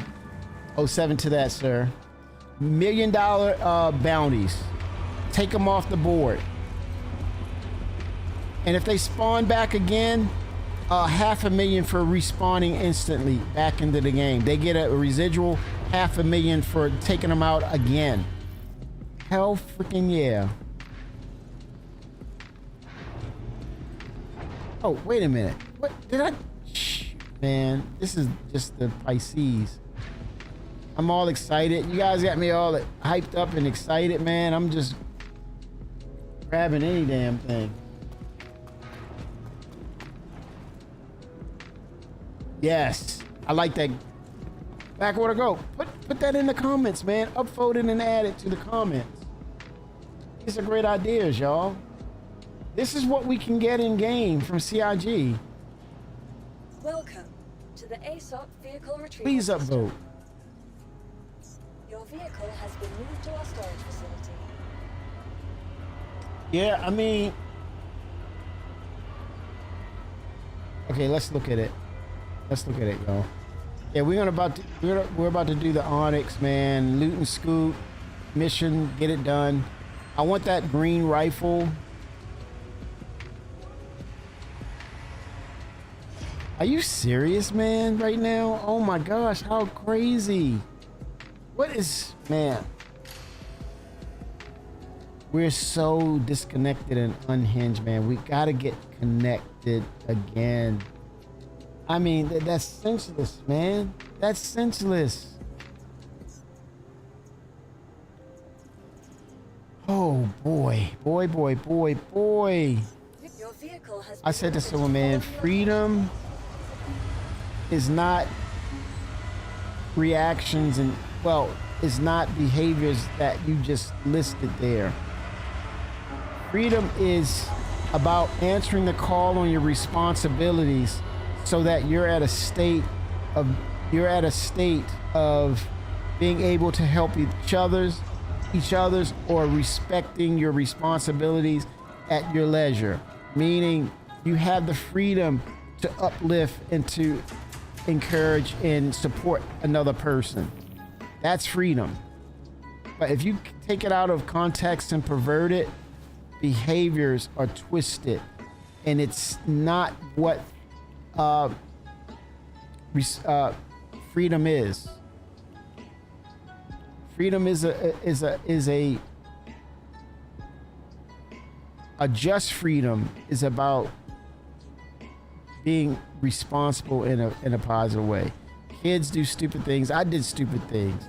Speaker 1: 07 to that, sir. $1 million bounties. Take them off the board. And if they spawn back again, $500,000 for respawning instantly back into the game. They get a residual $500,000 for taking them out again. Hell freaking yeah. Oh, wait a minute. What did I? Shh, man, this is just the Pisces. I'm all excited. You guys got me all hyped up and excited, man. I'm just grabbing any damn thing. Yes, I like that. Backwater, go. Put that in the comments, man. Upvote it and add it to the comments. These are great ideas, y'all. This is what we can get in game from CIG.
Speaker 4: Welcome to the ASOP vehicle retrieval.
Speaker 1: Please
Speaker 4: system.
Speaker 1: upvote.
Speaker 4: Your vehicle has been moved to our storage facility.
Speaker 1: Yeah, I mean, okay, let's look at it. Let's look at it, y'all. Yeah, we're about to do the Onyx, man. Loot and scoop mission, get it done. I want that green rifle. Are you serious, man, right now? Oh my gosh, how crazy. What is, man? We're so disconnected and unhinged, man. We gotta get connected again. I mean, that's senseless, man. That's senseless. Oh boy, boy.
Speaker 4: Your vehicle has
Speaker 1: I said to someone, man, freedom is not reactions and, well, is not behaviors that you just listed there. Freedom is about answering the call on your responsibilities so that you're at a state of being able to help each other's or respecting your responsibilities at your leisure. Meaning you have the freedom to uplift and to encourage and support another person. That's freedom. But if you take it out of context and pervert it, behaviors are twisted, and it's not what freedom is. Freedom is a just freedom is about being responsible in a positive way. Kids do stupid things. I did stupid things,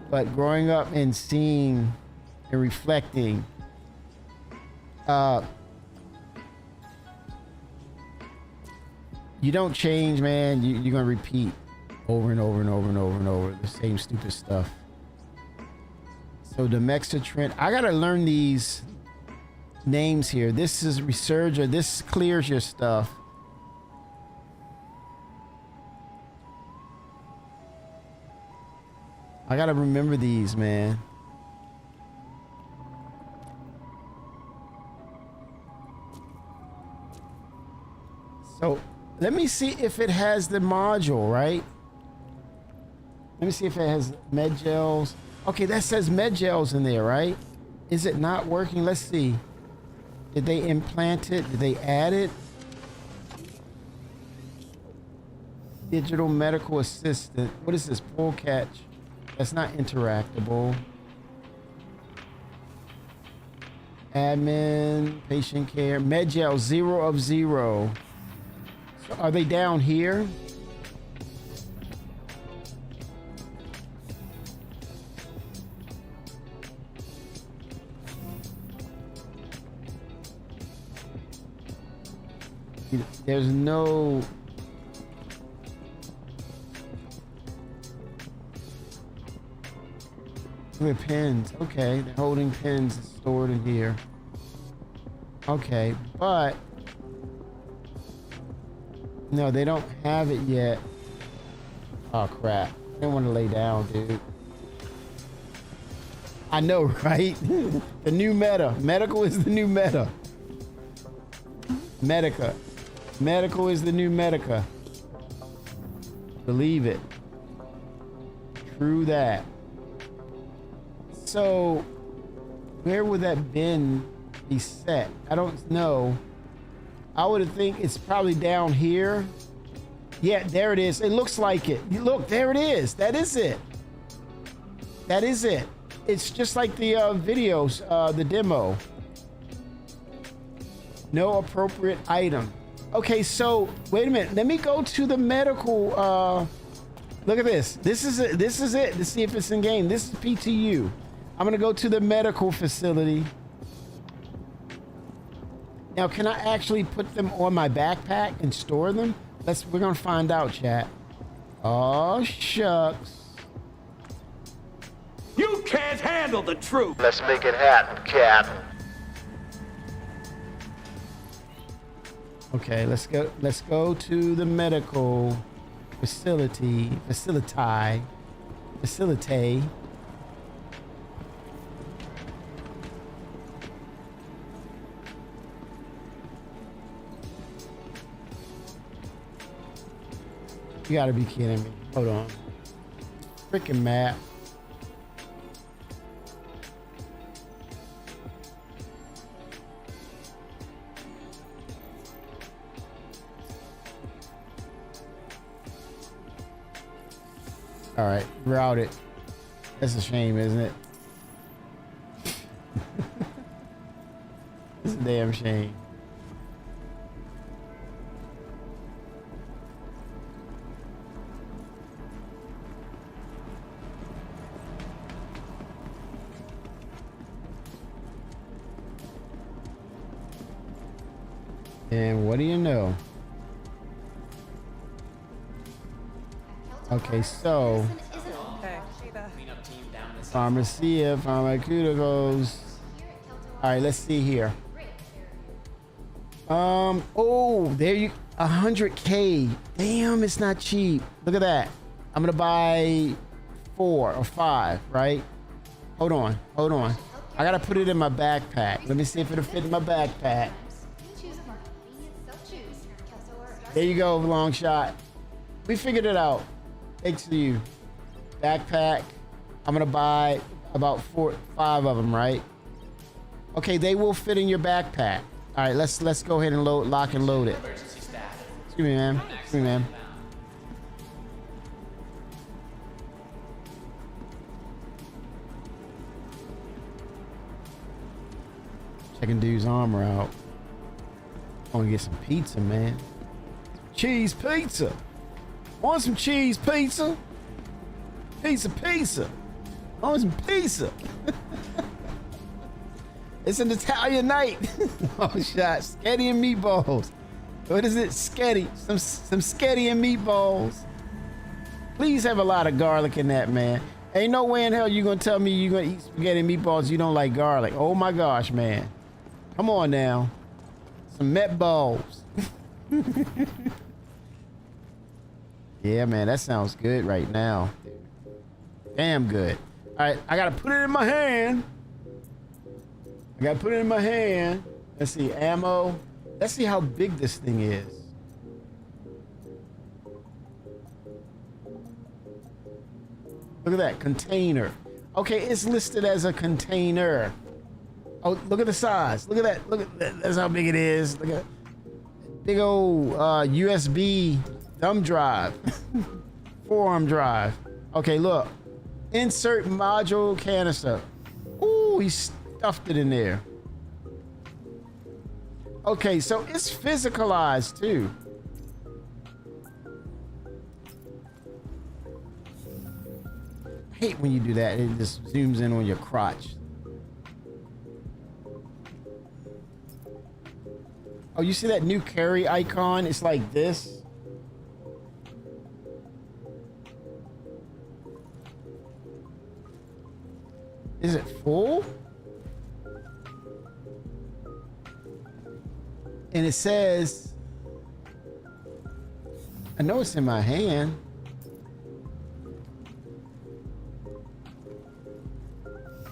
Speaker 1: but growing up and seeing and reflecting, you don't change, man. You're gonna repeat over and over the same stupid stuff. So So Demexa-Trent. I gotta learn these names here. This is Resurger. This clears your stuff. I gotta remember these, man. So let me see if it has the module, right? Let me see if it has med gels. Okay, that says med gels in there, right? Is it not working? Let's see. Did they implant it? Did they add it? Digital medical assistant. What is this? Pull catch. That's not interactable. Admin, patient care, med gel 0 of 0. So are they down here? There's no... Look at pins. Okay, they're holding pins stored in here. Okay, but... No, they don't have it yet. Oh, crap. I don't want to lay down, dude. I know, right? The new meta. Medical is the new meta. Medica. Medical is the new Medica. Believe it. True that. So, where would that bin be set? I don't know. I would think it's probably down here. Yeah, there it is. It looks like it. Look, there it is. That is it. That is it. It's just like the videos, the demo. No appropriate item. Okay, so wait a minute. Let me go to the medical. Look at this. This is it. This is it. To see if it's in game. This is PTU. I'm gonna go to the medical facility. Now, can I actually put them on my backpack and store them? We're gonna find out, chat. Oh shucks.
Speaker 3: You can't handle the truth.
Speaker 2: Let's make it happen, Cap.
Speaker 1: Okay, let's go to the medical facility. You gotta be kidding me. Hold on. Freaking map. All right, route it. That's a shame, isn't it? It's a damn shame. And what do you know? Okay, so Pharmacia, Pharmaceuticals. All right, let's see here. Oh, there you 100K. Damn, it's not cheap. Look at that. I'm gonna buy 4 or 5, right? Hold on. I gotta put it in my backpack. Let me see if it'll fit in my backpack. There you go, long shot. We figured it out. Thanks to you. Backpack. I'm gonna buy about 4, 5 of them, right? Okay, they will fit in your backpack. All right, let's go ahead and lock and load it. Excuse me, man. Excuse me, man. Checking dude's armor out. I want to get some pizza, man. Cheese pizza. Want some cheese pizza? Pizza. I want some pizza. It's an Italian night. Oh, shot. Sketty and meatballs. What is it? Sketty. Some sketty and meatballs. Please have a lot of garlic in that, man. Ain't no way in hell you gonna tell me you gonna eat spaghetti and meatballs you don't like garlic. Oh my gosh, man. Come on now. Some meatballs. Yeah, man, that sounds good right now. Damn good. All right, I gotta put it in my hand. Let's see, ammo. Let's see how big this thing is. Look at that container. Okay, it's listed as a container. Oh, look at the size. Look at that. Look at that. That's how big it is. Look at big old USB thumb drive, forearm drive. Okay, look. Insert module canister. Ooh, he stuffed it in there. Okay, so it's physicalized too. I hate when you do that. It just zooms in on your crotch. Oh, you see that new carry icon? It's like this. Is it full? And it says, I know it's in my hand.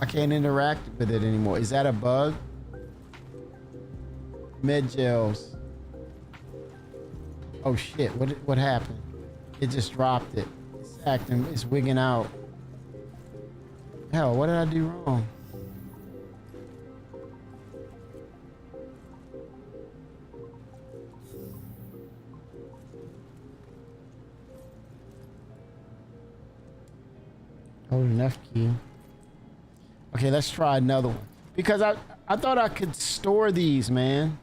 Speaker 1: I can't interact with it anymore. Is that a bug? Med gels. Oh shit, what happened? It just dropped it. It's wigging out. Hell, what did I do wrong? Hold an F key. Okay, let's try another one. Because I thought I could store these, man.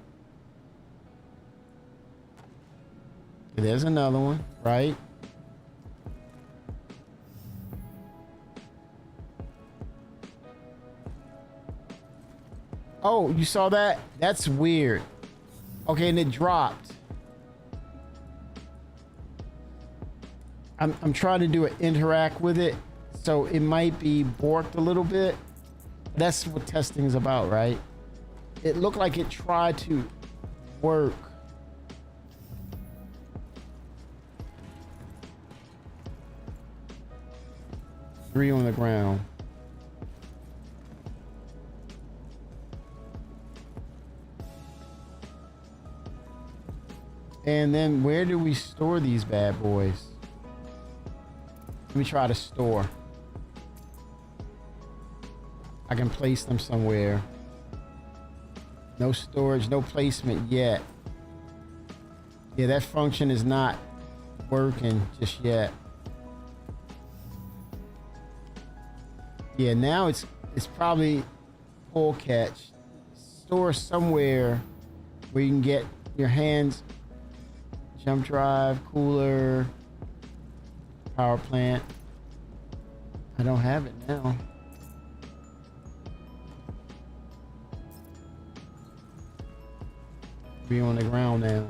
Speaker 1: Okay, there's another one, right? Oh, you saw that? That's weird. Okay, and it dropped. I'm trying to do it, interact with it, so it might be borked a little bit. That's what testing is about, right? It looked like it tried to work. Three on the ground. And then where do we store these bad boys? Let me try to store. I can place them somewhere. No storage, no placement yet. Yeah, that function is not working just yet. Yeah, now it's probably pull catch. Store somewhere where you can get your hands. Jump drive, cooler, power plant. I don't have it now. Be on the ground now.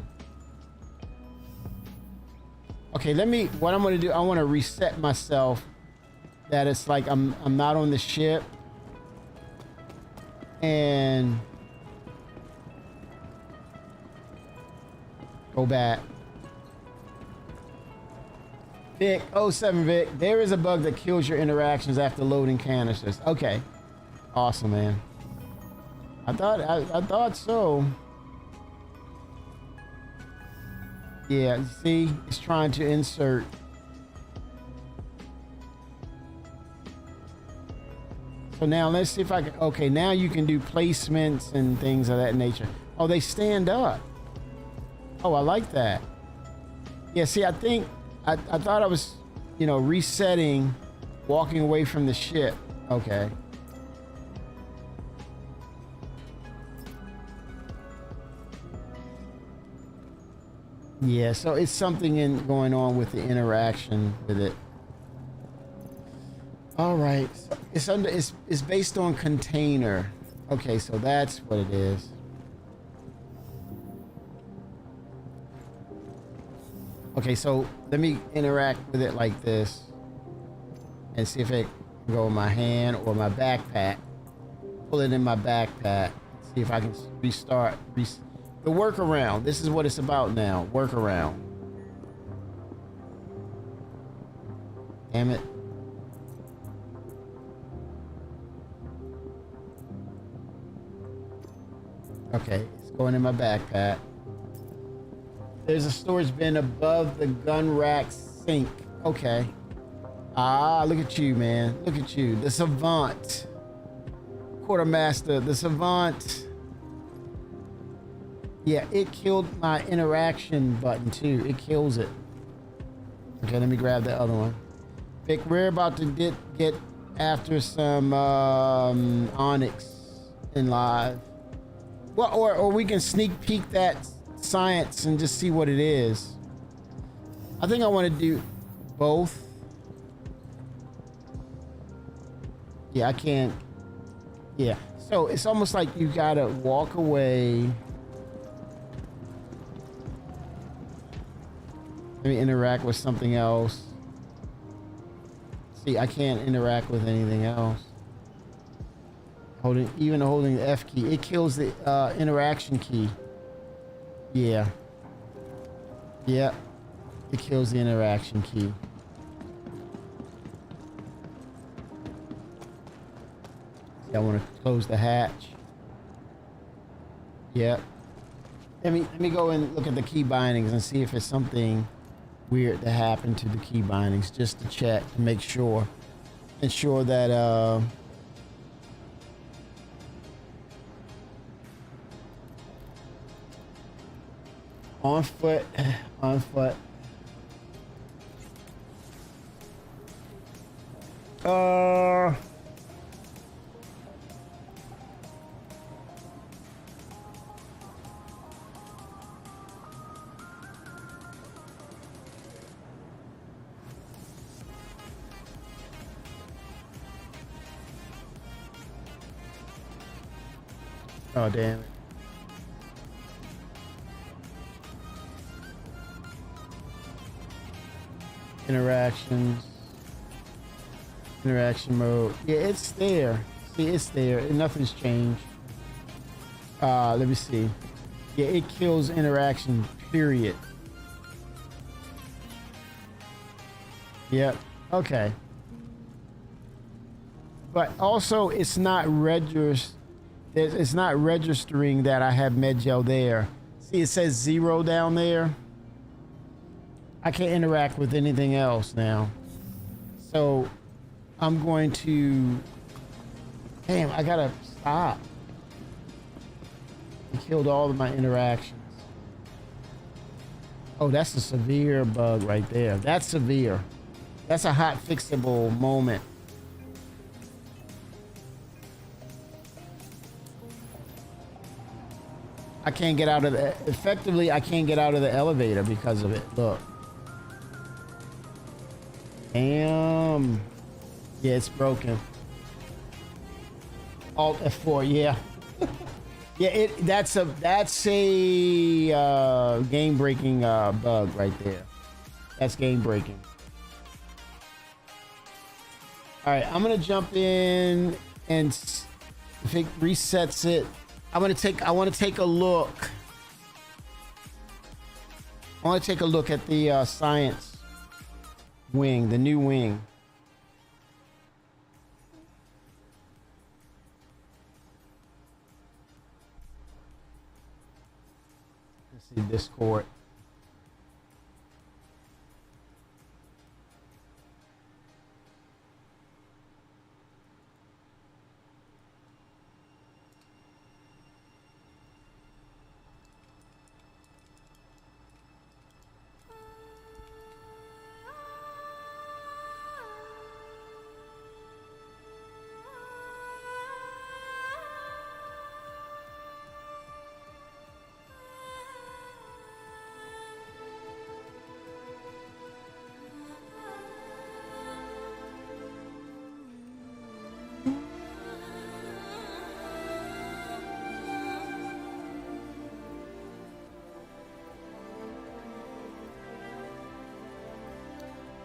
Speaker 1: Okay, what I'm gonna do, I wanna reset myself that it's like I'm not on the ship. And go back. Vic, 07 Vic, there is a bug that kills your interactions after loading canisters. Okay. Awesome, man. I thought so. Yeah, see, it's trying to insert. So now let's see if I can, okay, now you can do placements and things of that nature. Oh, they stand up. Oh, I like that. Yeah, see, I think, I thought I was, resetting, walking away from the ship. Okay. Yeah, so it's something going on with the interaction with it. All right, it's based on container. Okay, so that's what it is. Okay, so let me interact with it like this. and see if it can go in my hand or my backpack. Pull it in my backpack. See if I can restart. The workaround. This is what it's about now. Workaround. Damn it. Okay, it's going in my backpack. There's a storage bin above the gun rack sink. Okay. Ah, look at you, man. Look at you. The Savant. Quartermaster, the Savant. Yeah, it killed my interaction button too. It kills it. Okay, let me grab the other one. Vic, we're about to get after some Onyx in live. Well, or we can sneak peek that science and just see what it is. I think I want to do both. Yeah, I can't. Yeah, so it's almost like you gotta walk away. Let me interact with something else. See, I can't interact with anything else. Even holding the F key, it kills the interaction key. Yeah. Yeah. It kills the interaction key. I want to close the hatch. Yep. Let me go and look at the key bindings and see if it's something weird that happened to the key bindings, just to check to make sure. Ensure that on foot. Oh, damn it. Interactions. Interaction mode. Yeah, it's there. See, it's there. And nothing's changed. Let me see. Yeah, it kills interaction, period. Yep. Okay. But also, it's not it's not registering that I have Medgel there. See, it says 0 down there. I can't interact with anything else now. So I'm going to... Damn, I gotta stop. It killed all of my interactions. Oh, that's a severe bug right there. That's severe. That's a hot fixable moment. I can't get out of the... Effectively, I can't get out of the elevator because of it. Look. Damn. Yeah, it's broken. Alt F4, yeah. Yeah, that's a game breaking bug right there. That's game breaking. All right, I'm gonna jump in, and if it resets it, I want to take a look. I want to take a look at the science wing, the new wing. Let's see Discord.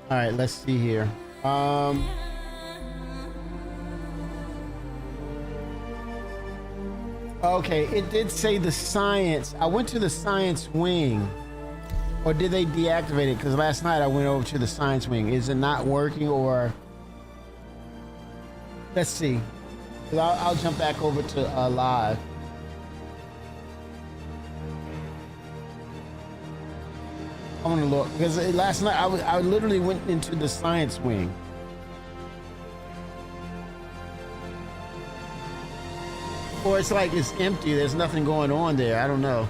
Speaker 1: All right, let's see here. Okay, it did say the science. I went to the science wing. Or did they deactivate it? Because last night I went over to the science wing. Is it not working or... Let's see. 'Cause I'll jump back over to live. I want to look. Because last night I literally went into the science wing. Or it's like it's empty. There's nothing going on there. I don't know.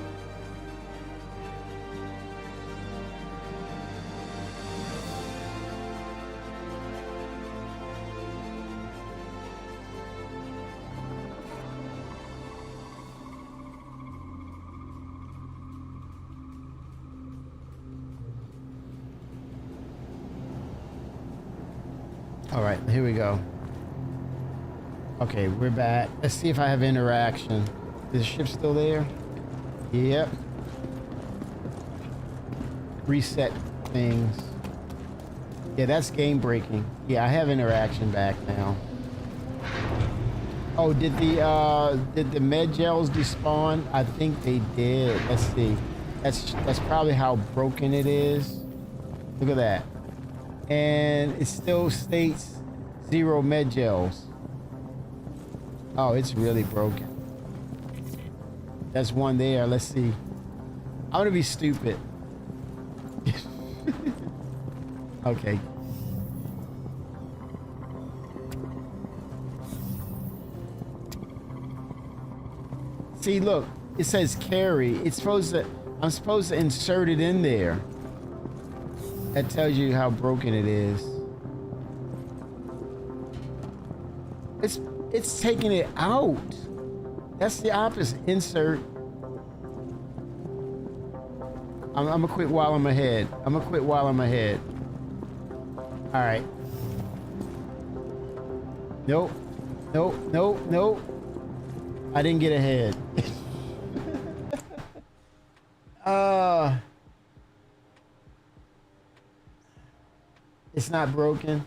Speaker 1: All right, here we go. Okay, we're back. Let's see if I have interaction. Is the ship still there? Yep. Reset things. Yeah, that's game breaking. Yeah, I have interaction back now. Oh, did the med gels despawn? I think they did. Let's see. That's probably how broken it is. Look at that. And it still states 0 med gels. Oh, it's really broken. That's one there. Let's see. I'm gonna be stupid. Okay. See, look. It says carry. I'm supposed to insert it in there. That tells you how broken it is. It's taking it out. That's the opposite. Insert. I'm gonna quit while I'm ahead. I'm gonna quit while I'm ahead. All right. Nope. Nope. Nope. Nope. I didn't get ahead. It's not broken.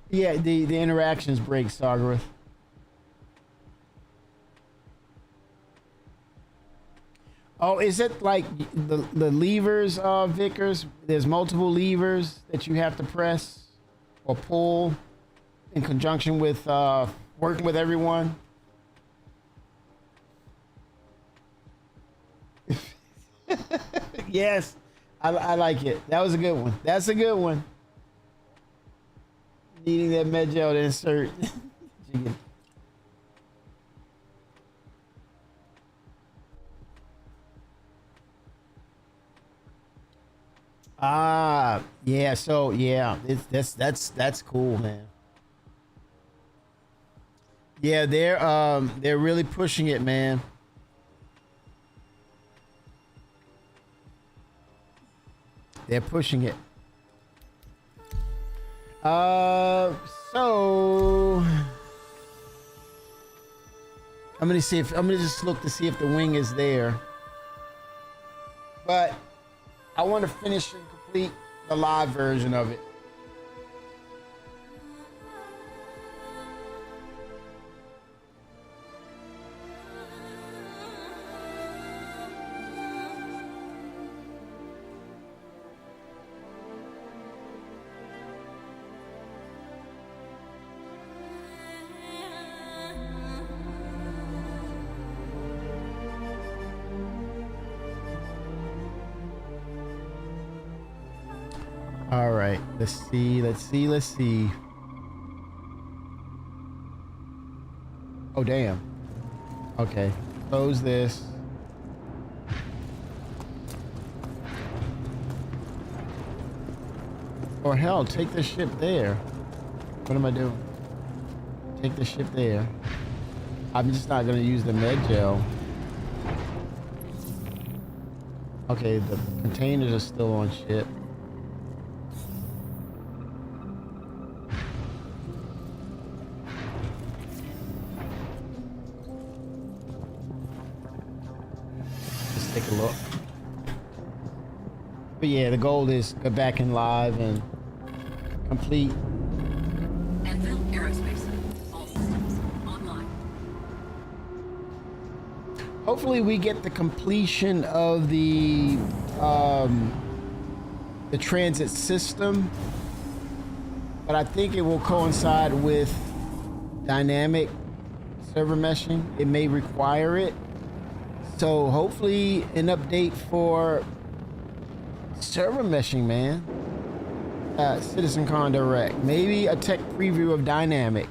Speaker 1: Yeah, the interactions break, Sargareth. Oh, is it like the levers, Vickers? There's multiple levers that you have to press or pull in conjunction with working with everyone. Yes, I like it. That was a good one. That's a good one. Needing that med gel to insert. Yeah. So yeah, that's cool, man. Yeah, they're really pushing it, man. They're pushing it. So I'm gonna just look to see if the wing is there. But I want to finish and complete the live version of it. All right, let's see. Oh, damn. Okay, close this. Or hell, take the ship there. What am I doing? Take the ship there. I'm just not gonna use the med gel. Okay, the containers are still on ship. Take a look. But yeah, the goal is go back in live and complete.
Speaker 5: Enfield Aerospace. All systems online.
Speaker 1: hopefully we get the completion of the transit system, but I think it will coincide with dynamic server meshing. It may require it. So hopefully an update for server meshing, man. CitizenCon Direct. Maybe a tech preview of dynamic.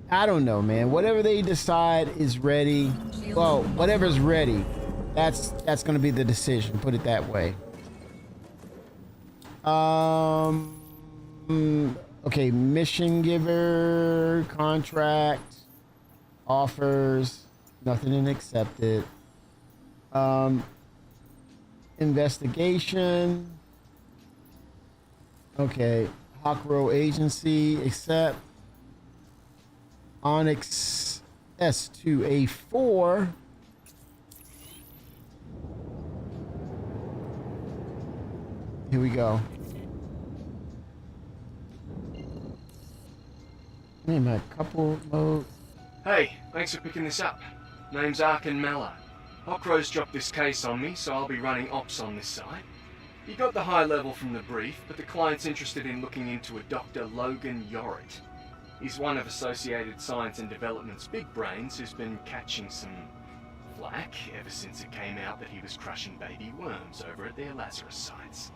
Speaker 1: I don't know, man. Whatever they decide is ready. Well, whatever's ready, that's going to be the decision. Put it that way. Okay, mission giver, contract, offers, nothing in accepted. Investigation. Okay, Hawk Row Agency, accept. Onyx S2A4. Here we go. Name a couple mode.
Speaker 5: Hey, thanks for picking this up. Name's Arkin Mallow. Hawkrow's dropped this case on me, so I'll be running ops on this side. You got the high level from the brief, but the client's interested in looking into a Dr. Logan Yorrit. He's one of Associated Science and Development's big brains who's been catching some flack ever since it came out that he was crushing baby worms over at their Lazarus sites.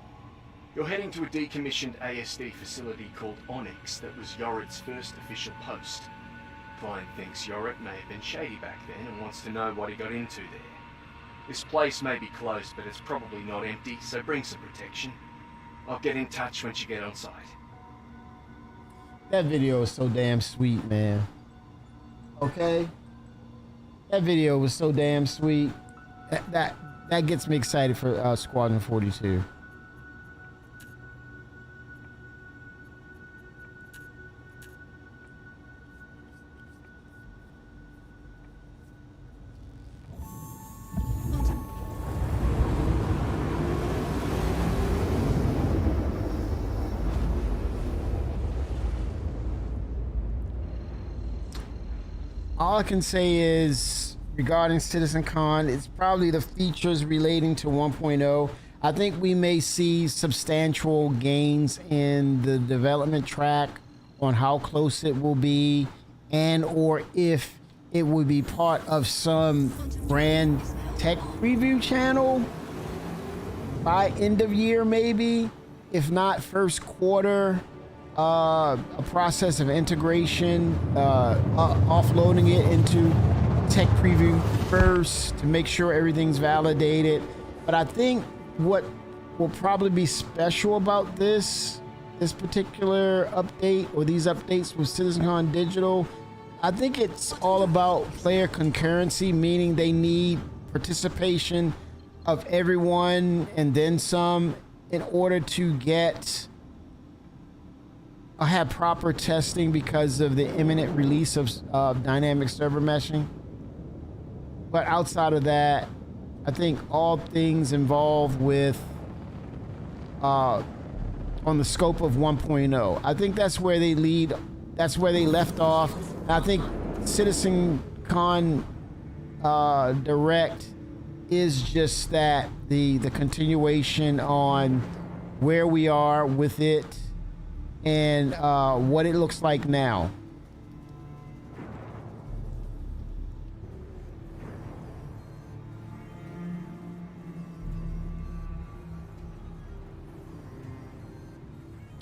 Speaker 5: You're heading to a decommissioned ASD facility called Onyx that was Yorrit's first official post. Client thinks Yorrit may have been shady back then and wants to know what he got into there. This place may be closed, but it's probably not empty, so bring some protection. I'll get in touch once you get on site.
Speaker 1: That video is so damn sweet, man. Okay? That video was so damn sweet. That gets me excited for Squadron 42. All I can say is, regarding CitizenCon, it's probably the features relating to 1.0. I think we may see substantial gains in the development track on how close it will be, and or if it would be part of some brand tech preview channel by end of year, maybe. If not first quarter. A process of integration, offloading it into tech preview first to make sure everything's validated. But I think what will probably be special about this particular update, or these updates with CitizenCon Digital, I think it's all about player concurrency, meaning they need participation of everyone and then some in order to get have proper testing because of the imminent release of dynamic server meshing. But outside of that, I think all things involved with on the scope of 1.0, I think that's where they lead. That's where they left off. And I think CitizenCon Direct is just that, the continuation on where we are with it and what it looks like now.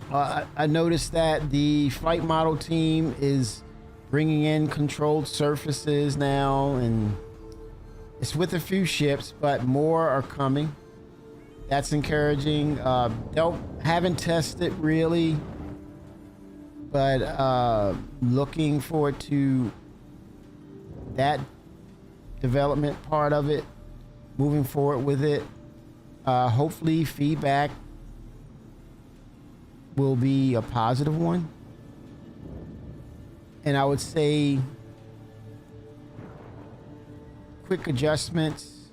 Speaker 1: I noticed that the flight model team is bringing in controlled surfaces now, and it's with a few ships, but more are coming. That's encouraging. Haven't tested really, but looking forward to that development part of it, moving forward with it. Hopefully feedback will be a positive one. And I would say quick adjustments.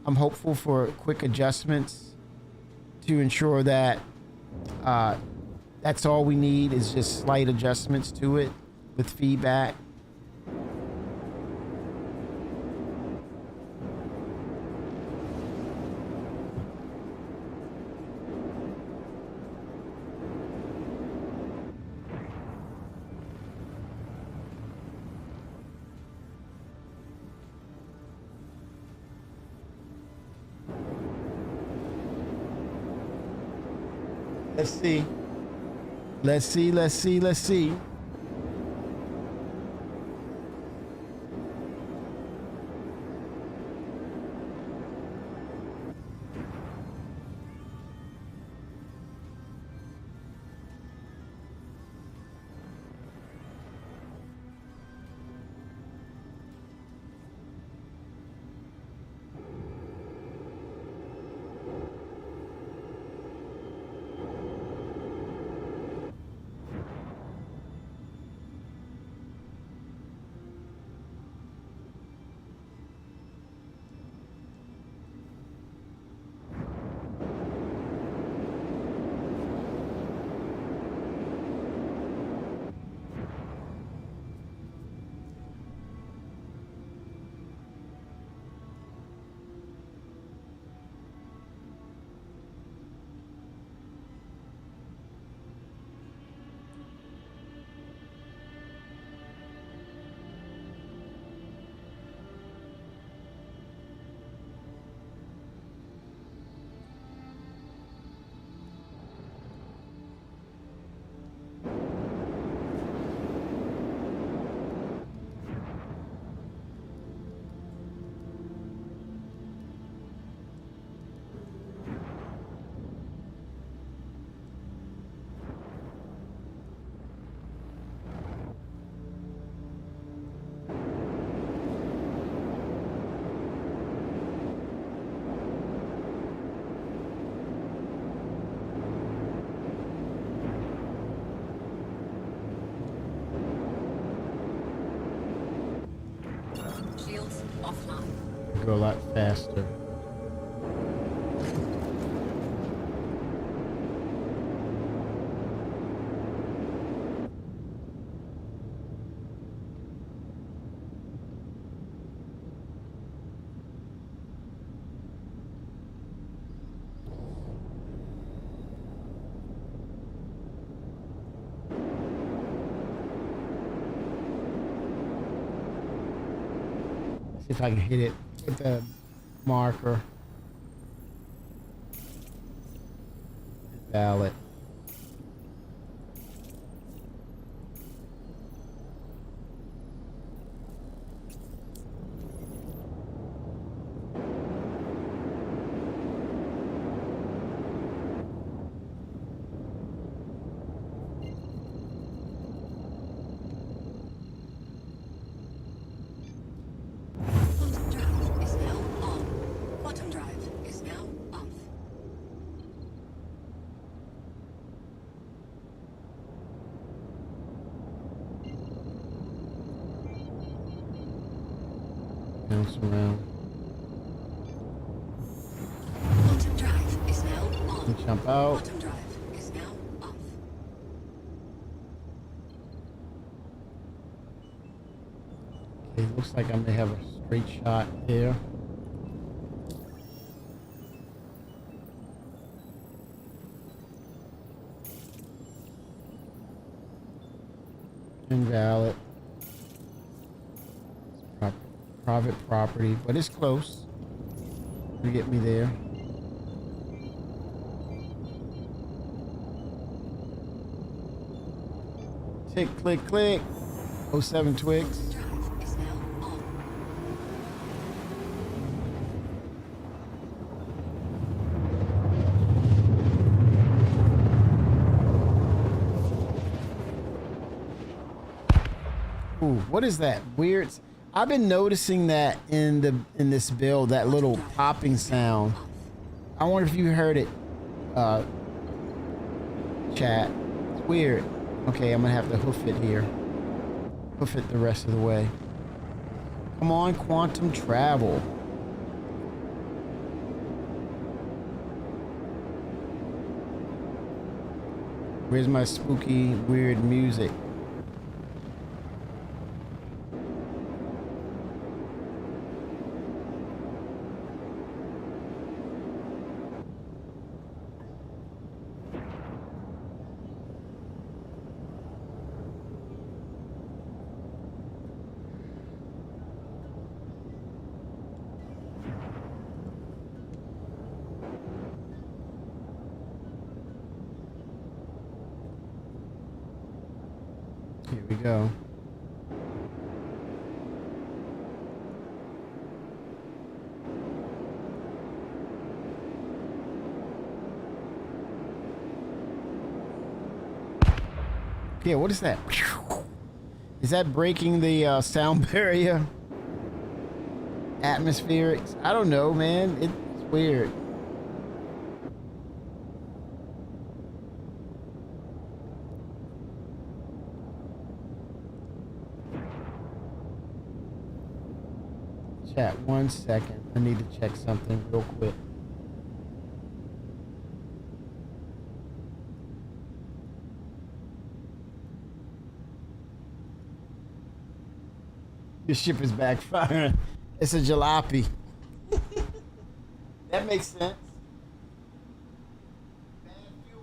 Speaker 1: I'm hopeful for quick adjustments to ensure that that's all we need, is just slight adjustments to it with feedback. Let's see. Let's see, let's see, let's see.
Speaker 6: Shields offline.
Speaker 1: Go a lot faster. See if I can hit it with the marker. Ballot.
Speaker 6: Quantum drive is now on. Quantum drive is now off.
Speaker 1: Bounce around.
Speaker 6: Quantum drive is now on.
Speaker 1: Jump out.
Speaker 6: Quantum drive is now off.
Speaker 1: Okay, looks like I may have a straight shot there. Invalid. Private property, but it's close to get me there. Tick, click, click. 07 Twix.
Speaker 6: Drive is now on.
Speaker 1: Ooh, what is that weird? I've been noticing that in this build, that little popping sound. I wonder if you heard it, chat. It's weird. Okay, I'm gonna have to hoof it here. Hoof it the rest of the way. Come on, quantum travel. Where's my spooky, weird music? Here we go. Yeah, what is that? Is that breaking the sound barrier? Atmospherics? I don't know, man. It's weird. Chat, 1 second. I need to check something real quick. Your ship is backfiring. It's a jalopy. That makes sense. Bad fuel.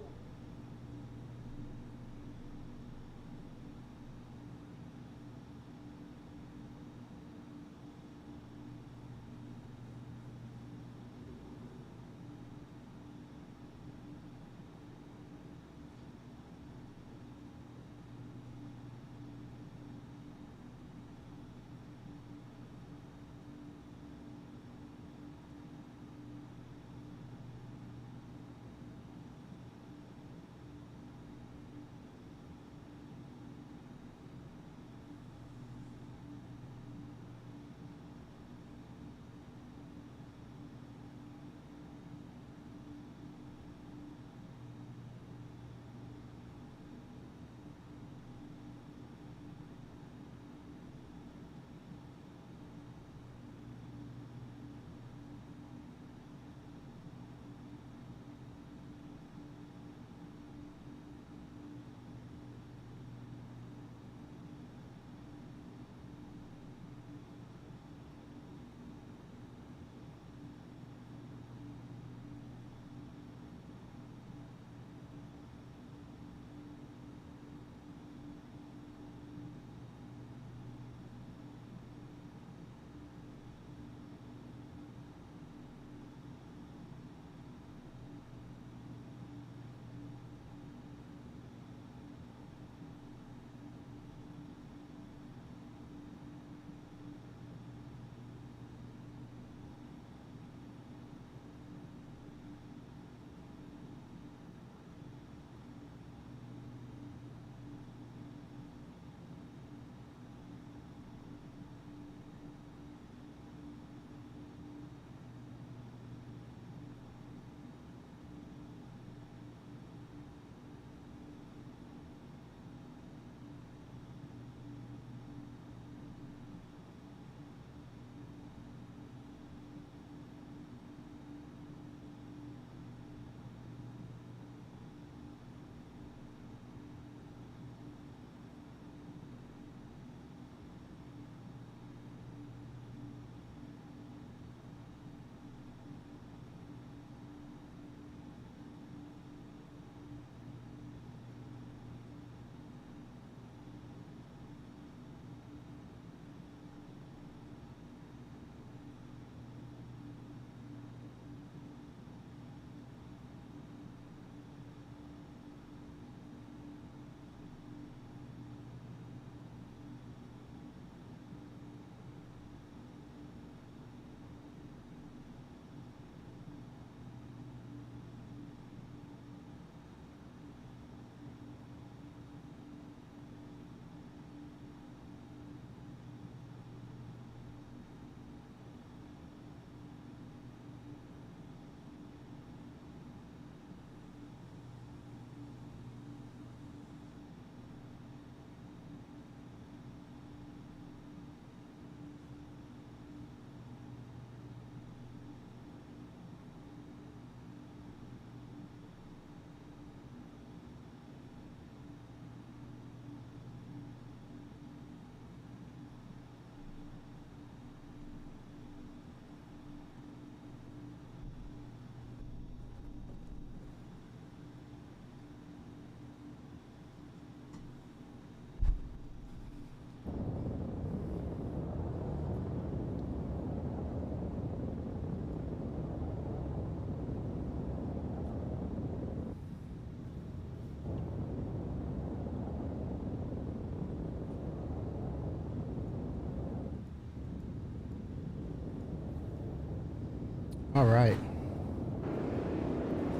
Speaker 1: All right.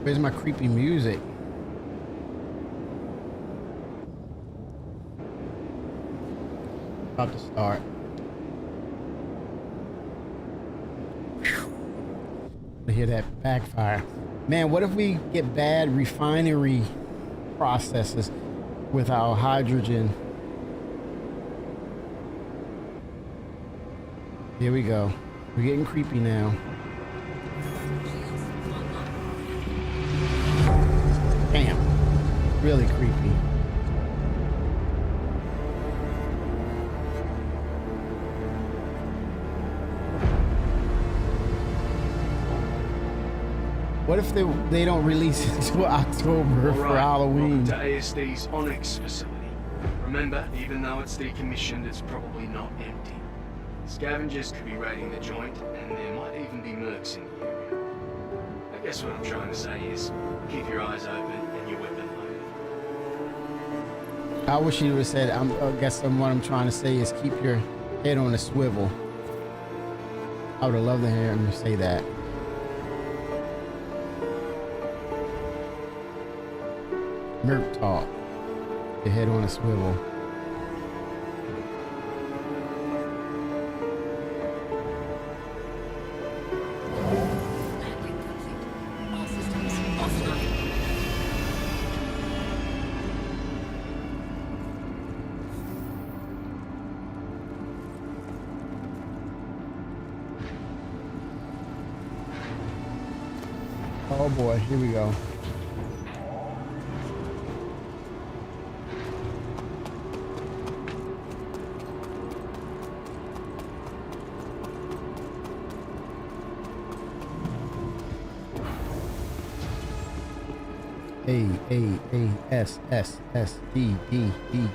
Speaker 1: Where's my creepy music? About to start. To hear that backfire. Man, what if we get bad refinery processes with our hydrogen? Here we go. We're getting creepy now. Damn. Really creepy. What if they don't release it until October for Halloween?
Speaker 5: Welcome to ASD's Onyx facility. Remember, even though it's decommissioned, it's probably not empty. Scavengers could be raiding the joint, and there might even be mercs in the area. I guess what I'm trying to say is, keep your eyes open and your weapon loaded.
Speaker 1: I wish you would have said, I guess what I'm trying to say is keep your head on a swivel. I would have loved to hear him say that. Merc talk. Your head on a swivel.
Speaker 6: Landing complete. All systems offline.
Speaker 1: Oh boy, here we go. A-S-S-S-D-D-D.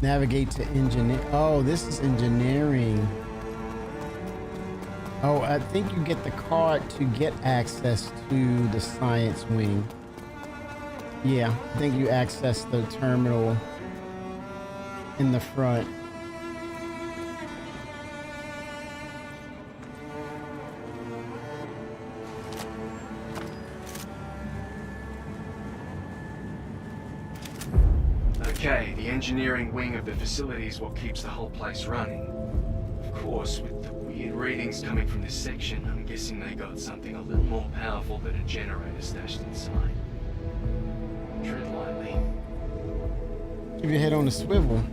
Speaker 1: Navigate to engineer. Oh, this is engineering. Oh, I think you get the card to get access to the science wing. Yeah, I think you access the terminal in the front.
Speaker 5: Okay, the engineering wing of the facility is what keeps the whole place running. Of course, with the weird readings coming from this section, I'm guessing they got something a little more powerful than a generator stashed inside. Tread lightly.
Speaker 1: Keep your head on the swivel.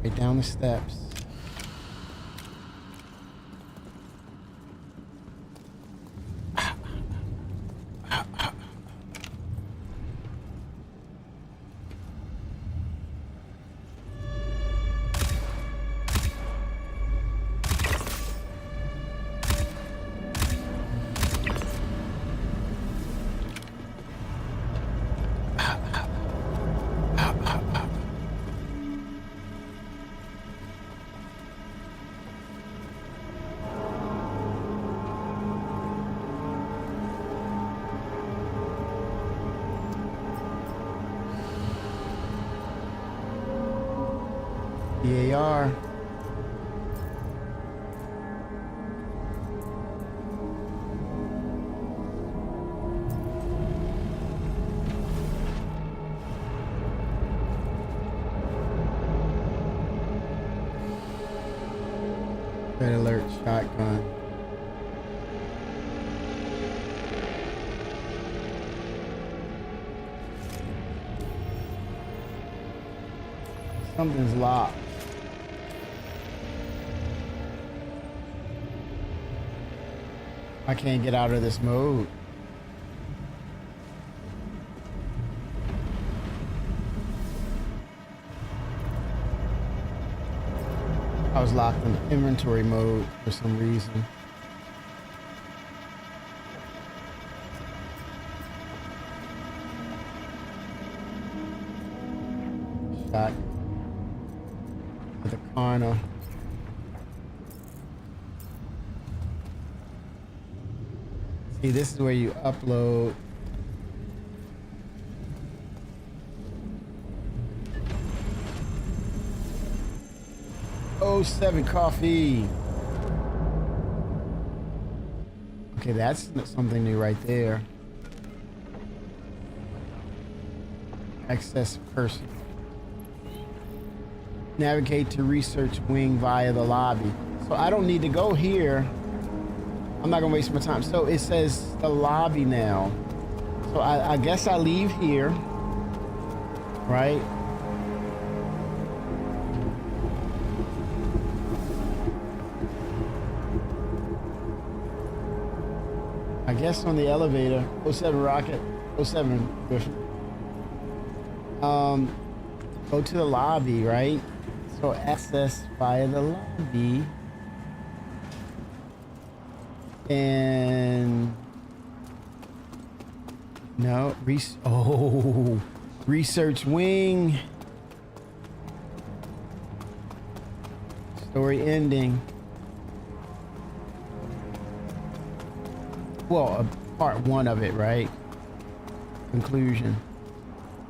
Speaker 1: Right down the steps. EAR. Red alert shotgun. Something's locked. I can't get out of this mode. I was locked in inventory mode for some reason. Shot to the corner. See, this is where you upload. Oh, 7 coffee. Okay, that's something new right there. Access person. Navigate to research wing via the lobby. So I don't need to go here. I'm not gonna waste my time. So it says the lobby now. So I guess I leave here, right? I guess on the elevator, 07 Rocket, 07 Griffin. Go to the lobby, right? So access via the lobby. And no, research wing. Story ending. Well, part 1 of it, right? Conclusion.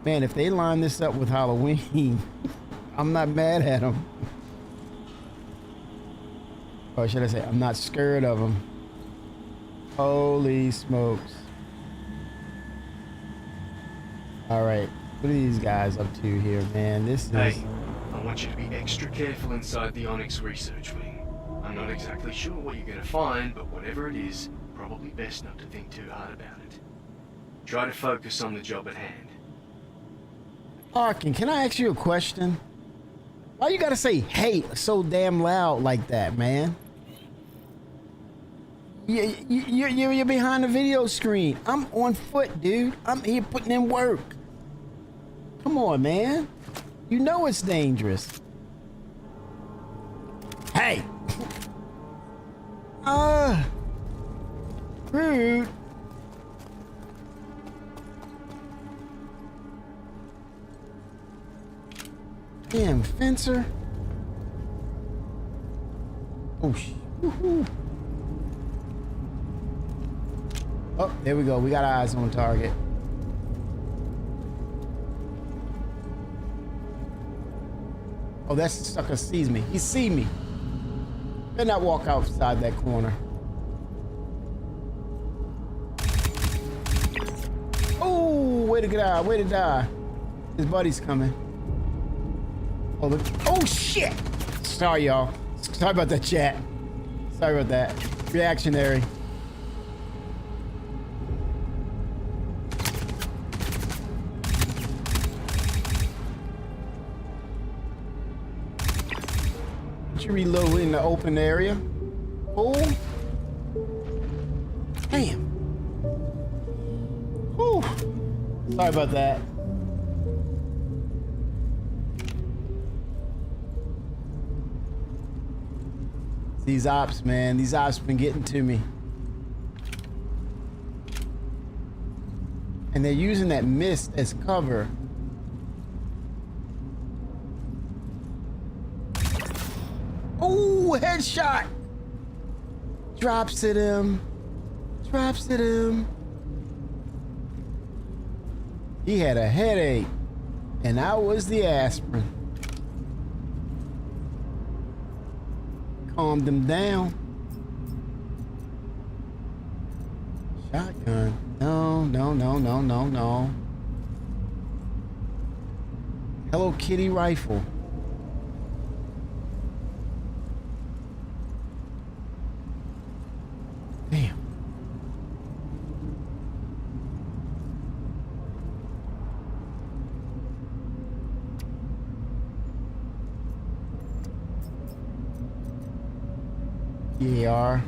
Speaker 1: Man, if they line this up with Halloween, I'm not mad at them. Or should I say, I'm not scared of them. Holy smokes. All right, what are these guys up to here, man? This is...
Speaker 5: Hey, I want you to be extra careful inside the Onyx research wing. I'm not exactly sure what you're gonna find, but whatever it is, probably best not to think too hard about it. Try to focus on the job at hand.
Speaker 1: Arkin, can I ask you a question? Why you gotta say "hey" so damn loud like that, man? You're behind the video screen. I'm on foot, dude. I'm here putting in work. Come on, man. You know it's dangerous. Hey. Rude. Damn, fencer. Oh, woohoo. Oh, there we go. We got eyes on target. Oh, that sucker sees me. He see me. Better not walk outside that corner. Oh, way to get out. Way to die. His buddy's coming. Oh, look. Oh, shit. Sorry, y'all. Sorry about that, chat. Sorry about that. Reactionary. You reload in the open area. Oh. Damn. Whew. Sorry about that. These ops, man. These ops been getting to me. And they're using that mist as cover. Oh, headshot. Drops at him. Drops at him. He had a headache. And I was the aspirin. Calmed him down. Shotgun. No, no, no, no, no, no. Hello Kitty rifle. Damn. EAR.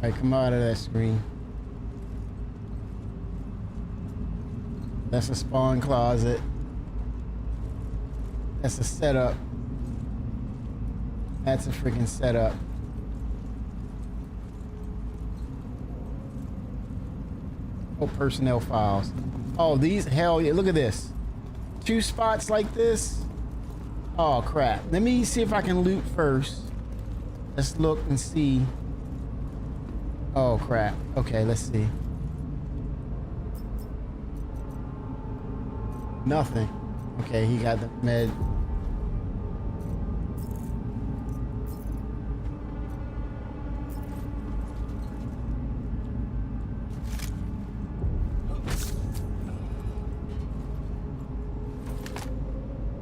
Speaker 1: All right, come out of that screen. That's a spawn closet. That's a setup. That's a freaking setup. Oh, personnel files. Oh, these, hell yeah, look at this. 2 spots like this. Oh, crap. Let me see if I can loot first. Let's look and see. Oh, crap. Okay, let's see. Nothing. Okay, he got the med.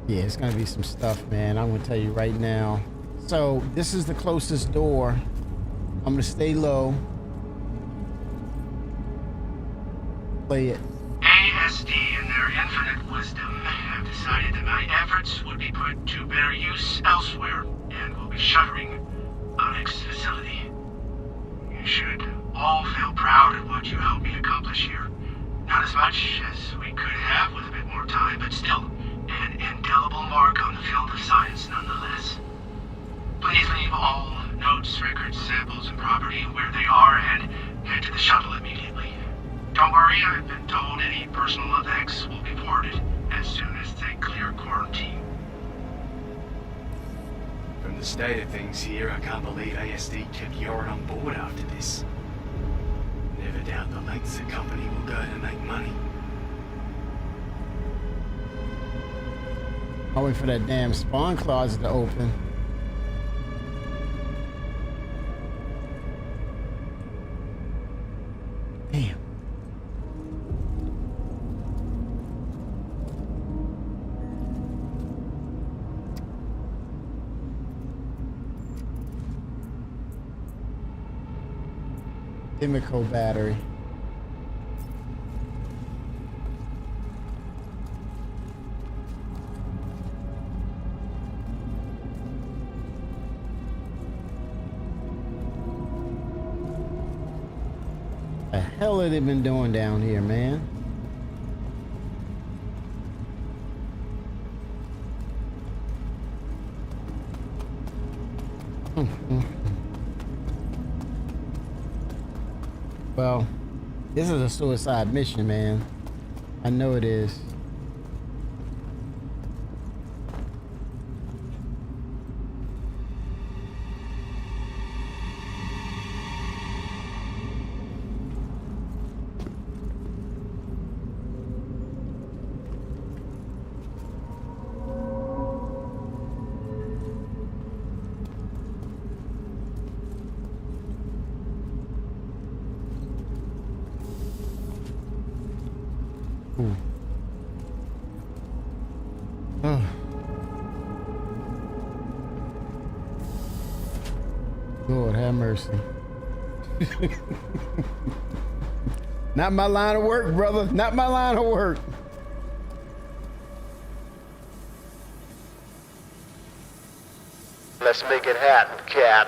Speaker 1: Yeah, it's gonna be some stuff, man. I'm gonna tell you right now. So this is the closest door. I'm gonna stay low. Play it.
Speaker 7: ASD, in their infinite wisdom, have decided that my efforts would be put to better use elsewhere and will be shuttering Onyx facility. You should all feel proud of what you helped me accomplish here. Not as much as we could have with a bit more time, but still an indelible mark on the field of science nonetheless. Please leave all notes, records, samples, and property where they are and head to the shuttle immediately. Don't worry, I've been told any personal effects will be forwarded as soon as they clear quarantine.
Speaker 5: From the state of things here, I can't believe ASD kept Yoren on board after this. Never doubt the lengths the company will go to make money.
Speaker 1: I'll wait for that damn spawn closet to open. Damn. Demico battery. The hell have they been doing down here, man? Well, this is a suicide mission, man. I know it is. Ooh. Oh. Lord have mercy. Not my line of work, brother. Not my line of work.
Speaker 2: Let's make it happen, Cap.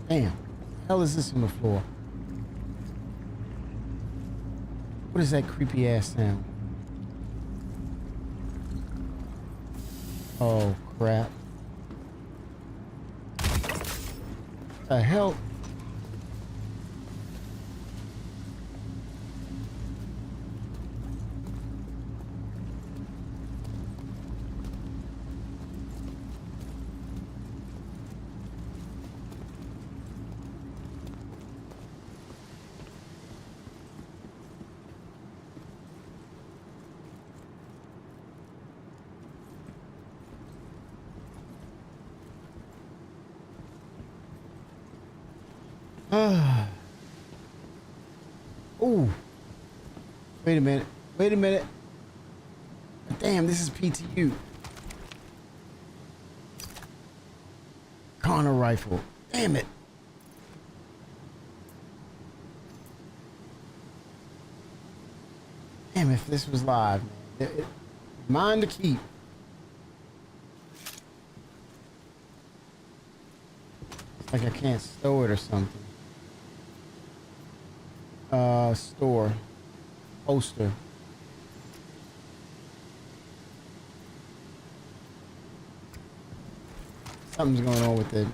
Speaker 1: Damn. The hell is this on the floor? What is that creepy ass sound? Oh crap. The hell? Ooh. Wait a minute. Wait a minute. Damn, this is PTU. Connor rifle. Damn it. Damn, if this was live, man. Mine to keep. It's like I can't stow it or something. Store. Poster. Something's going on with it.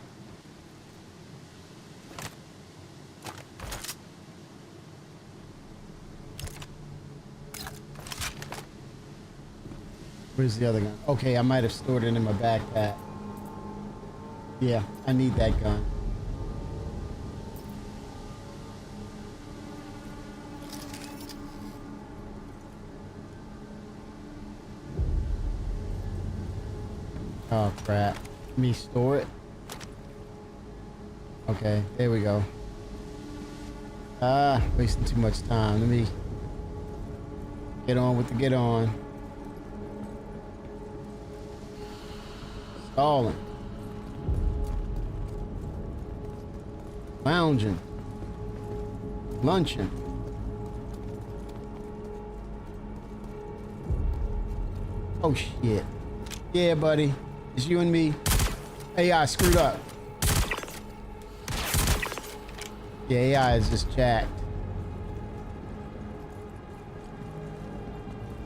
Speaker 1: Where's the other gun? Okay, I might have stored it in my backpack. Yeah, I need that gun. Oh crap. Let me store it. Okay, there we go. Wasting too much time. Let me get on with the get on. Stalling. Lounging. Lunching. Oh shit. Yeah, buddy. It's you and me. AI screwed up. Yeah, AI is just jacked.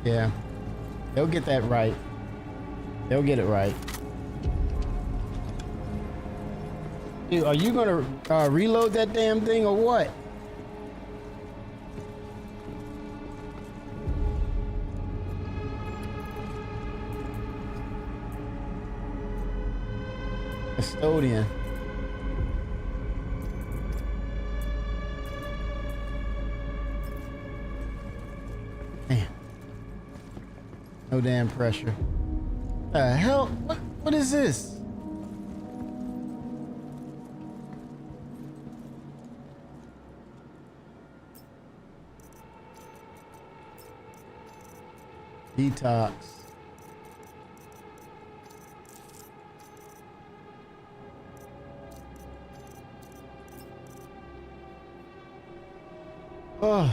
Speaker 1: Yeah. They'll get that right. They'll get it right. Dude, are you gonna reload that damn thing or what? Custodian. Damn. No damn pressure. The hell? What is this? Detox. Oh,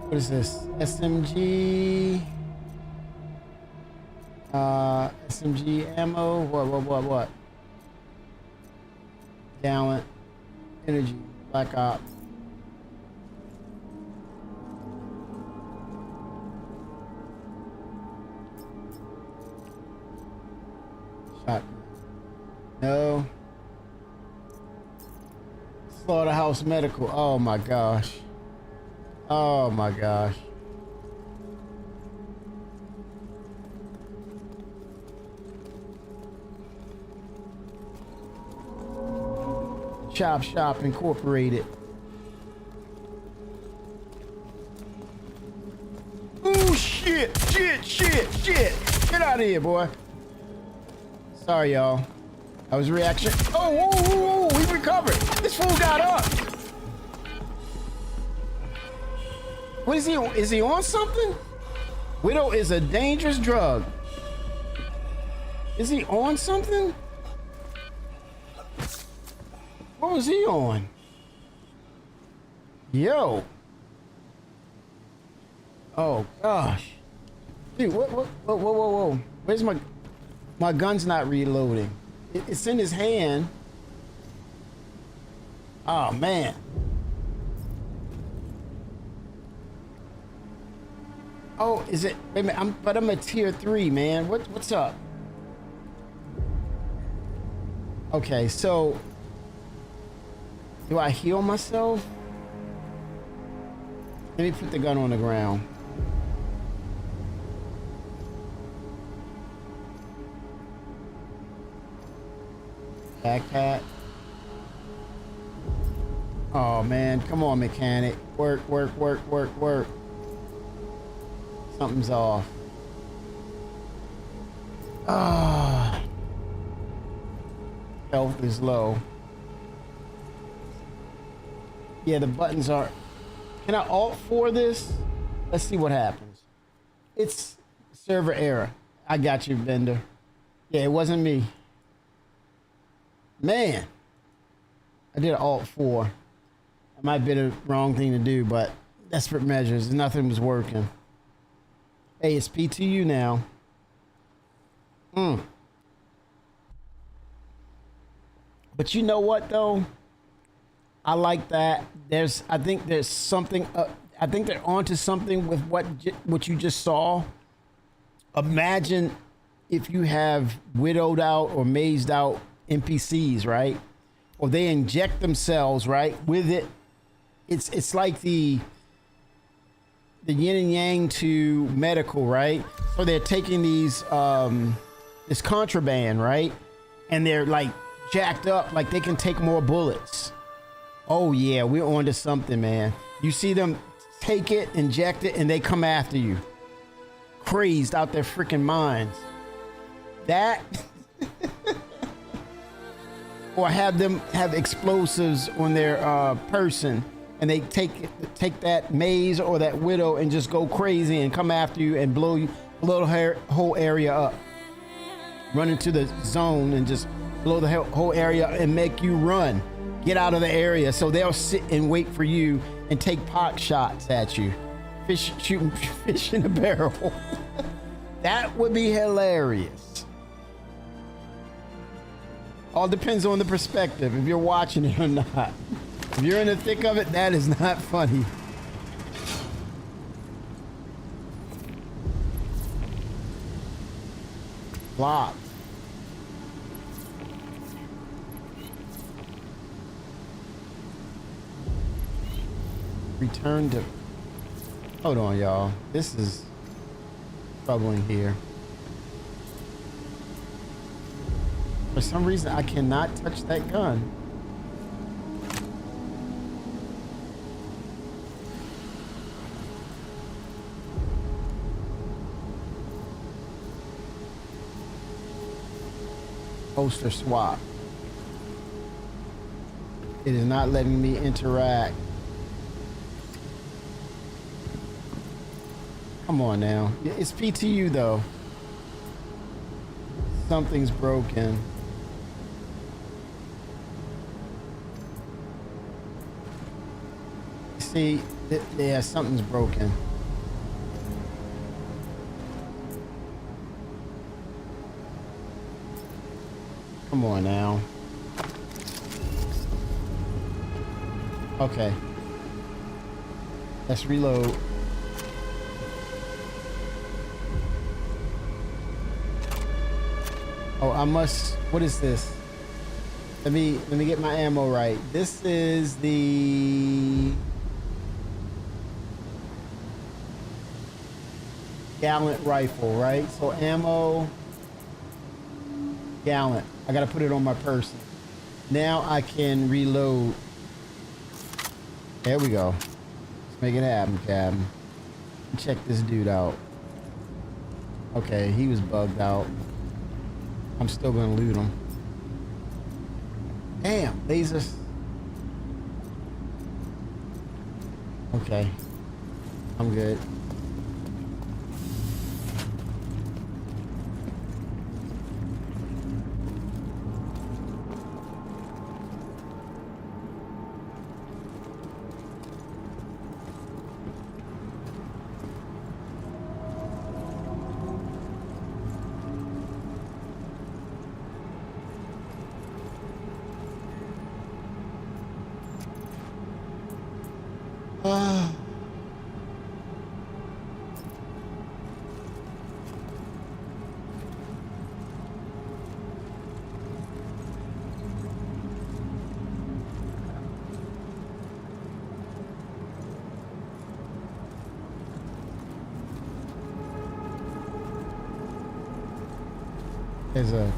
Speaker 1: what is this? SMG. SMG ammo. What? Gallant. Energy. Black Ops. Shotgun. No. Slaughterhouse Medical. Oh my gosh. Oh my gosh. Chop Shop Incorporated. Oh shit! Shit! Get out of here, boy. Sorry, y'all. That was a reaction. Oh, whoa, we recovered. This fool got up. What is he on? Is he on something? Widow is a dangerous drug. Is he on something? What was he on? Yo. Oh gosh. Dude, whoa. Where's my gun's not reloading. It's in his hand. Oh man. Oh, is it? Wait a minute, I'm a tier 3, man. What's up? Okay, so do I heal myself? Let me put the gun on the ground. Backpack. Oh man, come on, mechanic. Work. Something's off. Ah. Health is low. Yeah, the buttons are... Can I alt for this? Let's see what happens. It's server error. I got you, vendor. Yeah, it wasn't me. Man. I did an alt 4. That might be the wrong thing to do, but desperate measures. Nothing was working. Hey, it's PTU now. But you know what though? I like that. I think there's something. I think they're onto something with what you just saw. Imagine if you have widowed out or mazed out NPCs, right? Or they inject themselves, right, with it. It's like the yin and yang to medical, right? So they're taking these this contraband, right? And they're like jacked up, like they can take more bullets. Oh yeah, we're on to something, man. You see them take it, inject it, and they come after you. Crazed out their freaking minds. That or have them have explosives on their person, and they take that maze or that widow and just go crazy and come after you and blow the whole area up. Run into the zone and just blow the whole area and make you run. Get out of the area, so they'll sit and wait for you and take pot shots at you. Shooting fish in a barrel. That would be hilarious. All depends on the perspective, if you're watching it or not. If you're in the thick of it, that is not funny. Block. Return to... Hold on, y'all. This is troubling here. For some reason, I cannot touch that gun. Holster swap. It is not letting me interact. Come on now. It's PTU though. Something's broken. See, yeah, something's broken. Come on now. Okay. Let's reload. Oh, I must. What is this? Let me get my ammo right. This is the Gallant rifle, right? So ammo, Gallant. I gotta put it on my person. Now I can reload. There we go. Let's make it happen, Captain. Check this dude out. Okay, he was bugged out. I'm still gonna loot him. Damn, lasers. Okay, I'm good. There's a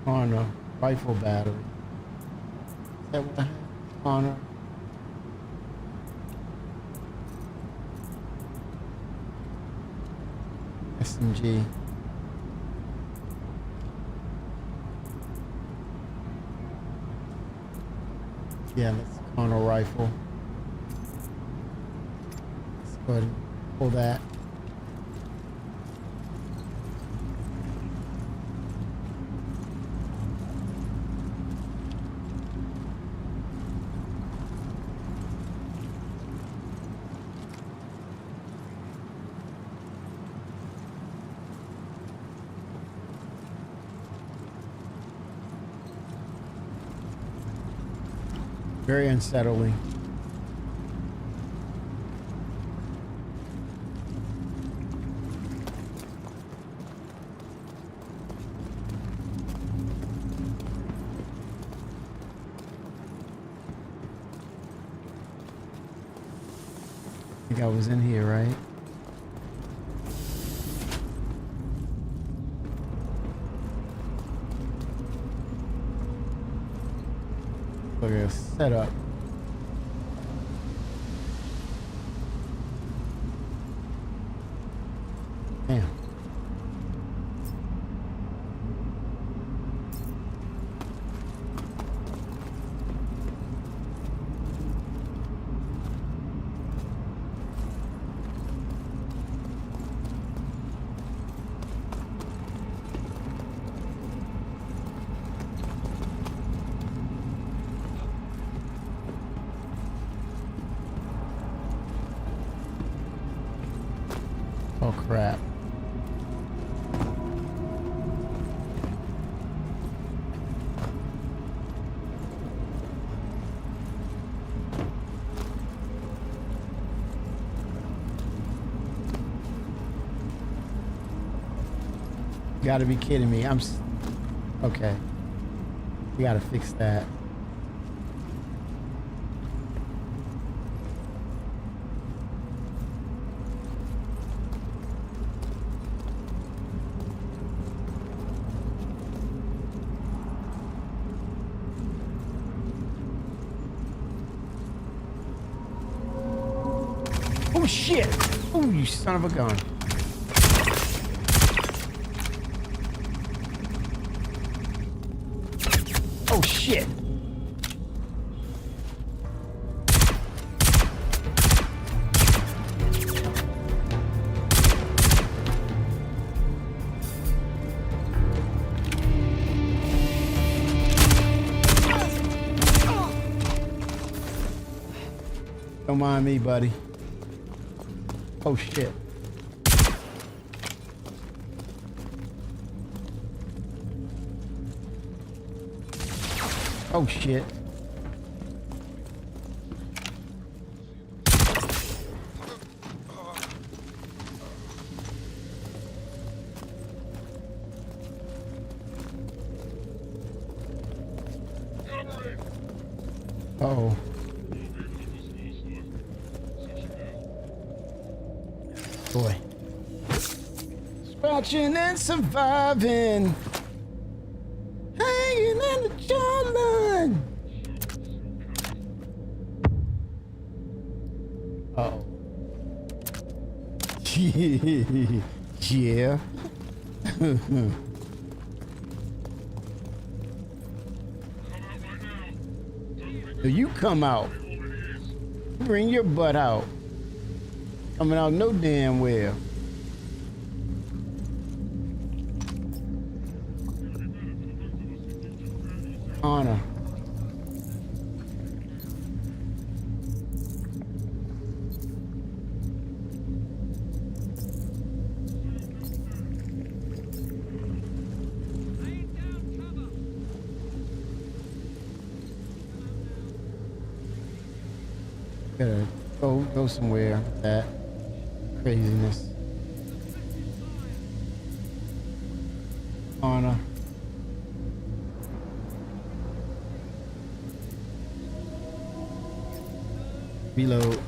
Speaker 1: Honor rifle battery. Is that what I have? Honor. SMG. Yeah, that's a Kono rifle. Let's go ahead and pull that. Very unsettling. I think I was in here, right? Look at this setup. Damn. Oh crap. You gotta be kidding me. Okay. You gotta fix that. Oh shit! Oh, you son of a gun. Oh shit! Don't mind me, buddy. Oh shit. Oh shit. Uh-oh. Boy. Scratching and surviving. Hanging in the German. Uh-oh. Yeah. So you come out. Bring your butt out. Coming out no damn well. Honor. Gotta go somewhere with that craziness. Honor. Reload.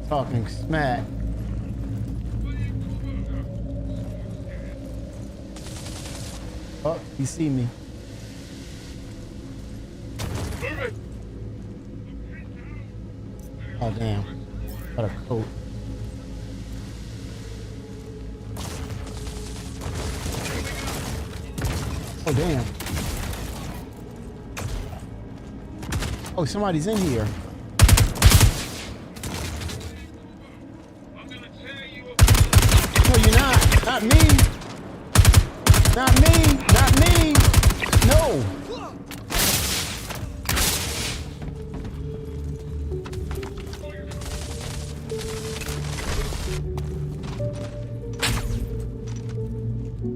Speaker 1: Talking smack. Oh, you see me. Oh, damn. Got a coat. Oh, damn. Oh, somebody's in here. No, you're not. Not me. Not me. Not me. No.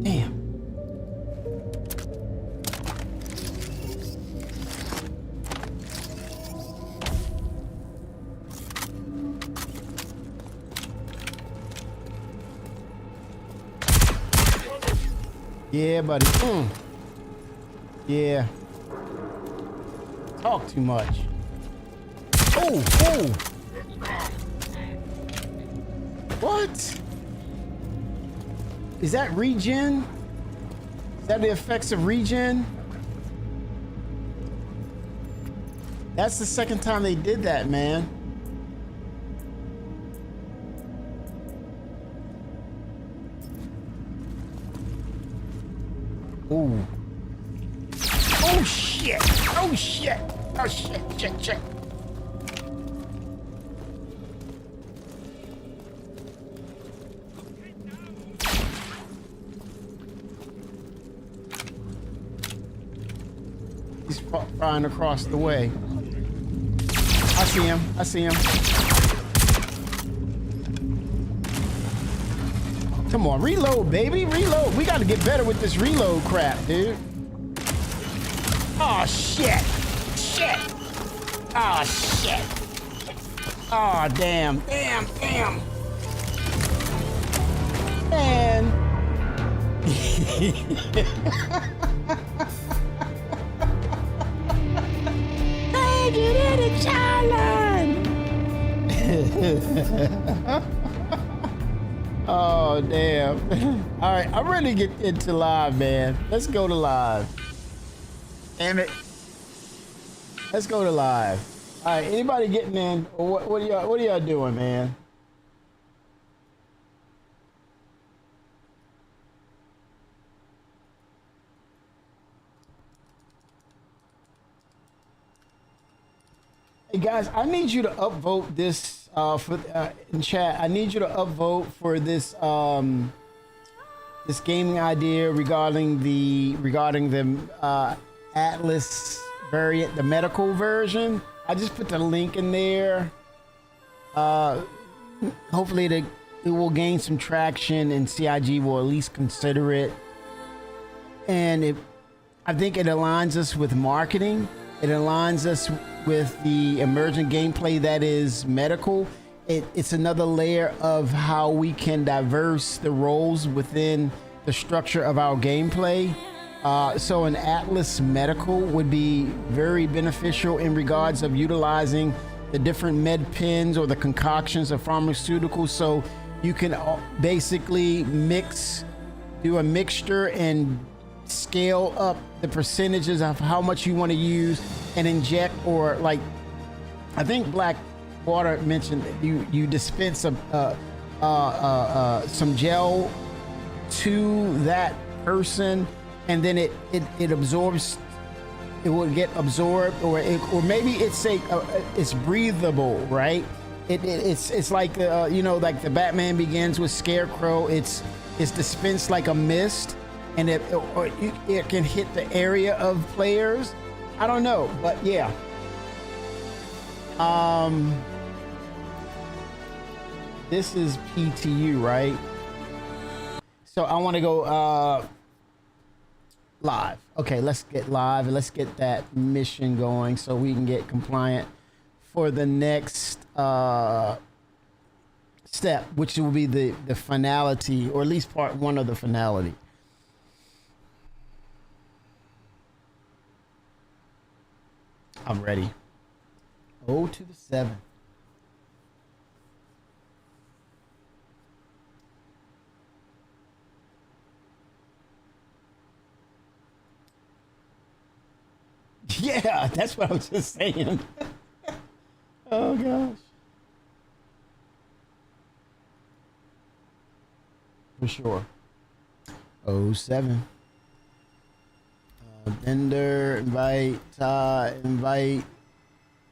Speaker 1: Damn. Yeah, buddy. Yeah. Talk too much. Oh, oh. What? Is that regen? Is that the effects of regen? That's the second time they did that, man. Ooh. Oh shit! Oh shit! Oh shit! Shit! He's flying across the way. I see him. I see him. Come on, reload, baby, reload. We got to get better with this reload crap, dude. Oh shit, shit. Oh shit. Oh damn, damn. Man. Hey, get in the challenge. Oh, damn. All right, I'm ready to get into live, man. Let's go to live. Damn it. Let's go to live. All right, anybody getting in? Or what are y'all doing, man? Hey, guys, I need you to upvote this. In chat, I need you to upvote for this this gaming idea regarding the Atlas variant, the medical version. I just put the link in there. Hopefully it will gain some traction and CIG will at least consider it. And I think it aligns us with marketing. It aligns us with the emergent gameplay that is medical. It's another layer of how we can diverse the roles within the structure of our gameplay. So an Atlas medical would be very beneficial in regards of utilizing the different med pens or the concoctions of pharmaceuticals. So you can basically do a mixture and scale up the percentages of how much you want to use and inject, or like I think Blackwater mentioned that you dispense some gel to that person, and then it absorbs. It will get absorbed, or maybe it's breathable, right? It's like like the Batman Begins with Scarecrow. It's dispensed like a mist. And it can hit the area of players. I don't know, but yeah. This is PTU, right? So I want to go live. Okay, let's get live and let's get that mission going so we can get compliant for the next step, which will be the finality, or at least part one of the finality. I'm ready. 0 to the 7. Yeah, that's what I was just saying. Oh gosh. for sure. 07. Bender, invite, invite.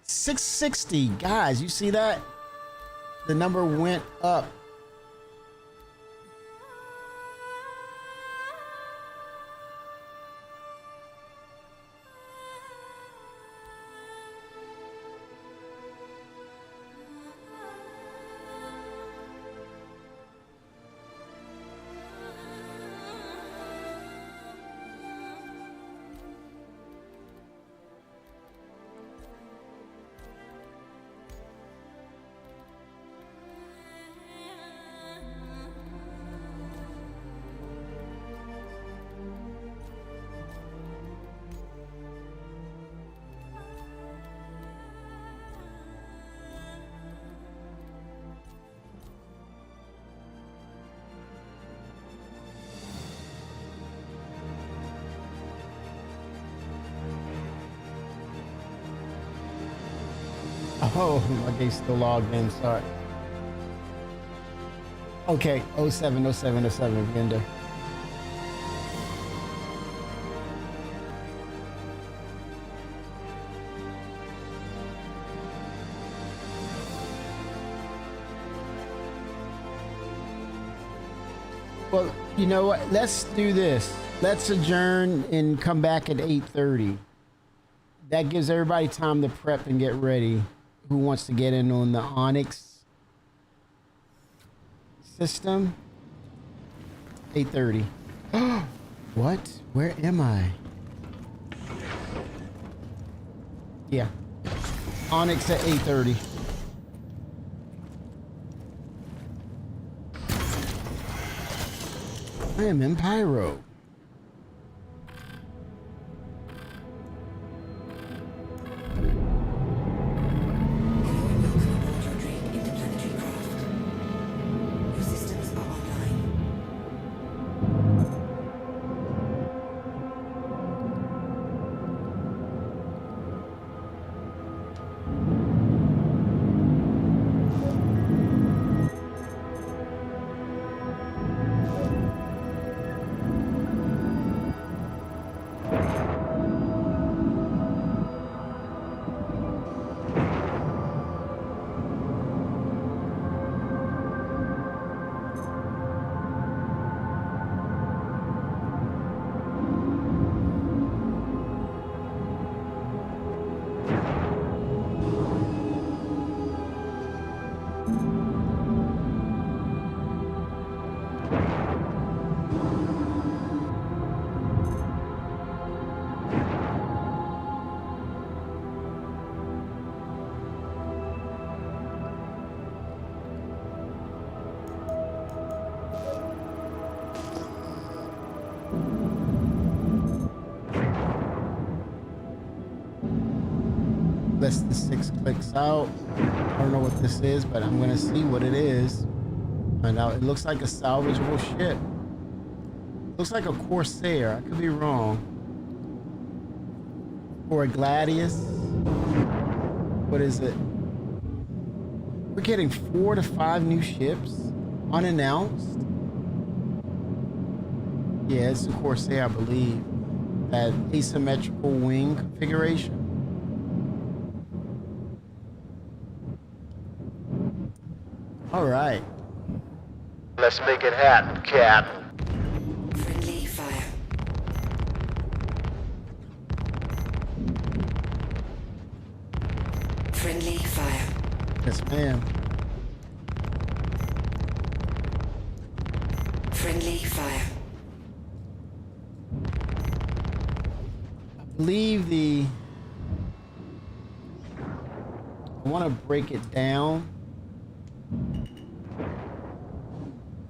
Speaker 1: 660, guys, you see that? The number went up. Oh, my game's still logged in, sorry. Okay, 07, 07, 07, Bender. Well, you know what? Let's do this. Let's adjourn and come back at 8:30. That gives everybody time to prep and get ready. Who wants to get in on the Onyx system? 8:30. What? Where am I? Yeah. Onyx at 8:30. I am in Pyro. Less than 6 clicks out. I don't know what this is, but I'm gonna see what it is. Find out. It looks like a salvageable ship. Looks like a Corsair. I could be wrong. Or a Gladius. What is it? We're getting 4 to 5 new ships unannounced. Yeah, it's a Corsair, I believe. That asymmetrical wing configuration. All right.
Speaker 2: Let's make it happen, Captain.
Speaker 6: Friendly fire. Friendly fire.
Speaker 1: Yes, ma'am.
Speaker 6: Friendly fire.
Speaker 1: I believe I want to break it down.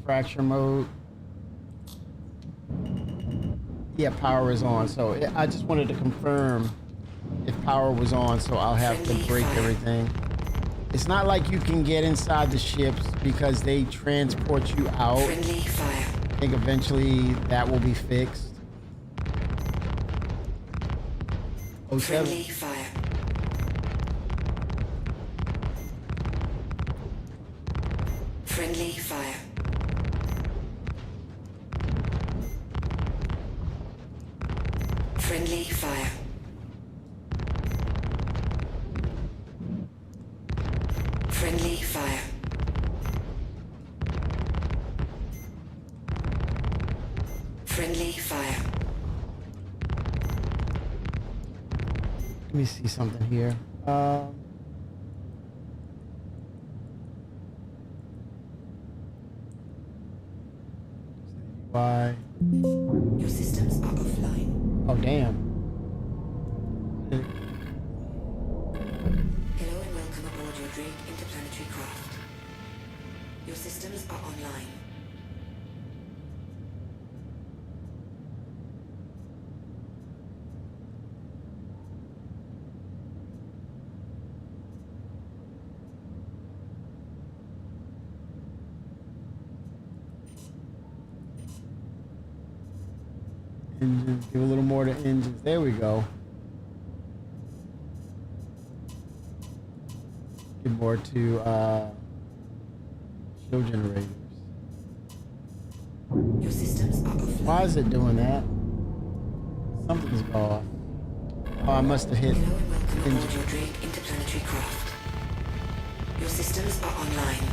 Speaker 1: Fracture mode. Yeah, power is on. So I just wanted to confirm if power was on, so I'll have to break everything. It's not like you can get inside the ships because they transport you out.
Speaker 6: Friendly fire.
Speaker 1: I think eventually that will be fixed. 07.
Speaker 6: Friendly fire. Friendly fire. Friendly fire. Friendly fire. Friendly fire.
Speaker 1: Let me see something here. Why?
Speaker 6: Your systems are offline.
Speaker 1: Oh, damn.
Speaker 6: Hello and welcome aboard your Drake interplanetary craft. Your systems are online.
Speaker 1: Engines. Give a little more to engines. There we go. Give more to shield generators.
Speaker 6: Your systems are offline.
Speaker 1: Why is it doing that? Something's off. Oh, I must have hit
Speaker 6: Hello and welcome aboard
Speaker 1: engine.
Speaker 6: your Drake interplanetary craft. Your systems are online.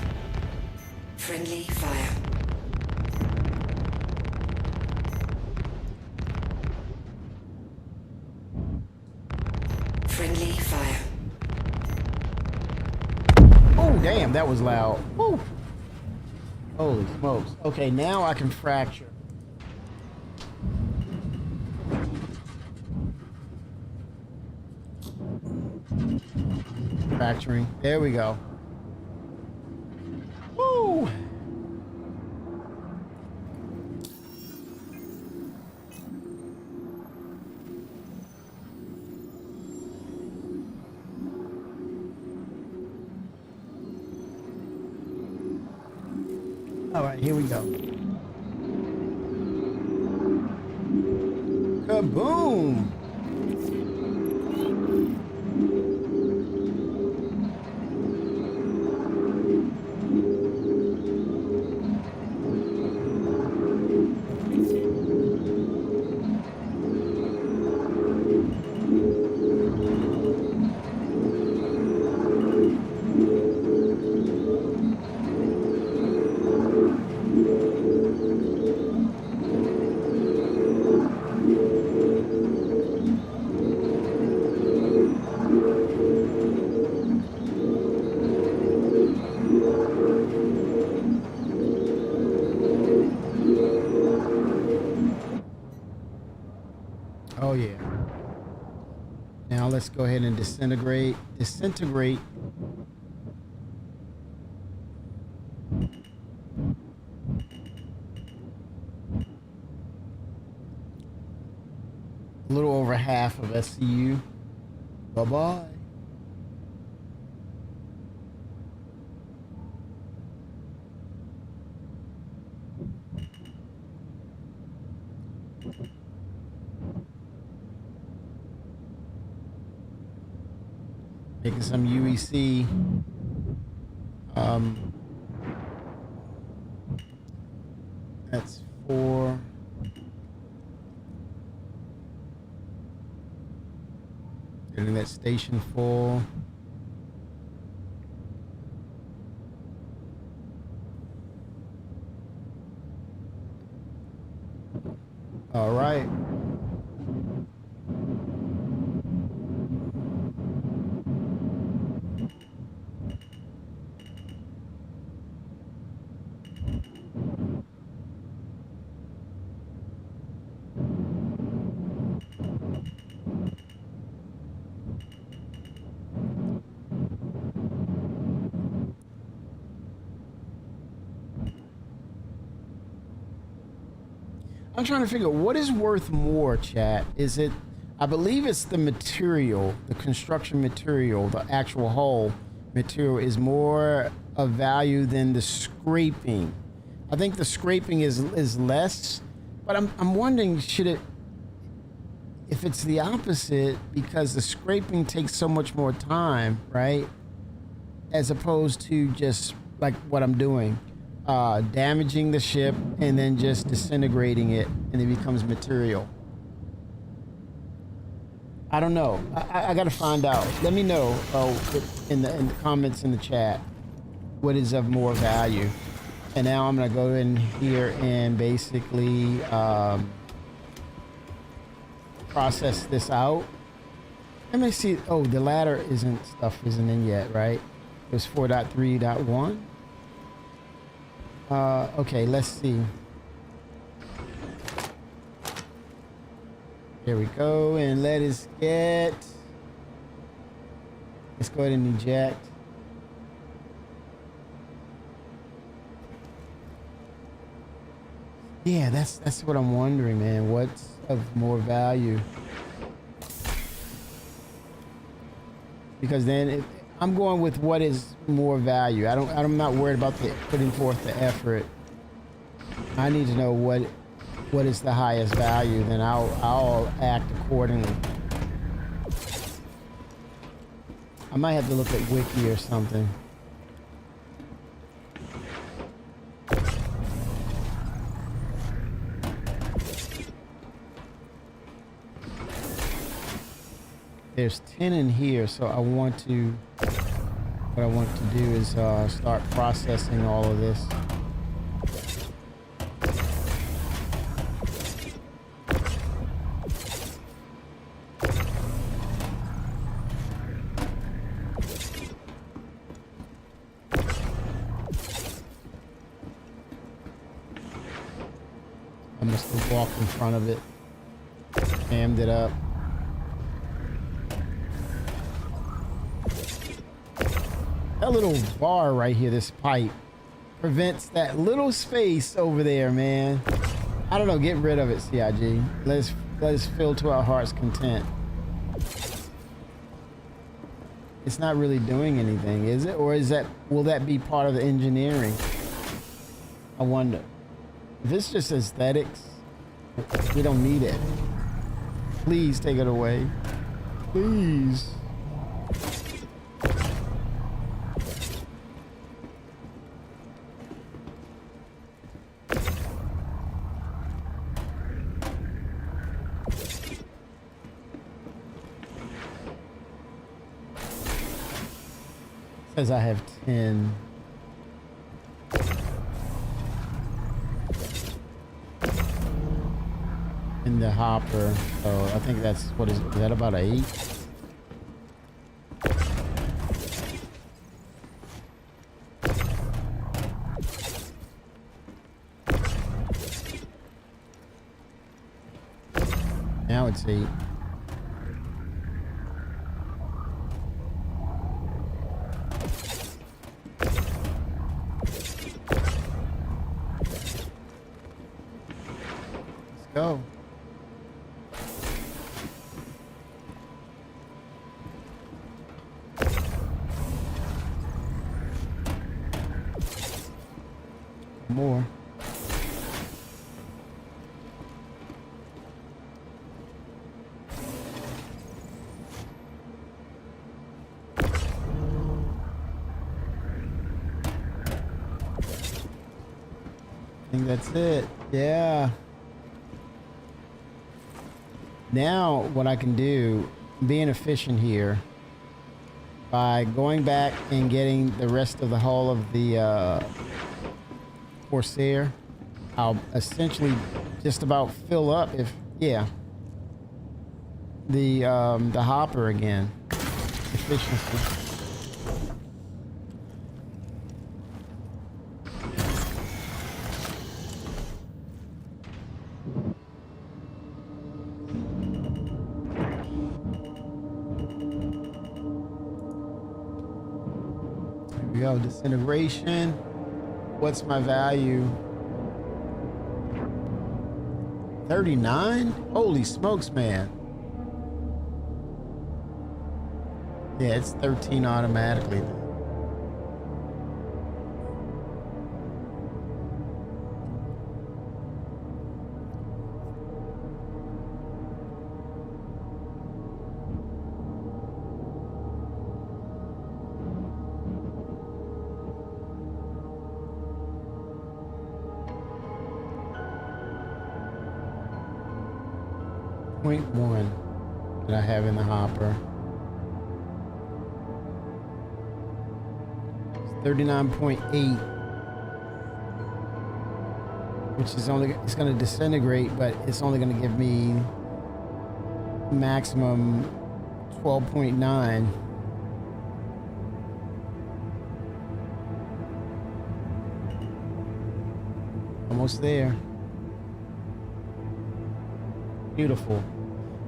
Speaker 6: Friendly fire. Friendly fire.
Speaker 1: Oh, damn, that was loud. Woo. Holy smokes. Okay, now I can fracture. Fracturing. There we go. Woo. All right, here we go. Kaboom! Oh yeah. Now let's go ahead and disintegrate. A little over half of SCU. Bye-bye. Making some UEC. That's 4. Getting that station full. All right. I'm trying to figure out what is worth more, chat. Is it, I believe it's the material, the construction material, the actual hull material is more of value than the scraping. I think the scraping is less, but I'm wondering, should it, if it's the opposite, because the scraping takes so much more time, right? As opposed to just like what I'm doing. Damaging the ship and then just disintegrating it, and it becomes material. I don't know. I got to find out. Let me know in the comments in the chat what is of more value. And now I'm gonna go in here and basically process this out. Let me see. Oh, the ladder isn't in yet, right? It was 4.3.1. Okay, let's see. There we go, and let us get. Let's go ahead and eject. Yeah, that's what I'm wondering, man. What's of more value? Because then I'm going with what is more value. I'm not worried about putting forth the effort. I need to know what is the highest value. Then I'll act accordingly. I might have to look at Wiki or something. There's 10 in here, so what I want to do is start processing all of this. I must have walked in front of it, jammed it up. That little bar right here, this pipe, prevents that little space over there, man. I don't know, get rid of it, CIG. Let us fill to our heart's content. It's not really doing anything, is it? Or will that be part of the engineering? I wonder. If it's just aesthetics, we don't need it. Please take it away. Please. Says I have 10. In the hopper, so I think that's is that about 8? Now it's 8. Let's go. More. I think that's it. Yeah. Now what I can do, being efficient here, by going back and getting the rest of the hull of the Corsair, I'll essentially just about fill up the hopper again. Efficiency. Here we go, disintegration. What's my value? 39? Holy smokes, man. Yeah, it's 13 automatically. .1. that I have in the hopper. 39.8, which is only, it's going to disintegrate, but it's only going to give me maximum 12.9. Almost there. Beautiful.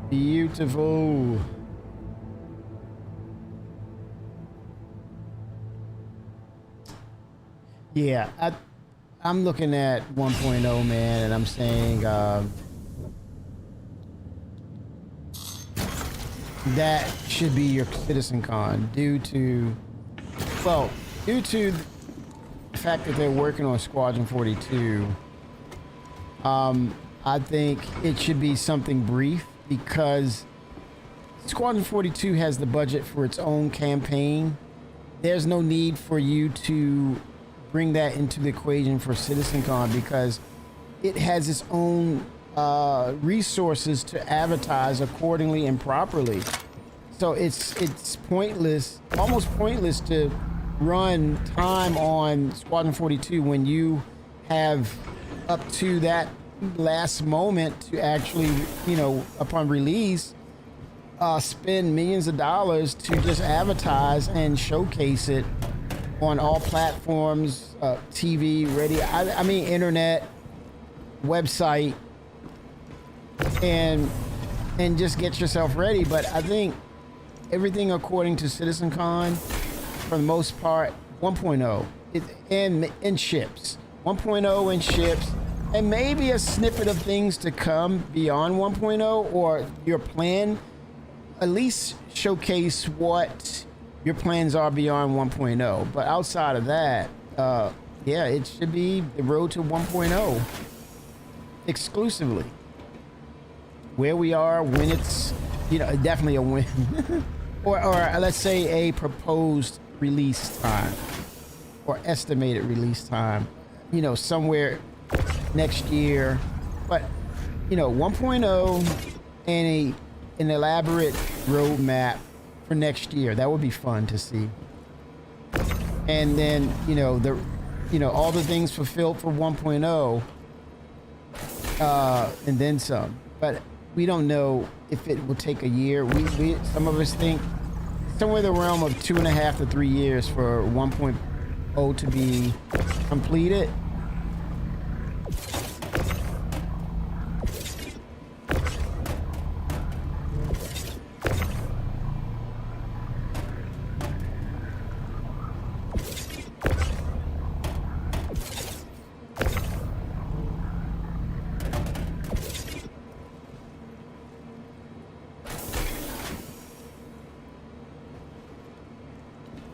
Speaker 1: Beautiful. Yeah, I'm looking at 1.0, man, and I'm saying that should be your Citizen Con due to the fact that they're working on Squadron 42. I think it should be something brief because Squadron 42 has the budget for its own campaign. There's no need for you to bring that into the equation for CitizenCon because it has its own resources to advertise accordingly and properly. So it's pointless, almost pointless to run time on Squadron 42 when you have up to that last moment to actually, you know, upon release, spend millions of dollars to just advertise and showcase it on all platforms, TV, radio, I mean internet, website, and just get yourself ready. But I think everything according to CitizenCon, for the most part, 1.0 and ships, 1.0 and ships, and maybe a snippet of things to come beyond 1.0 or your plan. At least showcase what your plans are beyond 1.0. But outside of that, yeah, it should be the road to 1.0 exclusively. Where we are, when it's, you know, definitely a win. or let's say a proposed release time or estimated release time, you know, somewhere next year. But, you know, 1.0 and an elaborate roadmap for next year. That would be fun to see. And then, you know, all the things fulfilled for 1.0, and then some. But we don't know if it will take a year. We some of us think somewhere in the realm of 2.5 to 3 years for 1.0 to be completed.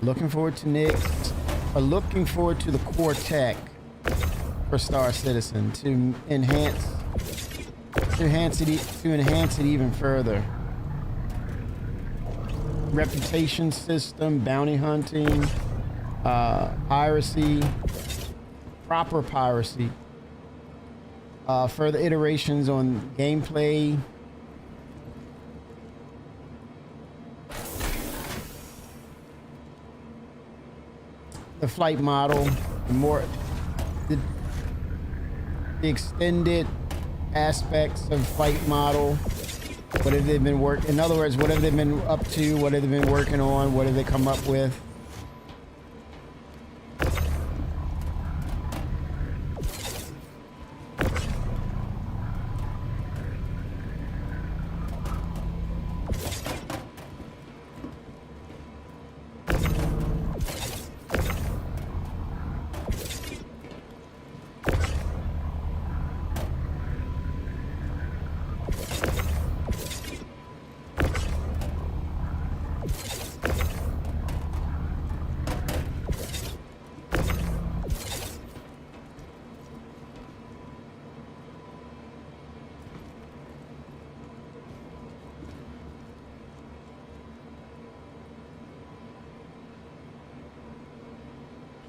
Speaker 1: Looking forward to Nyx, or looking forward to the core tech for Star Citizen to enhance it even further. Reputation system, bounty hunting, piracy, proper piracy, further iterations on gameplay. The flight model, the extended aspects of flight model. What have they been in other words, what have they been up to? What have they been working on? What have they come up with?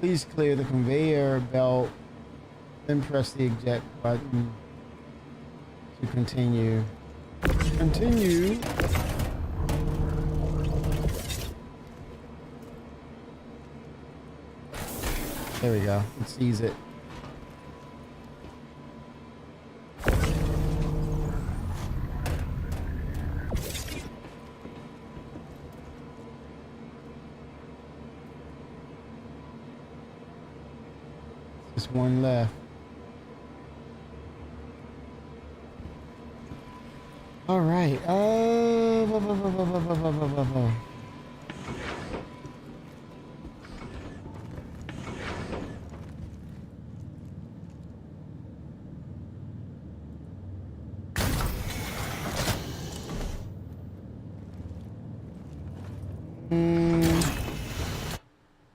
Speaker 1: Please clear the conveyor belt, then press the eject button to continue. Continue. There we go. It sees it. Just one left. All right.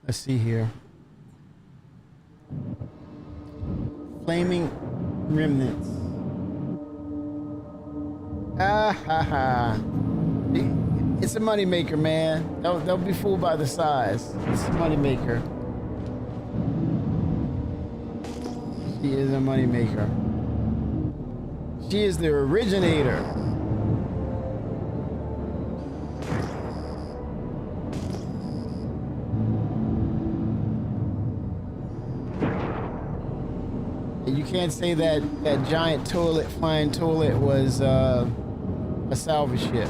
Speaker 1: Let's see here. Flaming remnants. Ah ha ha. It's a moneymaker, man. Don't be fooled by the size. It's a moneymaker. She is a moneymaker. She is the originator. You can't say that giant toilet, flying toilet, was a salvage ship.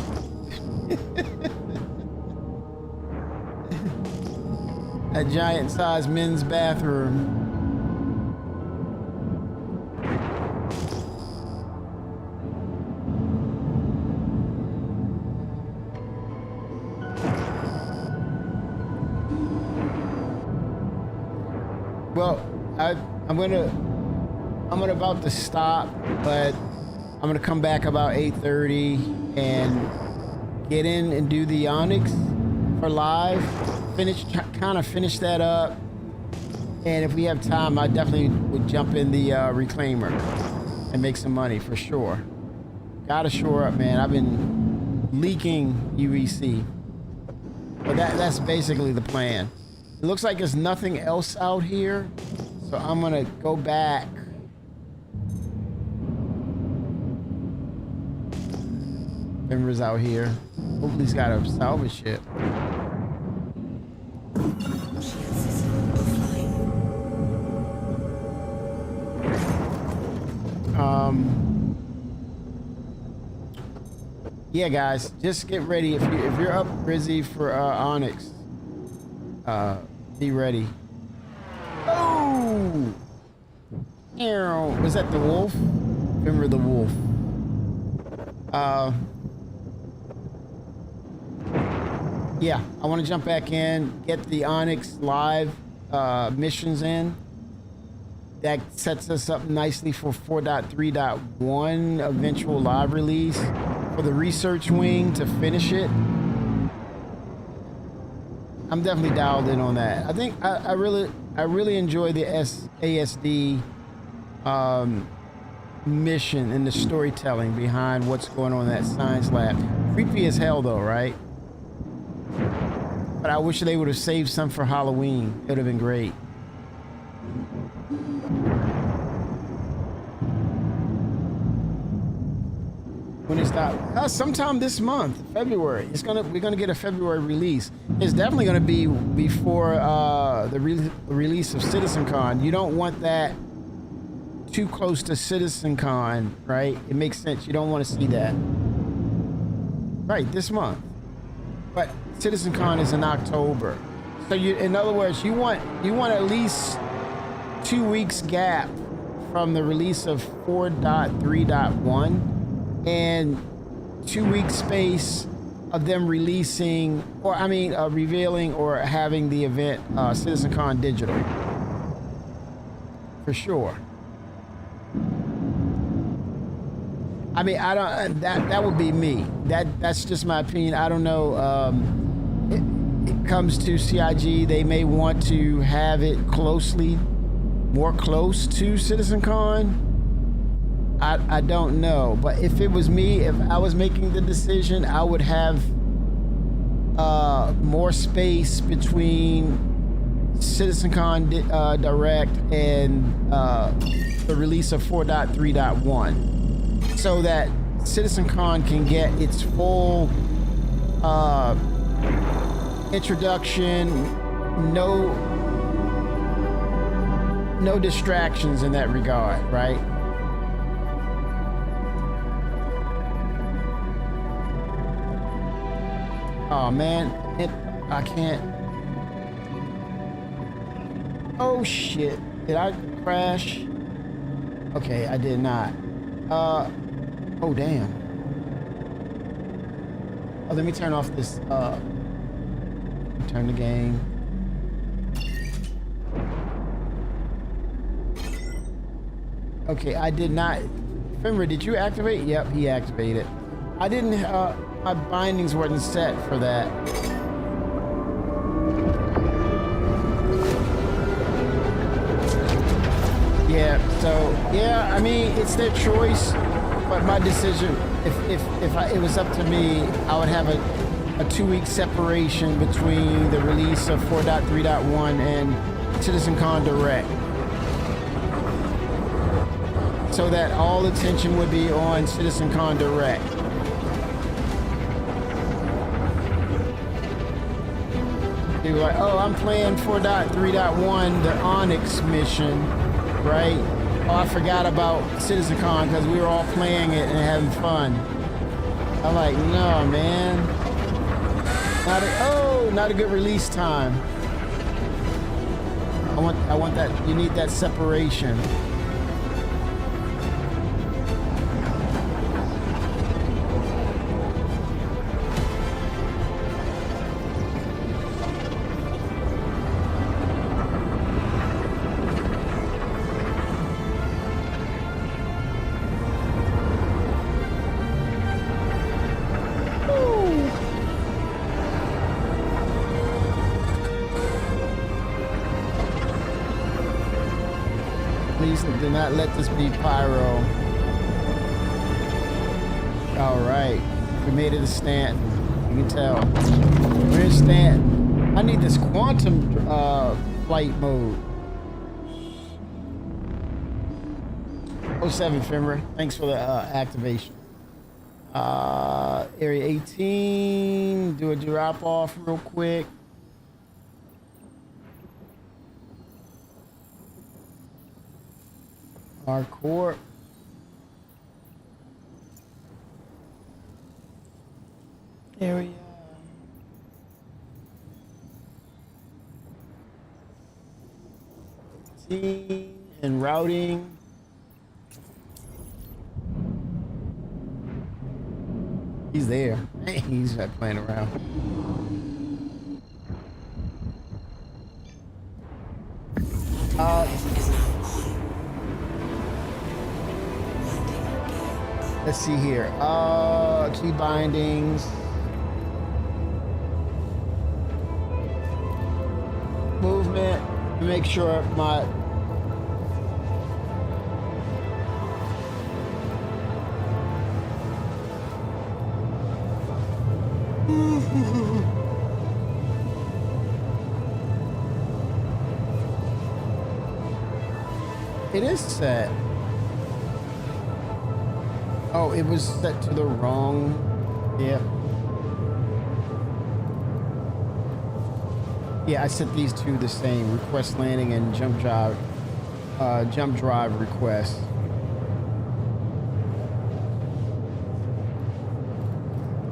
Speaker 1: A giant-sized men's bathroom. Well, I'm gonna about to stop, but I'm gonna come back about 8:30 and get in and do the Onyx for live. Kind of finish that up, and if we have time, I definitely would jump in the Reclaimer and make some money for sure. Gotta shore up, man. I've been leaking UEC, but that's basically the plan. It looks like there's nothing else out here, so I'm gonna go back. Members out here. Hopefully he's got a salvage ship. Yeah, guys, just get ready. If you're up, Rizzy, for Onyx, be ready. Oh, was that the wolf? Remember the wolf? Yeah, I want to jump back in, get the Onyx live missions in. That sets us up nicely for 4.3.1 eventual live release for the research wing to finish it. I'm definitely dialed in on that. I think I really enjoy the ASD mission and the storytelling behind what's going on in that science lab. Creepy as hell though, right? But I wish they would have saved some for Halloween. It would have been great. When is that? Sometime this month, February. We're gonna get a February release. It's definitely gonna be before the release of CitizenCon. You don't want that too close to CitizenCon, right? It makes sense. You don't want to see that. Right, this month. But CitizenCon is in October. So in other words, you want at least 2 weeks gap from the release of 4.3.1 and 2 weeks space of them releasing, revealing or having the event CitizenCon Digital. For sure. I mean, I don't. That would be me. That's just my opinion. I don't know. It comes to CIG, they may want to have it more close to CitizenCon. I don't know. But if it was me, if I was making the decision, I would have more space between CitizenCon Direct and the release of 4.3.1. So that CitizenCon can get its full introduction, no distractions in that regard, right? Oh man, I can't. Oh shit, did I crash? Okay, I did not. Oh damn. Oh, let me turn off this, turn the game. Okay, I did not. Fenrir, did you activate? Yep, he activated. I didn't, my bindings weren't set for that. Yeah, so, yeah, I mean, it's their choice, but my decision, if it was up to me, I would have a 2-week separation between the release of 4.3.1 and CitizenCon Direct. So that all attention would be on CitizenCon Direct. They were like, oh, I'm playing 4.3.1, the Onyx mission, right? Oh, I forgot about CitizenCon because we were all playing it and having fun. I'm like, no, man. Not a good release time. I want that, you need that separation. Please do not let this be pyro. All right, we made it to Stanton. You can tell. We're in Stanton. I need this quantum flight mode. 07 Fenrir, thanks for the activation. Area 18, do a drop off real quick. Hardcore. Area. And routing. He's there. He's not playing around. Let's see here. Key bindings. Movement. Make sure my it is set. Oh, it was set to the wrong. Yeah. Yeah, I set these two the same. Request landing and jump drive request.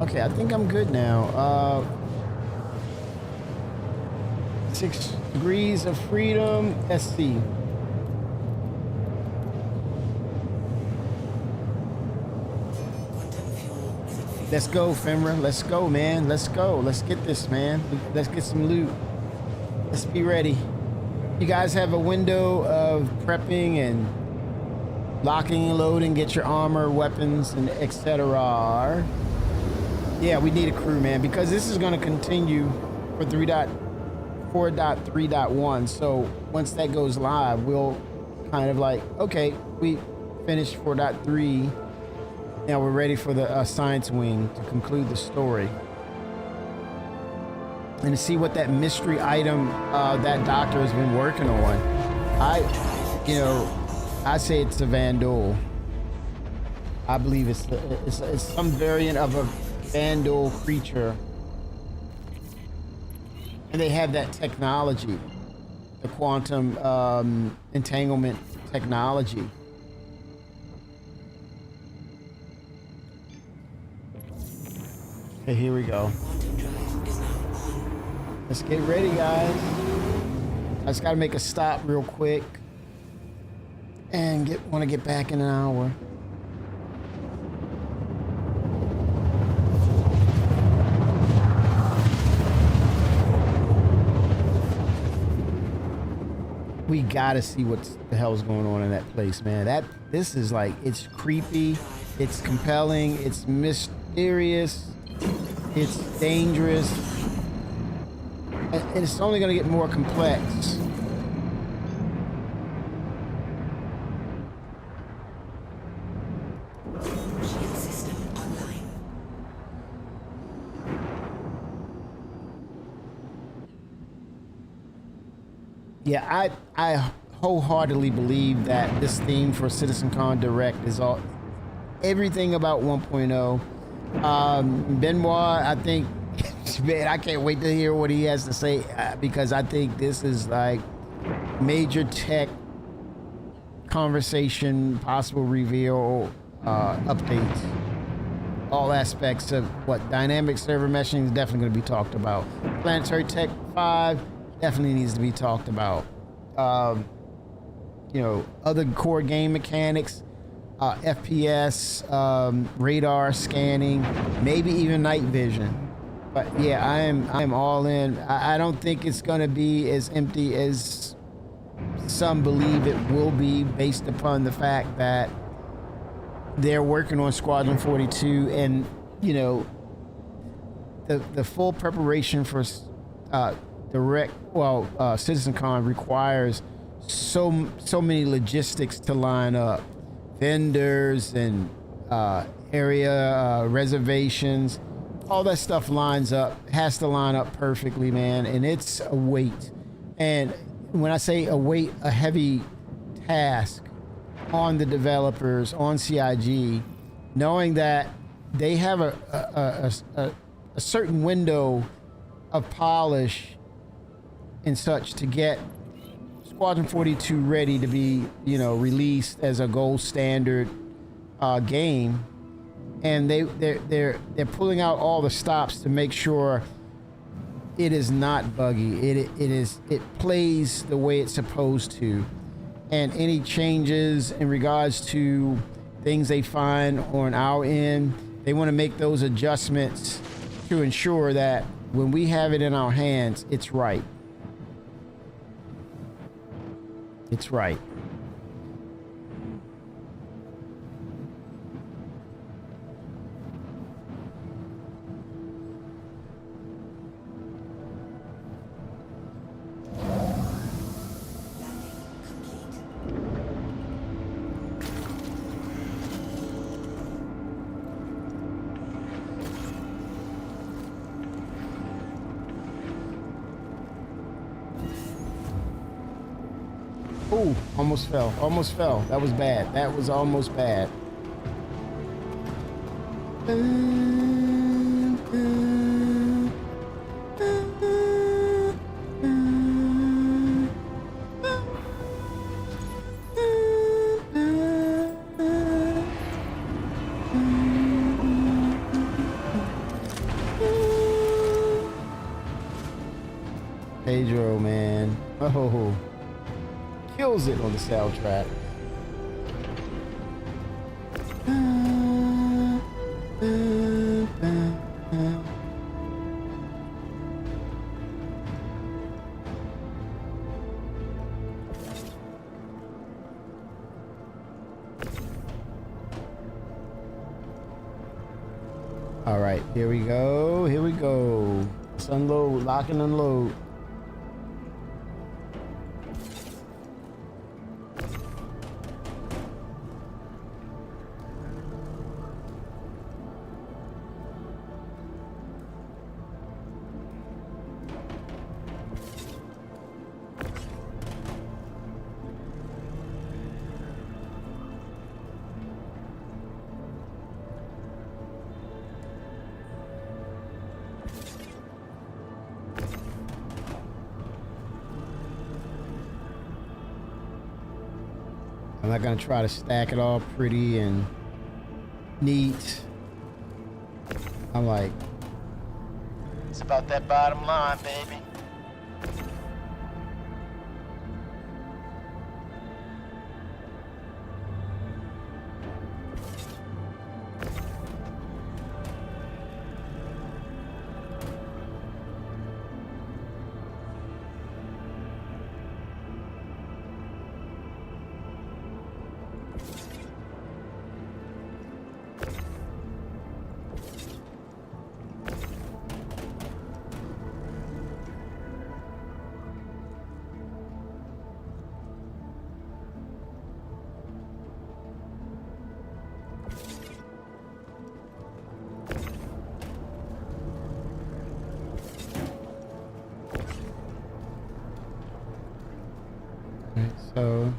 Speaker 1: Okay, I think I'm good now. 6 degrees of freedom, SC. Let's go, Fenrir. Let's go, man. Let's go. Let's get this, man. Let's get some loot. Let's be ready. You guys have a window of prepping and locking and loading, get your armor, weapons, and etc. Yeah, we need a crew, man, because this is going to continue for 4.3.1. So once that goes live, we'll kind of like, okay, we finished 4.3. Now we're ready for the science wing to conclude the story. And to see what that mystery item that doctor has been working on. I say it's a Vandal. I believe it's some variant of a Vandal creature. And they have that technology. the quantum entanglement technology. Okay, here we go.
Speaker 6: Quantum drive is now on.
Speaker 1: Let's get ready, guys. I just gotta make a stop real quick and want to get back in an hour. We gotta see what the hell's going on in that place, man. This is like, it's creepy, it's compelling, it's mysterious, it's dangerous, and it's only gonna get more complex.
Speaker 6: Shield system online.
Speaker 1: Yeah, I wholeheartedly believe that this theme for CitizenCon Direct is everything about 1.0. Benoit, I think, man, I can't wait to hear what he has to say because I think this is like major tech conversation, possible reveal, updates, all aspects of what dynamic server meshing is definitely going to be talked about. Planetary Tech 5 definitely needs to be talked about. You know, other core game mechanics, FPS, radar scanning, maybe even night vision. But yeah, I'm all in. I don't think it's gonna be as empty as some believe it will be, based upon the fact that they're working on Squadron 42, and you know, the full preparation for CitizenCon requires so many logistics to line up, vendors and area reservations, all that stuff has to line up perfectly, man. And it's a weight, and when I say a weight, a heavy task on the developers, on CIG, knowing that they have a certain window of polish and such to get Squadron 42 ready to be, you know, released as a gold standard game, and they're pulling out all the stops to make sure it is not buggy. It plays the way it's supposed to, and any changes in regards to things they find on our end, they want to make those adjustments to ensure that when we have it in our hands, it's right. It's right. Ooh, almost fell. Almost fell. That was bad. That was almost bad. Pedro, man. Oh. Kills it on the soundtrack. All right, here we go. Here we go. Let's unload, lock and unload. I'm not gonna try to stack it all pretty and neat. I'm like,
Speaker 2: It's about that bottom line, baby.
Speaker 1: so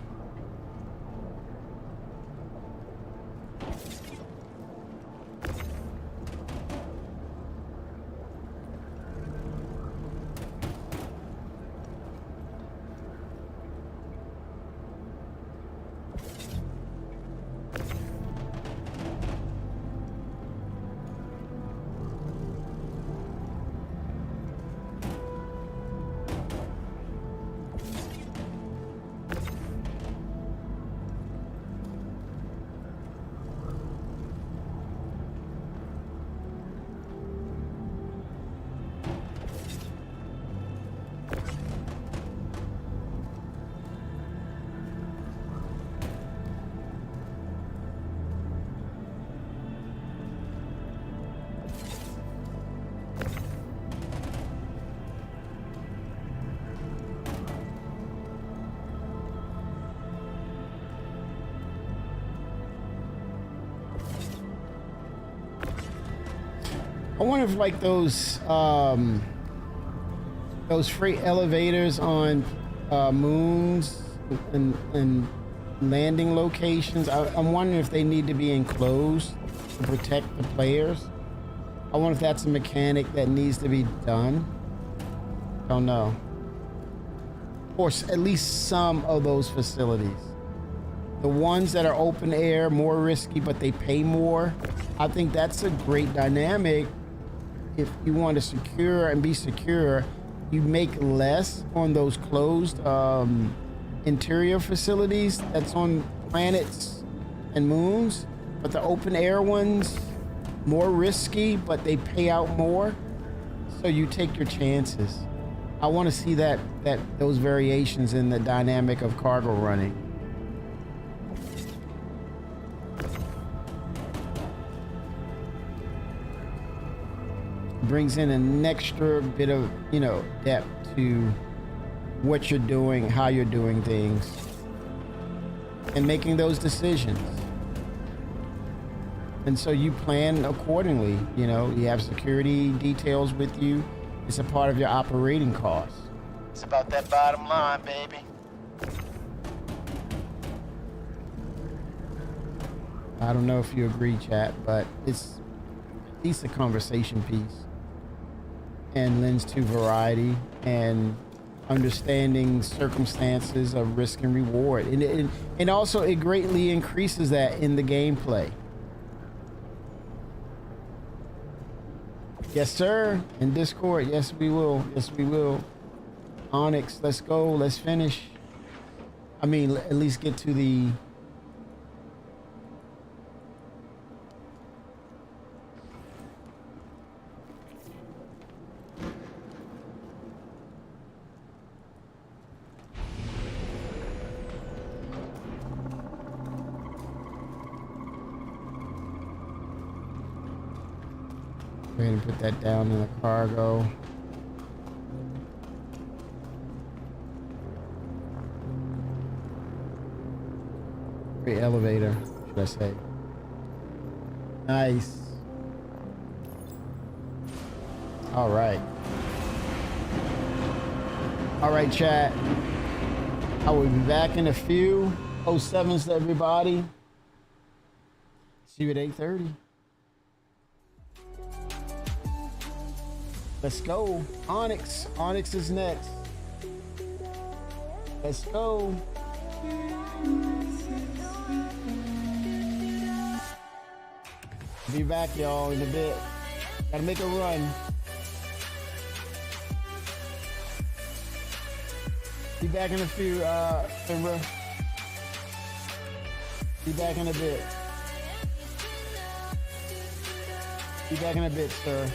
Speaker 1: I wonder if like those freight elevators on moons and landing locations, I'm wondering if they need to be enclosed to protect the players. I wonder if that's a mechanic that needs to be done. Don't know. Or at least some of those facilities. The ones that are open air, more risky, but they pay more. I think that's a great dynamic. If you want to secure and be secure, you make less on those closed interior facilities that's on planets and moons, but the open air ones, more risky, but they pay out more. So you take your chances. I want to see those variations in the dynamic of cargo running. Brings in an extra bit of, depth to what you're doing, how you're doing things, and making those decisions. And so you plan accordingly. You have security details with you. It's a part of your operating costs.
Speaker 2: It's about that bottom line, baby.
Speaker 1: I don't know if you agree, chat, but it's at least a conversation piece and lends to variety and understanding circumstances of risk and reward. And also it greatly increases that in the gameplay. Yes, sir. In Discord, yes, we will. Yes, we will. Onyx, let's go. Let's finish. I mean, at least get to the... Go ahead and put that down in the cargo. Great elevator, should I say. Nice. All right. All right, chat. I will be back in a few. 07s to everybody. See you at 8:30. Let's go. Onyx. Onyx is next. Let's go. Be back, y'all, in a bit. Gotta make a run. Be back in a few, Simba. Be back in a bit. Be back in a bit, sir.